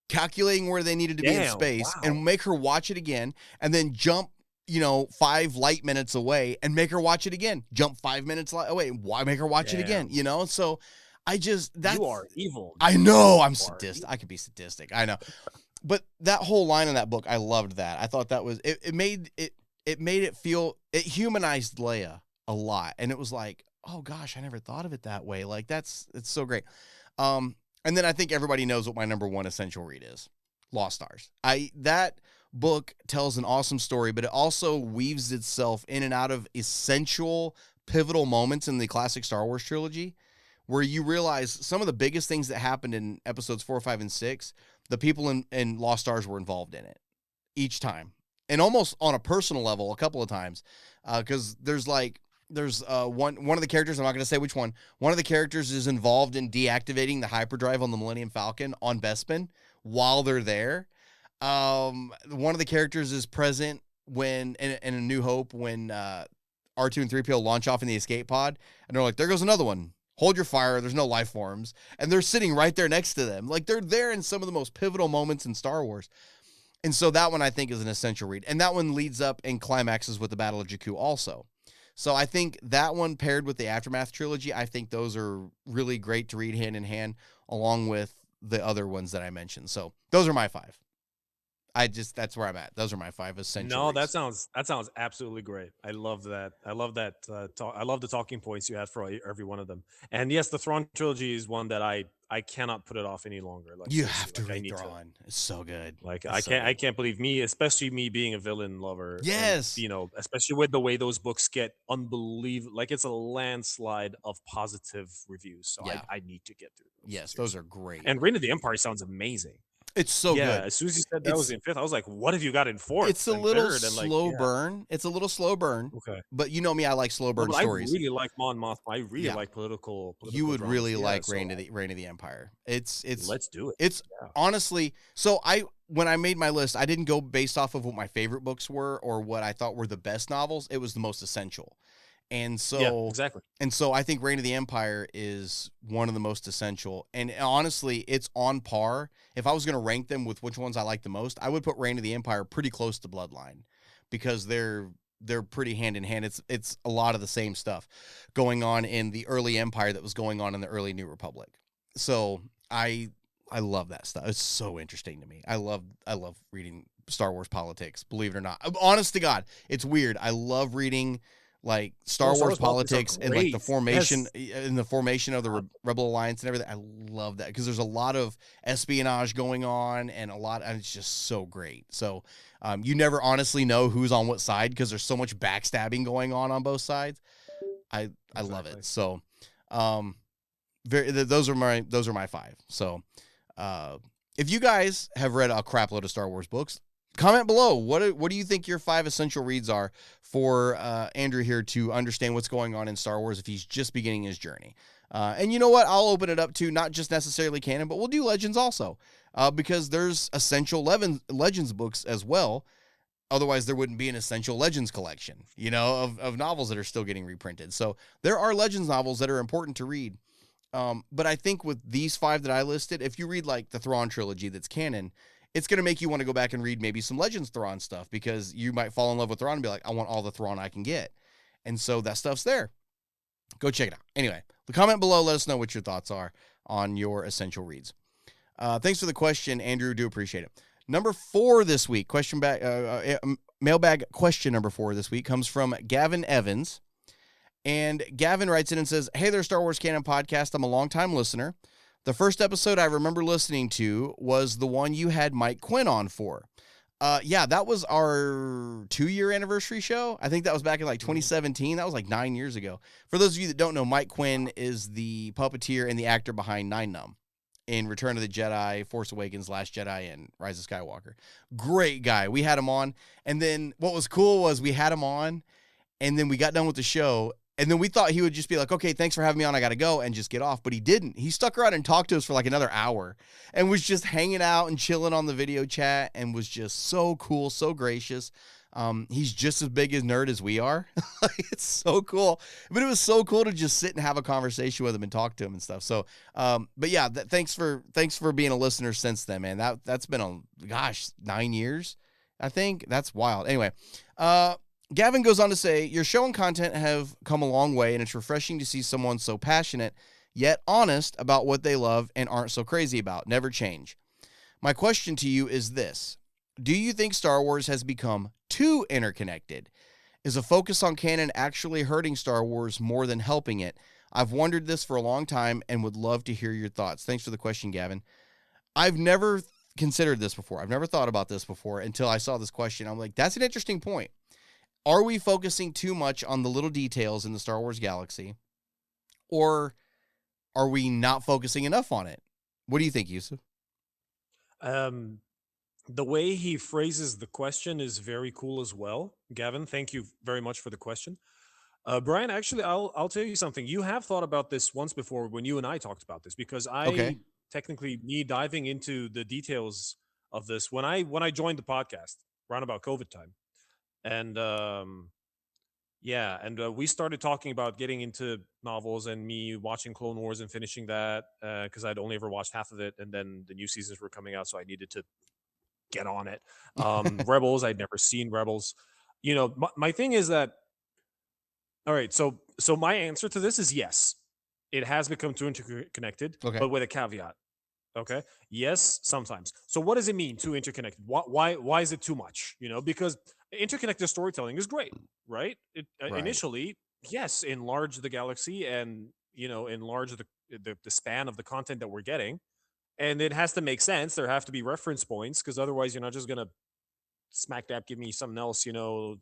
calculating where they needed to be in space and make her watch it again, and then jump 5 light minutes away and make her watch it again, jump 5 minutes away, why make her watch it again, so you are evil. I know, I'm sadistic. I could be sadistic, I know. But that whole line in that book, I loved that. I thought that was it made it feel, it humanized Leia a lot. And it was like, oh gosh, I never thought of it that way. Like it's so great. And then I think everybody knows what my number 1 essential read is. Lost Stars. That book tells an awesome story, but it also weaves itself in and out of essential pivotal moments in the classic Star Wars trilogy, where you realize some of the biggest things that happened in episodes 4, 5, and 6, the people in Lost Stars were involved in it each time. And almost on a personal level a couple of times. Because there's like there's one of the characters, I'm not going to say which one. One of the characters is involved in deactivating the hyperdrive on the Millennium Falcon on Bespin while they're there. One of the characters is present when in A New Hope when R2 and 3PO launch off in the escape pod, and they're like, there goes another one. Hold your fire. There's no life forms. And they're sitting right there next to them. Like, they're there in some of the most pivotal moments in Star Wars. And so that one I think is an essential read. And that one leads up and climaxes with the Battle of Jakku also. So I think that one paired with the Aftermath trilogy, I think those are really great to read hand in hand along with the other ones that I mentioned. So those are my 5. That's where I'm at. Those are my 5 essential No, reads. that sounds absolutely great. I love that. I love that. I love the talking points you had for every one of them. And yes, the Thrawn trilogy is one that I cannot put it off any longer. Like, You seriously, have to like, I read need to. Thrawn. It's so good. Like, It's I so can't I good. can't believe me, especially me being a villain lover. Yes. And, especially with the way those books get unbelievable. Like, it's a landslide of positive reviews. So Yeah. I need to get through those. Yes, seriously. those are great. And Reign of the Empire sounds amazing. It's so Yeah, good. as soon as you said that It's- was in 5th, I was like, what have you got in 4th? It's a and little 3rd? And like, slow yeah. burn. It's a little slow burn. Okay. But you know me, I like slow No, burn but stories. I really like Mon Mothma. I really Yeah. like political You would dramas. really Yeah, like so Reign of the Empire. It's let's do it. It's Yeah. honestly, so when I made my list, I didn't go based off of what my favorite books were or what I thought were the best novels. It was the most essential. And so Yeah, exactly. And so I think Reign of the Empire is one of the most essential. And honestly, it's on par. If I was going to rank them with which ones I like the most, I would put Reign of the Empire pretty close to Bloodline because they're pretty hand in hand. It's a lot of the same stuff going on in the early Empire that was going on in the early New Republic. So I love that stuff. It's so interesting to me. I love reading Star Wars politics, believe it or not. Honest to God, it's weird. I love reading like Star Wars politics and like the formation of the Rebel Alliance and everything. I love that because there's a lot of espionage going on and it's just so great. So you never honestly know who's on what side because there's so much backstabbing going on both sides. I love it. So those are my 5. So if you guys have read a crap load of Star Wars books, comment below. What do you think your 5 essential reads are for Andrew here to understand what's going on in Star Wars if he's just beginning his journey? And you know what? I'll open it up to not just necessarily canon, but we'll do Legends also because there's essential Legends books as well. Otherwise, there wouldn't be an essential Legends collection, of novels that are still getting reprinted. So there are Legends novels that are important to read. But I think with these 5 that I listed, if you read like the Thrawn trilogy that's canon, it's going to make you want to go back and read maybe some Legends Thrawn stuff because you might fall in love with Thrawn and be like, I want all the Thrawn I can get. And so that stuff's there. Go check it out. Anyway, comment below. Let us know what your thoughts are on your essential reads. Thanks for the question, Andrew. Do appreciate it. Number 4 this week, mailbag question number 4 this week comes from Gavin Evans. And Gavin writes in and says, hey there, Star Wars Canon Podcast. I'm a longtime listener. The first episode I remember listening to was the one you had Mike Quinn on for. Yeah, that was our 2-year anniversary show. I think that was back in like 2017. That was like 9 years ago. For those of you that don't know, Mike Quinn is the puppeteer and the actor behind Nine Numb in Return of the Jedi, Force Awakens, Last Jedi, and Rise of Skywalker. Great guy. We had him on. And then what was cool was we had him on, and then we got done with the show, and then we thought he would just be like, okay, thanks for having me on. I got to go, and just get off. But he didn't. He stuck around and talked to us for like another hour and was just hanging out and chilling on the video chat and was just so cool, so gracious. He's just as big a nerd as we are. It's so cool. But it was so cool to just sit and have a conversation with him and talk to him and stuff. So, but yeah, thanks for being a listener since then, man. That's been 9 years. I think that's wild. Anyway, Gavin goes on to say, your show and content have come a long way, and it's refreshing to see someone so passionate, yet honest about what they love and aren't so crazy about. Never change. My question to you is this. Do you think Star Wars has become too interconnected? Is a focus on canon actually hurting Star Wars more than helping it? I've wondered this for a long time and would love to hear your thoughts. Thanks for the question, Gavin. I've never considered this before. I've never thought about this before until I saw this question. I'm like, that's an interesting point. Are we focusing too much on the little details in the Star Wars galaxy, or are we not focusing enough on it? What do you think, Usef? The way he phrases the question is very cool as well. Gavin, thank you very much for the question. Brian, actually, I'll tell you something. You have thought about this once before when you and I talked about this, because Okay. technically me diving into the details of this when I joined the podcast around about COVID time, and yeah, and we started talking about getting into novels and me watching Clone Wars and finishing that because I'd only ever watched half of it, and then the new seasons were coming out, so I needed to get on it. Rebels, I'd never seen Rebels. My thing is that all right, so my answer to this is yes. It has become too interconnected, Okay. but with a caveat. Okay. Yes, sometimes. So what does it mean too interconnected? Why is it too much? Because interconnected storytelling is great, right? Right. Initially, yes, enlarge the galaxy and enlarge the span of the content that we're getting, and it has to make sense. There have to be reference points because otherwise, you're not just gonna smack dab give me something else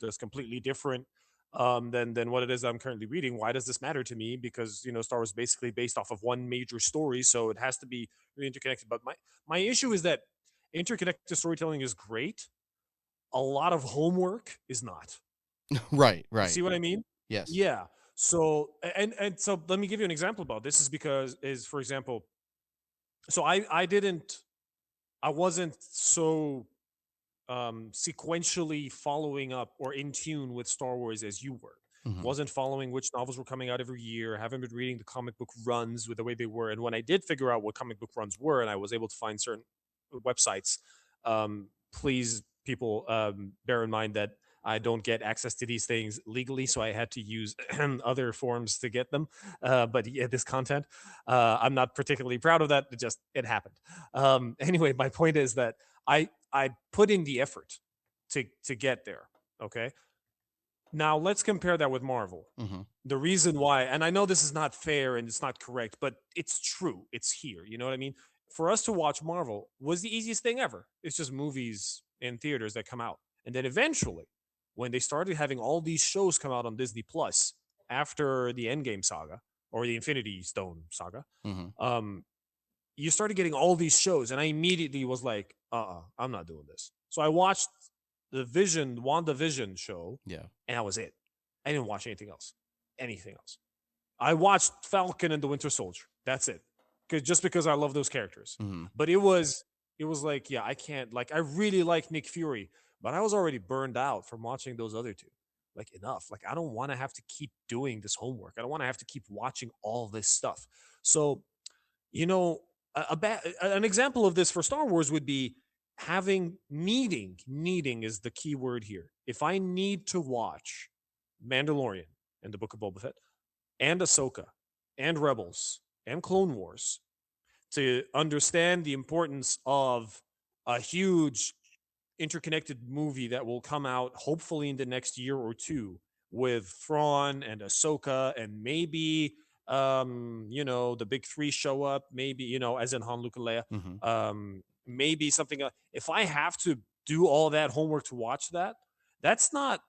that's completely different than what it is I'm currently reading. Why does this matter to me? Because Star Wars is basically based off of one major story, so it has to be really interconnected. But my issue is that interconnected storytelling is great. A lot of homework is not. Right. You see what I mean? Yes. Yeah. So and so let me give you an example about this. For example, so I wasn't so sequentially following up or in tune with Star Wars as you were. Mhm. Wasn't following which novels were coming out every year. Haven't been reading the comic book runs with the way they were. And when I did figure out what comic book runs were, and I was able to find certain websites, please people bear in mind that I don't get access to these things legally, so I had to use other forms to get them. But yeah, this content, I'm not particularly proud of that. It happened. Anyway, my point is that I put in the effort to get there. Okay. Now let's compare that with Marvel. Mhm. The reason why, and I know this is not fair and it's not correct, but it's true. It's here. You know what I mean? For us to watch Marvel was the easiest thing ever. It's just movies in theaters that come out. And then eventually, when they started having all these shows come out on Disney Plus after the Endgame saga or the Infinity Stone saga, Mhm. You started getting all these shows, and I immediately was like, I'm not doing this. So I watched the WandaVision show, Yeah. and that was it. I didn't watch anything else. Anything else. I watched Falcon and the Winter Soldier. That's it. Just because I love those characters. Mhm. But it was like, yeah, I can't, like, I really like Nick Fury, but I was already burned out from watching those other two. Like, enough. Like, I don't want to have to keep doing this homework. I don't want to have to keep watching all this stuff. So, you know, an example of this for Star Wars would be having needing is the key word here. If I need to watch Mandalorian and the Book of Boba Fett and Ahsoka and Rebels and Clone Wars to understand the importance of a huge interconnected movie that will come out hopefully in the next year or two with Thrawn and Ahsoka and maybe the big three show up, maybe, as in Han, Luke, and Leia. Mhm. Maybe something if I have to do all that homework to watch that, that's not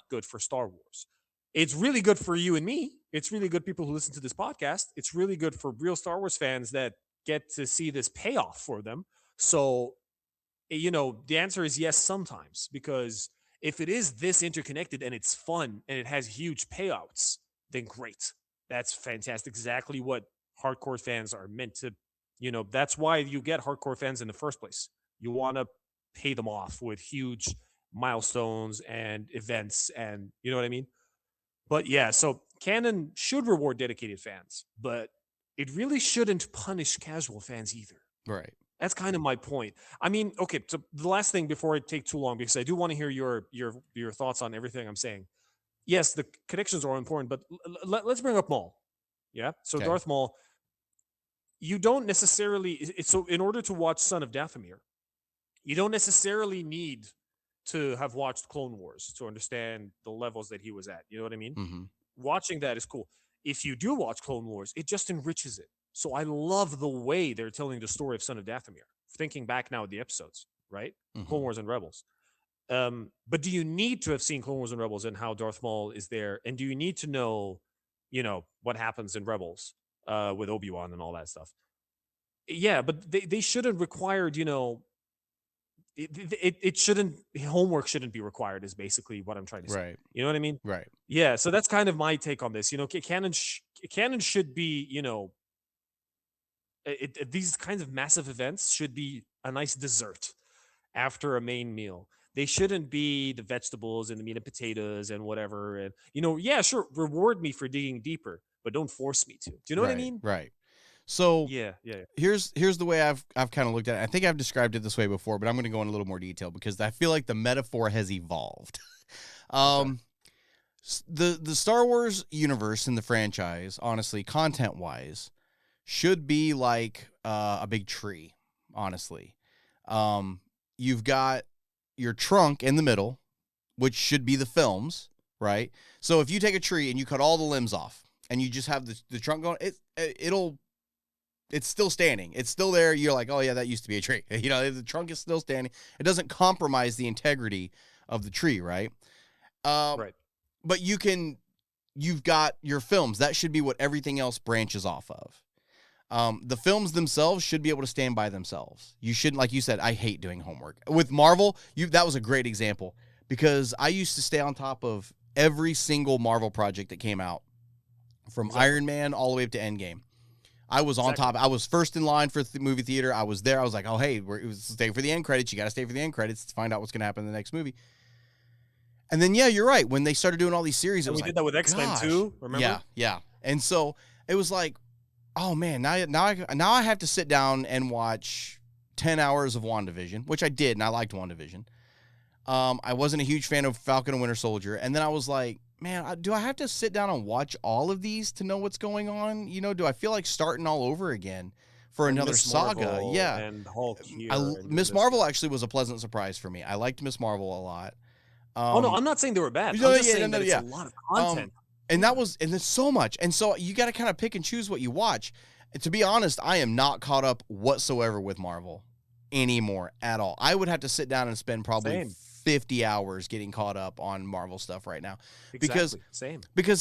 good for Star Wars. It's really good for you and me. It's really good people who listen to this podcast. It's really good for real Star Wars fans that get to see this payoff for them. So the answer is yes sometimes, because if it is this interconnected and it's fun and it has huge payouts, then great. That's fantastic. Exactly what hardcore fans are meant to, that's why you get hardcore fans in the first place. You want to pay them off with huge milestones and events, and you know what I mean? But yeah, so canon should reward dedicated fans, but it really shouldn't punish casual fans either. Right. That's kind of my point. I mean, okay, so the last thing before I take too long, because I do want to hear your thoughts on everything I'm saying. Yes, the connections are important, but let's bring up Maul. Yeah, so Okay. Darth Maul, you don't necessarily. So in order to watch Son of Dathomir, you don't necessarily need to have watched Clone Wars to understand the levels that he was at. You know what I mean? Mhm. Watching that is cool. If you do watch Clone Wars, it just enriches it. So I love the way they're telling the story of Son of Dathomir. Thinking back now at the episodes, right? Mhm. Clone Wars and Rebels. But do you need to have seen Clone Wars and Rebels and how Darth Maul is there? And do you need to know, what happens in Rebels with Obi-Wan and all that stuff? Yeah, but they should have required, it shouldn't, homework shouldn't be required, is basically what I'm trying to say. Right. You know what I mean? Right. Yeah. So that's kind of my take on this. Canon should be, these kinds of massive events should be a nice dessert after a main meal. They shouldn't be the vegetables and the meat and potatoes and whatever. And yeah, sure, reward me for digging deeper, but don't force me to. Do you know what I mean? Right. So Yeah. here's the way I've kind of looked at it. I think I've described it this way before, but I'm going to go in a little more detail because I feel like the metaphor has evolved. Okay. The Star Wars universe and the franchise, honestly, content wise, should be like a big tree. Honestly, you've got your trunk in the middle, which should be the films, right? So if you take a tree and you cut all the limbs off and you just have the trunk going, it's still standing. It's still there. You're like, oh yeah, that used to be a tree. The trunk is still standing. It doesn't compromise the integrity of the tree, right? Right. But you've got your films. That should be what everything else branches off of. The films themselves should be able to stand by themselves. You shouldn't, like you said, I hate doing homework. With Marvel, that was a great example because I used to stay on top of every single Marvel project that came out from Iron Man all the way up to Endgame. I was on top. I was first in line for the movie theater. I was there. I was like, oh, hey, stay for the end credits. You got to stay for the end credits to find out what's going to happen in the next movie. And then, yeah, you're right. When they started doing all these series, we did that with X-Men too, remember? Yeah. And so it was like, oh man, now I have to sit down and watch 10 hours of WandaVision, which I did, and I liked WandaVision. I wasn't a huge fan of Falcon and Winter Soldier, and then I was like, man, do I have to sit down and watch all of these to know what's going on? Do I feel like starting all over again for another Miss saga? Marvel Yeah. and Hulk here. Miss Marvel actually was a pleasant surprise for me. I liked Miss Marvel a lot. No, I'm not saying they were bad. No, I'm just yeah, saying no, that yeah. it's a lot of content. And there's so much. And so you got to kind of pick and choose what you watch. And to be honest, I am not caught up whatsoever with Marvel anymore at all. I would have to sit down and spend probably 50 hours getting caught up on Marvel stuff right now. Because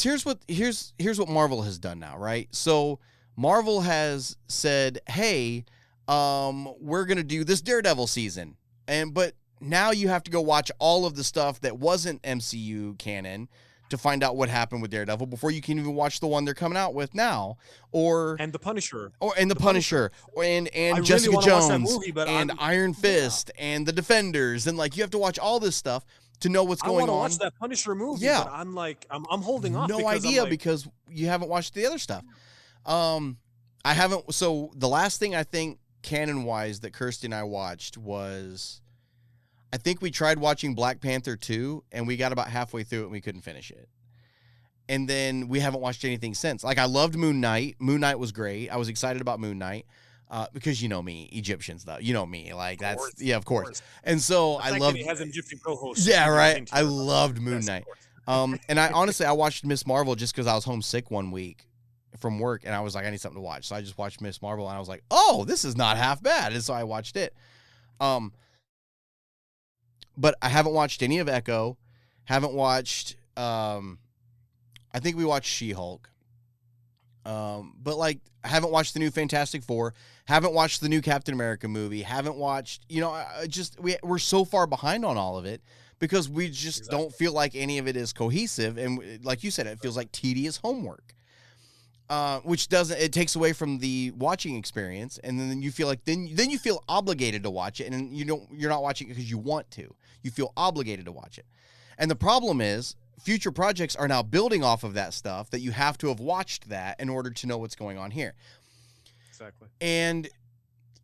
here's what Marvel has done now, right? So Marvel has said, hey, we're going to do this Daredevil season. But now you have to go watch all of the stuff that wasn't MCU canon to find out what happened with Daredevil before you can even watch the one they're coming out with now, and the Punisher, and Jessica Jones, and Iron Fist, and the Defenders, and like you have to watch all this stuff to know what's going on. I want to watch that Punisher movie, but I'm like, I'm holding off. No idea because you haven't watched the other stuff. I haven't. So the last thing I think canon wise that Kirsty and I watched was, I think we tried watching Black Panther 2, and we got about halfway through it, and we couldn't finish it. And then we haven't watched anything since. Like, I loved Moon Knight. Moon Knight was great. I was excited about Moon Knight because you know me, Egyptians, though. You know me. Like, that's, yeah, of course. And so I loved. He has an Egyptian co-host. Yeah, right. I loved Moon Knight. And I watched Miss Marvel just because I was homesick one week from work, and I was like, I need something to watch. So I just watched Miss Marvel, and I was like, oh, this is not half bad. And so I watched it. But I haven't watched any of Echo. Haven't watched. I think we watched She-Hulk. But like, I haven't watched the new Fantastic Four. Haven't watched the new Captain America movie. Haven't watched. We're so far behind on all of it because we just don't feel like any of it is cohesive. And like you said, it feels like tedious homework. Which it takes away from the watching experience, and then you feel like then you feel obligated to watch it, and you're not watching it because you want to. You feel obligated to watch it, and the problem is future projects are now building off of that stuff that you have to have watched that in order to know what's going on here. Exactly. And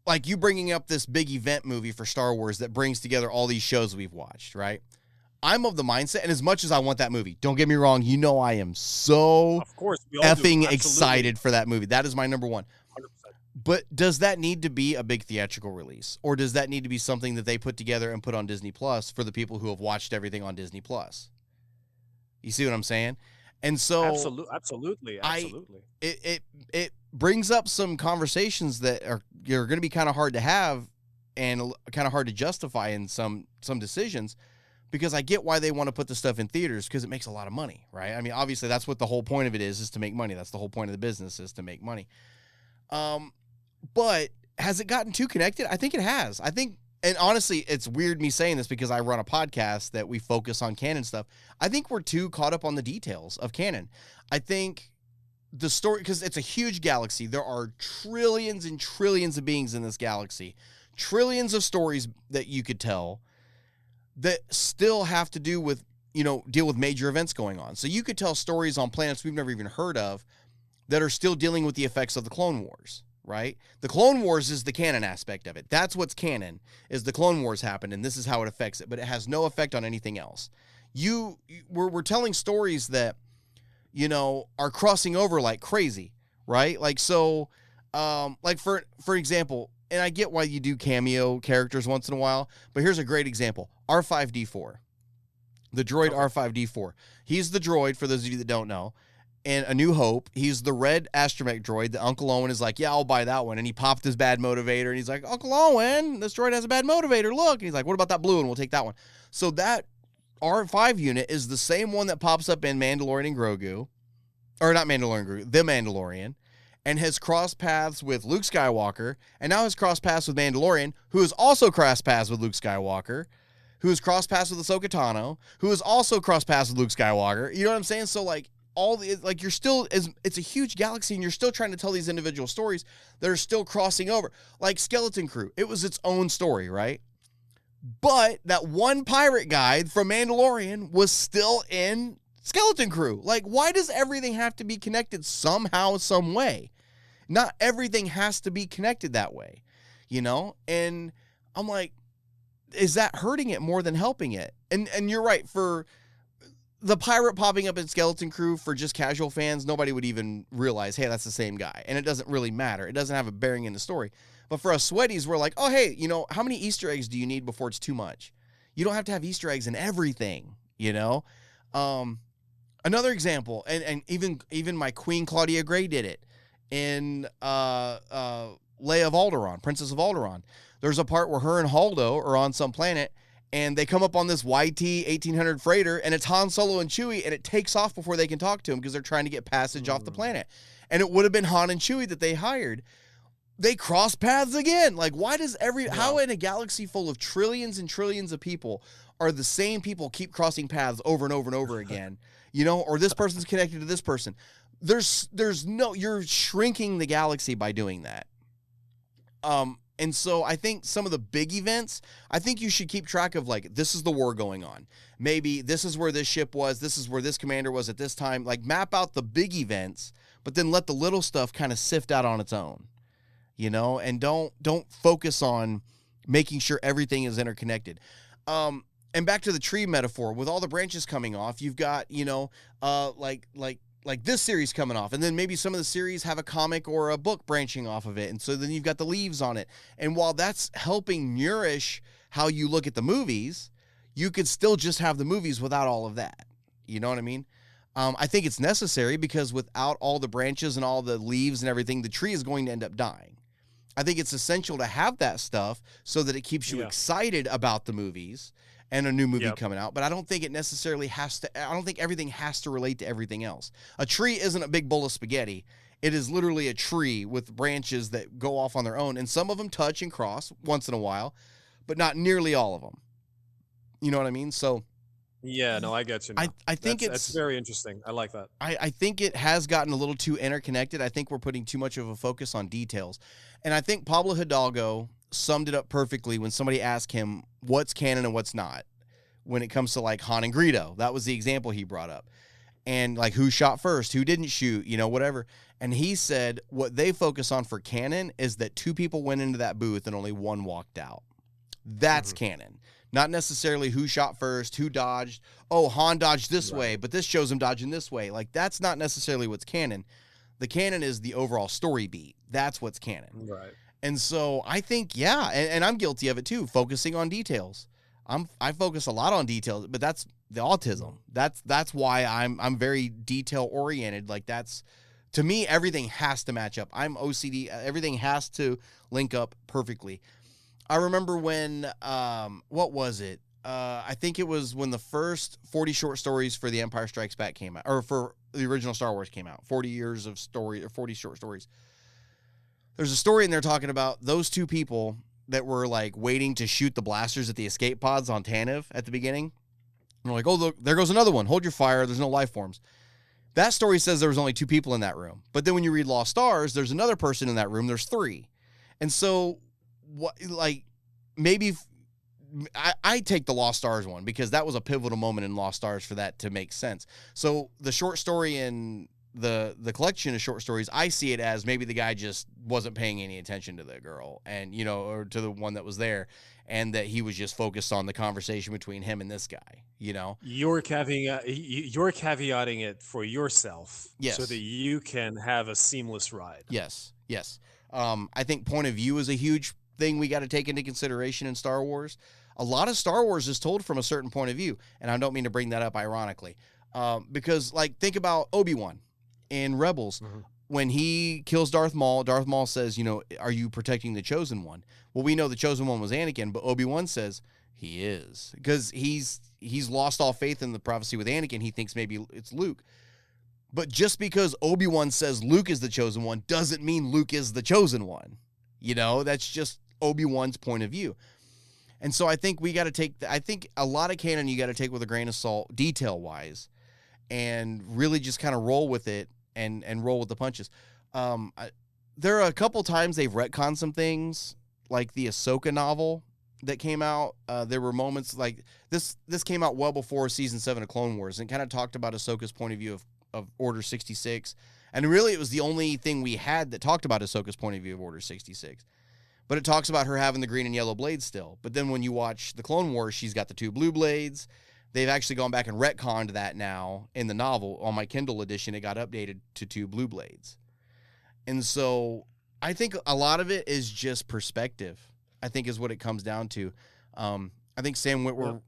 like you bringing up this big event movie for Star Wars that brings together all these shows we've watched, right? I'm of the mindset, and as much as I want that movie, don't get me wrong, I am so of course, effing excited for that movie. That is my number one. 100%. But does that need to be a big theatrical release? Or does that need to be something that they put together and put on Disney Plus for the people who have watched everything on Disney Plus? You see what I'm saying? And so absolutely. It brings up some conversations that are going to be kind of hard to have and kind of hard to justify in some decisions. Because I get why they want to put the stuff in theaters because it makes a lot of money, right? I mean, obviously, that's what the whole point of it is to make money. That's the whole point of the business is to make money. But has it gotten too connected? I think it has. I think and honestly, it's weird me saying this because I run a podcast that we focus on canon stuff. I think we're too caught up on the details of canon. I think the story, because it's a huge galaxy. There are trillions and trillions of beings in this galaxy, trillions of stories that you could tell that still have to do with, deal with major events going on. So you could tell stories on planets we've never even heard of that are still dealing with the effects of the Clone Wars, right? The Clone Wars is the canon aspect of it. That's what's canon, is the Clone Wars happened, and this is how it affects it, but it has no effect on anything else. We're telling stories that, are crossing over like crazy, right? Like, so, like for example, and I get why you do cameo characters once in a while, but here's a great example. R5-D4. The droid R5-D4. He's the droid, for those of you that don't know. In A New Hope, he's the red astromech droid that Uncle Owen is like, yeah, I'll buy that one. And he popped his bad motivator, and he's like, Uncle Owen, this droid has a bad motivator. Look. And he's like, what about that blue one? We'll take that one. So that R5 unit is the same one that pops up in Mandalorian and Grogu. Or not Mandalorian, Grogu, The Mandalorian. And has crossed paths with Luke Skywalker. And now has crossed paths with Mandalorian, who has also crossed paths with Luke Skywalker. Who has crossed paths with Ahsoka Tano. Who has also crossed paths with Luke Skywalker. You know what I'm saying? So, like, you're still, it's a huge galaxy, and you're still trying to tell these individual stories that are still crossing over. Like Skeleton Crew, it was its own story, right? But that one pirate guy from Mandalorian was still in Skeleton Crew. Like, why does everything have to be connected somehow, some way? Not everything has to be connected that way, And I'm like, is that hurting it more than helping it? And you're right, for the pirate popping up in Skeleton Crew, for just casual fans, nobody would even realize, hey, that's the same guy. And it doesn't really matter. It doesn't have a bearing in the story. But for us sweaties, we're like, oh, hey, how many Easter eggs do you need before it's too much? You don't have to have Easter eggs in everything, Another example, and even my Queen Claudia Gray did it in Leia of Alderaan, Princess of Alderaan. There's a part where her and Holdo are on some planet, and they come up on this YT 1800 freighter, and it's Han Solo and Chewie, and it takes off before they can talk to him because they're trying to get passage off the planet. And it would have been Han and Chewie that they hired. They cross paths again. Like, why does how in a galaxy full of trillions and trillions of people are the same people keep crossing paths over and over and over again? Or this person's connected to this person. You're shrinking the galaxy by doing that. And so I think some of the big events, I think you should keep track of, like, this is the war going on. Maybe this is where this ship was. This is where this commander was at this time. Like, map out the big events, but then let the little stuff kind of sift out on its own, and don't focus on making sure everything is interconnected. And back to the tree metaphor, with all the branches coming off, you've got, like this series coming off, and then maybe some of the series have a comic or a book branching off of it, and so then you've got the leaves on it. And while that's helping nourish how you look at the movies, you could still just have the movies without all of that. You know what I mean? I think it's necessary, because without all the branches and all the leaves and everything, the tree is going to end up dying. I think it's essential to have that stuff so that it keeps you excited about the movies and a new movie coming out. But I don't think it necessarily has to, I don't think everything has to relate to everything else. A tree isn't a big bowl of spaghetti. It is literally a tree with branches that go off on their own. And some of them touch and cross once in a while, but not nearly all of them. You know what I mean? So yeah, no, I get you now. I think that's very interesting. I like that. I think it has gotten a little too interconnected. I think we're putting too much of a focus on details. And I think Pablo Hidalgo summed it up perfectly when somebody asked him what's canon and what's not when it comes to, like, Han and Greedo. That was the example he brought up. And, like, who shot first, who didn't shoot, whatever. And he said what they focus on for canon is that 2 people went into that booth and only 1 walked out. That's canon. Not necessarily who shot first, who dodged. Oh, Han dodged this way, but this shows him dodging this way. Like, that's not necessarily what's canon. The canon is the overall story beat. That's what's canon. Right. And so I think, and I'm guilty of it too, focusing on details. I focus a lot on details, but that's the autism. That's why I'm very detail oriented. Like, that's, to me, everything has to match up. I'm OCD. Everything has to link up perfectly. I remember when, what was it? I think it was when the first 40 short stories for The Empire Strikes Back came out, or for the original Star Wars came out, 40 years of story, or 40 short stories. There's a story in there talking about those 2 people that were like waiting to shoot the blasters at the escape pods on Tanev at the beginning. And we're like, oh, look, there goes another one. Hold your fire. There's no life forms. That story says there was only 2 people in that room. But then when you read Lost Stars, there's another person in that room. There's 3. And so, what, like, maybe I take the Lost Stars one because that was a pivotal moment in Lost Stars for that to make sense. So the short story in the collection of short stories, I see it as maybe the guy just wasn't paying any attention to the girl and, you know, or to the one that was there, and that he was just focused on the conversation between him and this guy, you know? You're caveating it for yourself, Yes. so that you can have a seamless ride. Yes. I think point of view is a huge thing we got to take into consideration in Star Wars. A lot of Star Wars is told from a certain point of view, and I don't mean to bring that up ironically, because, like, think about Obi-Wan in Rebels. Mhm. When he kills Darth Maul says, you know, are you protecting the Chosen One? Well, we know the Chosen One was Anakin, but Obi-Wan says he is, because he's lost all faith in the prophecy with Anakin. He thinks maybe it's Luke. But just because Obi-Wan says Luke is the Chosen One doesn't mean Luke is the Chosen One. You know, that's just Obi-Wan's point of view. And so I think we got to take, I think a lot of canon you got to take with a grain of salt, detail-wise, and really just kind of roll with it and roll with the punches. There are a couple times they've retconned some things, like the Ahsoka novel that came out. There were moments like this came out well before season 7 of Clone Wars, and kind of talked about Ahsoka's point of view of Order 66. And really it was the only thing we had that talked about Ahsoka's point of view of Order 66. But it talks about her having the green and yellow blades still. But then when you watch the Clone Wars, she's got the 2 blue blades. They've actually gone back and retconned that now in the novel. On my Kindle edition, it got updated to 2 blue blades. And so I think a lot of it is just perspective, I think, is what it comes down to. I think Sam Witwer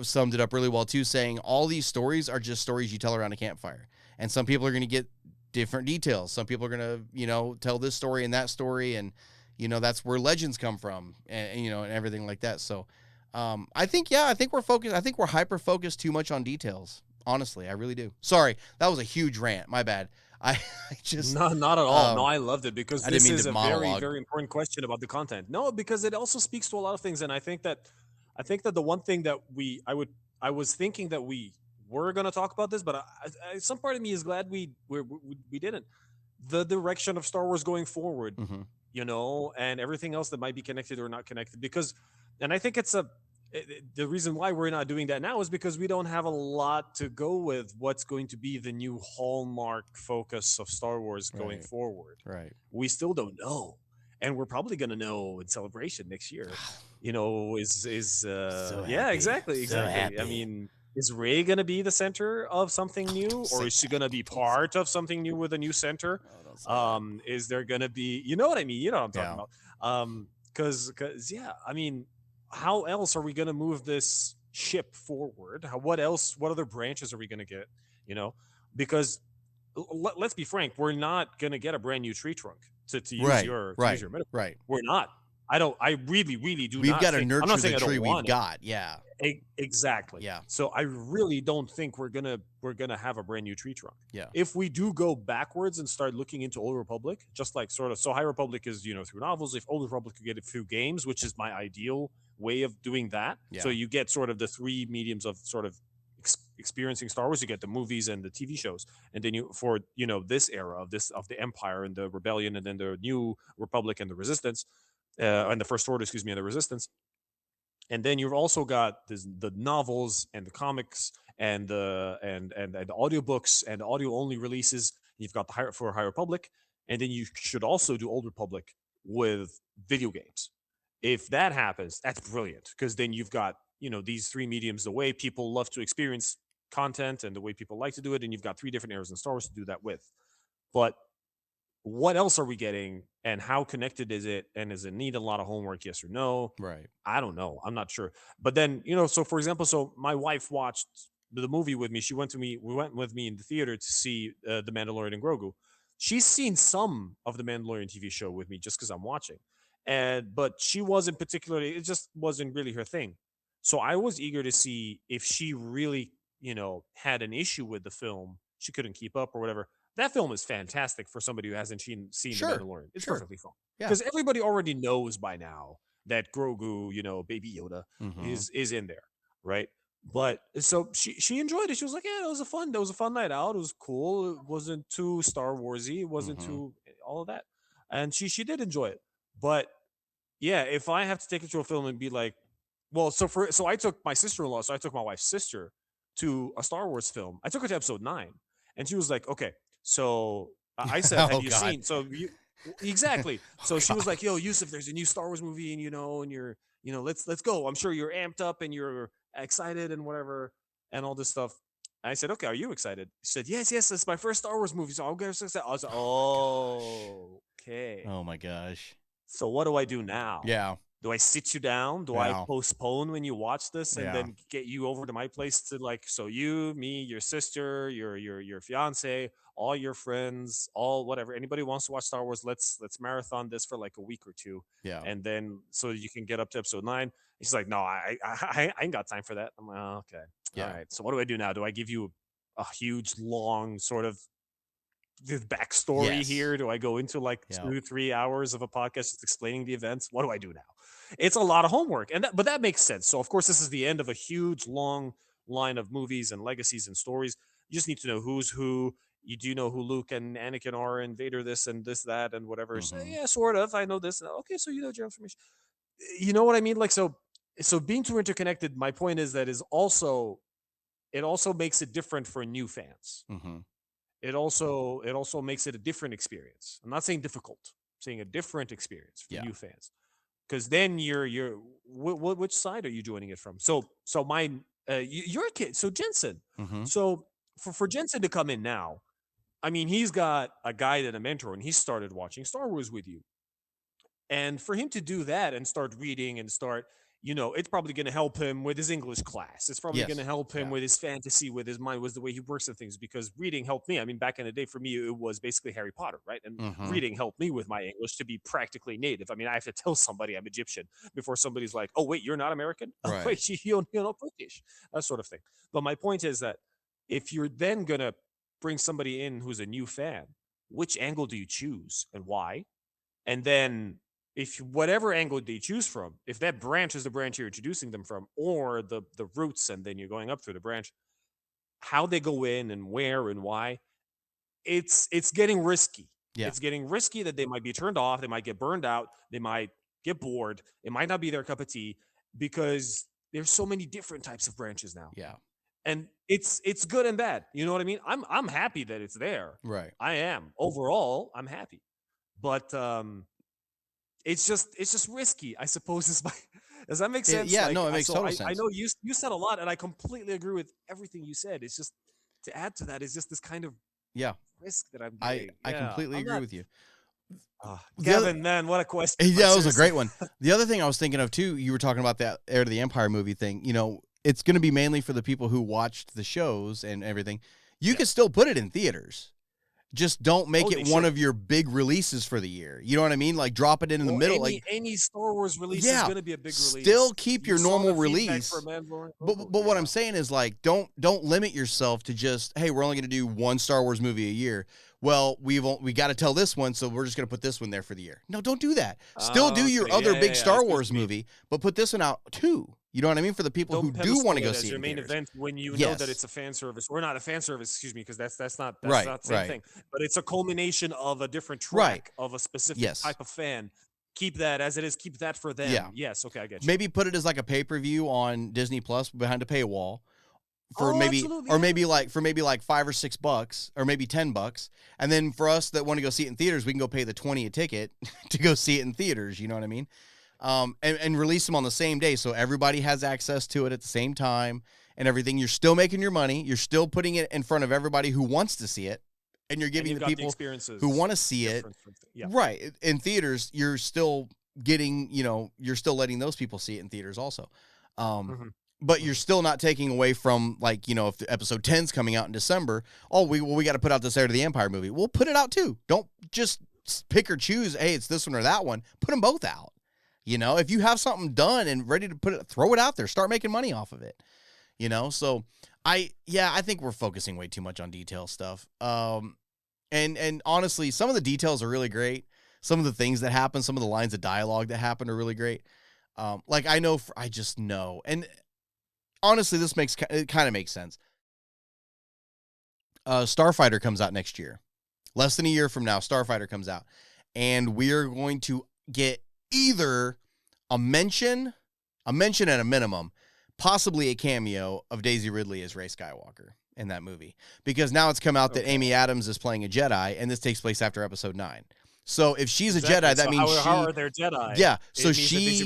summed it up really well too, saying all these stories are just stories you tell around a campfire. And some people are going to get different details. Some people are going to, you know, tell this story and that story. And, you know, that's where legends come from, and you know, and everything like that. So I think we're focused. I think we're hyper focused too much on details. Honestly, I really do. Sorry, that was a huge rant. My bad. I just not at all. No, I loved it because I didn't this mean is to a monologue. very important question about the content. No, because it also speaks to a lot of things, and I think that the one thing that I was thinking that we were going to talk about this, but some part of me is glad we didn't. The direction of Star Wars going forward, Mm-hmm. you know, and everything else that might be connected or not connected, because, and I think the reason why we're not doing that now is because we don't have a lot to go with what's going to be the new hallmark focus of Star Wars going Right. forward. Right. We still don't know, and we're probably going to know in Celebration next year. You know, yeah, happy. exactly. So I happy. mean, is Rey going to be the center of something new, or is she going to be part of something new with a new center? Is there going to be, you know what I mean? You know what I'm talking about? Because yeah, I mean, how else are we going to move this ship forward? What other branches are we going to get? You know, because let's be frank, we're not going to get a brand new tree trunk to use your metaphor. Right. We're not. I really do We've not got to think, I'm nurture not saying the I don't tree we've want it. got. Yeah. Exactly. Yeah. So I really don't think we're gonna have a brand new tree trunk. Yeah. If we do go backwards and start looking into Old Republic, just like sort of, so High Republic is, you know, through novels. If Old Republic could get it through games, which is my ideal way of doing that. Yeah. So you get sort of the 3 mediums of sort of experiencing Star Wars. You get the movies and the TV shows, and then for this era of the Empire and the Rebellion, and then the New Republic and the Resistance, and the First Order, excuse me, and the Resistance. And then you've also got the novels and the comics and the audiobooks and audio only releases. You've got the High Republic, and then you should also do Old Republic with video games. If that happens, that's brilliant, because then you've got, you know, these 3 mediums, the way people love to experience content and the way people like to do it, and you've got 3 different eras in Star Wars to do that with. But what else are we getting, and how connected is it, and does it need a lot of homework, yes or no? Right. I don't know. I'm not sure. But then, you know, so for example, so my wife watched the movie with me. We went with me in the theater to see The Mandalorian and Grogu. She's seen some of the Mandalorian TV show with me just because I'm watching. But she wasn't particularly, it just wasn't really her thing. So I was eager to see if she really, you know, had an issue with the film. She couldn't keep up or whatever. That film is fantastic for somebody who hasn't seen Sure, The Mandalorian. It's sure. perfectly fine. Yeah. Because everybody already knows by now that Grogu, Baby Yoda Mhm. is in there, right? But so she enjoyed it. She was like, yeah, that was a fun night out. It was cool. It wasn't too Star Warsy. It wasn't Mhm. too all of that, and she did enjoy it. But yeah, if I have to take it to a film and be like, well, so I took my sister-in-law, so I took my wife's sister to a Star Wars film. I took her to episode 9, and she was like, okay, so I said, have Oh, you God. seen? So you exactly. Oh, So she was God. like, yo, Yusuf, there's a new Star Wars movie, and you're, let's go. I'm sure you're amped up and you're excited and whatever and all this stuff. I said, okay, are you excited? She said, yes, it's my first Star Wars movie, so I'll get so excited. I was like, oh, okay. Oh my gosh. So what do I do now? Yeah. Do I sit you down? Do I Yeah. postpone when you watch this and Yeah. then get you over to my place to so you, me, your sister, your fiance, all your friends, all whatever, anybody who wants to watch Star Wars, let's marathon this for like a week or two, Yeah. and then so you can get up to episode 9. He's like, no, I ain't got time for that. I'm like, oh, okay, Yeah. all right. So what do I do now? Do I give you a huge long sort of the backstory Yes. here? Do I go into like Yeah. 2-3 hours of a podcast just explaining the events? What do I do now? It's a lot of homework, but that makes sense. So of course, this is the end of a huge long line of movies and legacies and stories. You just need to know who's who. You do know who Luke and Anakin are, and Vader this and this that and whatever. So, Mhm. yeah, sort of. I know this. Okay, so you know your information. You know what I mean? Like so being too interconnected. My point is that it also makes it different for new fans. Mhm. It also makes it a different experience. I'm not saying difficult. I'm saying a different experience for Yeah. new fans. Because then which side are you joining it from? So mine, you're a kid. So Jensen. Mhm. So for Jensen to come in now, I mean, he's got a guide and a mentor, and he started watching Star Wars with you. And for him to do that and start reading and start, it's probably going to help him with his English class. It's probably Yes. going to help him Yeah. with his fantasy, with his mind, with the way he works at things, because reading helped me. I mean, back in the day, for me, it was basically Harry Potter, right? And Mhm. reading helped me with my English to be practically native. I mean, I have to tell somebody I'm Egyptian before somebody's like, oh, wait, you're not American? Oh, Right. wait, you're not British, that sort of thing. But my point is that if you're then going to bring somebody in who's a new fan, which angle do you choose and why? And then if whatever angle they choose from, if that branch is the branch you're introducing them from, or the roots, and then you're going up through the branch, how they go in and where and why, it's getting risky. Yeah. It's getting risky that they might be turned off, they might get burned out, they might get bored, it might not be their cup of tea, because there's so many different types of branches now. Yeah. And it's good and bad. You know what I mean? I'm happy that it's there. Right. I am. Overall, I'm happy. But it's just risky, I suppose. Does that make sense? Yeah, no, it makes total I sense. know you said a lot, and I completely agree with everything you said. It's just to add to that is just this kind of Yeah. risk that I'm I taking. completely agree with you. The other- Kevin, man, what a question! Yeah, that was a Seriously. great one. The other thing I was thinking of too, you were talking about that Heir to the Empire movie thing. It's going to be mainly for the people who watched the shows and everything. You can still put it in theaters. Just don't make they it one should. of your big releases for the year. You know what I mean? Like drop it in the Well, middle. any Star Wars release is Yeah, going to be a big release. still keep your You saw normal the feedback release. for Mandalorian? But what I'm saying is like don't limit yourself to just, hey, we're only going to do one Star Wars movie a year. Well, we got to tell this one, so we're just going to put this one there for the year. No, don't do that. Still do your Okay, other yeah, big yeah, I Star see what Wars you mean. movie, but put this one out too. You know what I mean? For the people who do want to go it as see it your in main theaters. event when you know Yes. that it's a fan service, or not a fan service, excuse me, because that's not Right, not the same right. thing. But it's a culmination of a different track Right. of a specific Yes. type of fan. Keep that as it is. Keep that for them. Yeah. Yes. Okay, I get you. Maybe put it as like a pay-per-view on Disney Plus behind a paywall for Oh, maybe absolutely, or yeah. maybe like for maybe like $5 or $6 or maybe $10. And then for us that want to go see it in theaters, we can go pay the $20 a ticket to go see it in theaters, you know what I mean? And release them on the same day so everybody has access to it at the same time and everything. You're still making your money. You're still putting it in front of everybody who wants to see it. And you're And giving you've the got people experiences who want to see it. different from yeah. Right. In theaters, you're still getting, you're still letting those people see it in theaters also. Mhm. But you're still not taking away from, like, if the episode 10's coming out in December, we got to put out this Heir to the Empire movie. We'll put it out too. Don't just pick or choose, hey, it's this one or that one. Put them both out. If you have something done and ready to throw it out there, start making money off of it. So I think we're focusing way too much on detail stuff. And honestly, some of the details are really great. Some of the things that happen, some of the lines of dialogue that happen are really great. Like I know, I just know, and honestly, it kind of makes sense. Starfighter comes out next year, less than a year from now. Starfighter comes out, and we are going to get either a mention at a minimum, possibly a cameo of Daisy Ridley as Rey Skywalker in that movie, because now it's come out that Amy Adams is playing a Jedi, and this takes place after Episode 9. So if she's a Jedi, that means how are there Jedi? Yeah, so she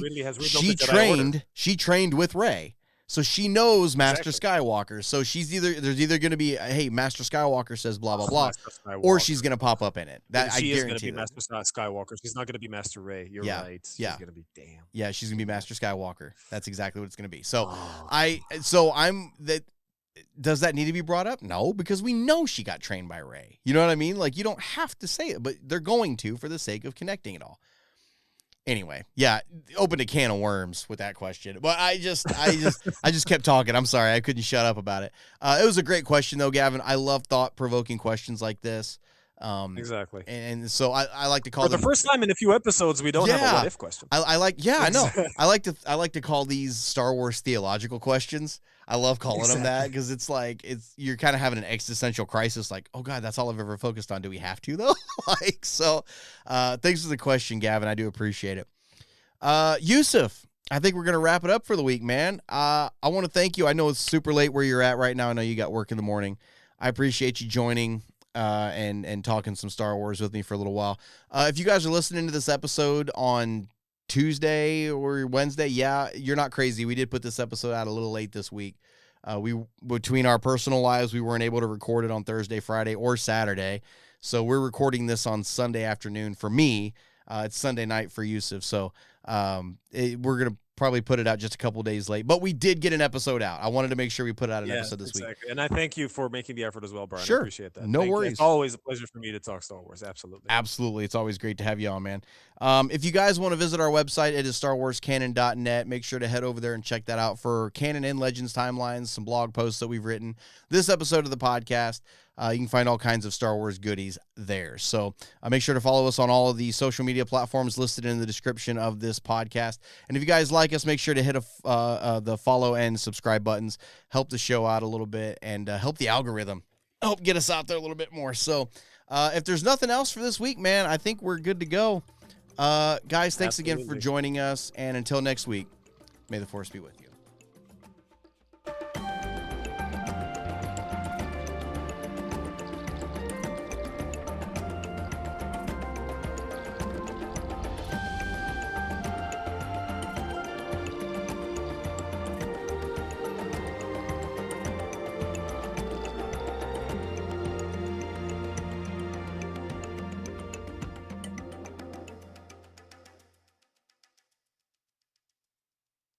trained with Rey. So she knows Master Skywalker. So there's either going to be, hey, Master Skywalker says blah, blah, blah, or she's going to pop up in it. She is going to be Master Skywalker. She's not going to be Master Rey. You're right. She's going to be, damn. Yeah, she's going to be Master Skywalker. That's exactly what it's going to be. So does that need to be brought up? No, because we know she got trained by Rey. You know what I mean? Like, you don't have to say it, but they're going to for the sake of connecting it all. Anyway, yeah, opened a can of worms with that question, but I just kept talking. I'm sorry, I couldn't shut up about it. It was a great question though, Gavin. I love thought-provoking questions like this. Exactly. And so I like to call for the first time in a few episodes we don't have a what if question. I know. I like to call these Star Wars theological questions. I love calling them that because it's like you're kind of having an existential crisis. Like, oh God, that's all I've ever focused on. Do we have to though? Thanks for the question, Gavin. I do appreciate it. Usef, I think we're gonna wrap it up for the week, man. I want to thank you. I know it's super late where you're at right now. I know you got work in the morning. I appreciate you joining and talking some Star Wars with me for a little while. If you guys are listening to this episode on Tuesday or Wednesday, yeah, you're not crazy. We did put this episode out a little late this week. Between our personal lives, we weren't able to record it on Thursday, Friday, or Saturday. So we're recording this on Sunday afternoon for me. It's Sunday night for Usef. So we're going to probably put it out just a couple days late, but we did get an episode out. I wanted to make sure we put out an episode this week. And I thank you for making the effort as well, Brian. Sure. I appreciate that. No worries. It's always a pleasure for me to talk Star Wars. Absolutely. It's always great to have you on, man. If you guys want to visit our website, it is StarWarsCanon.net. Make sure to head over there and check that out for Canon and Legends timelines, some blog posts that we've written. This episode of the podcast, you can find all kinds of Star Wars goodies there. So make sure to follow us on all of the social media platforms listed in the description of this podcast. And if you guys like us, make sure to hit the follow and subscribe buttons. Help the show out a little bit and help the algorithm. Help get us out there a little bit more. So if there's nothing else for this week, man, I think we're good to go. Guys, thanks again for joining us. And until next week, may the Force be with you.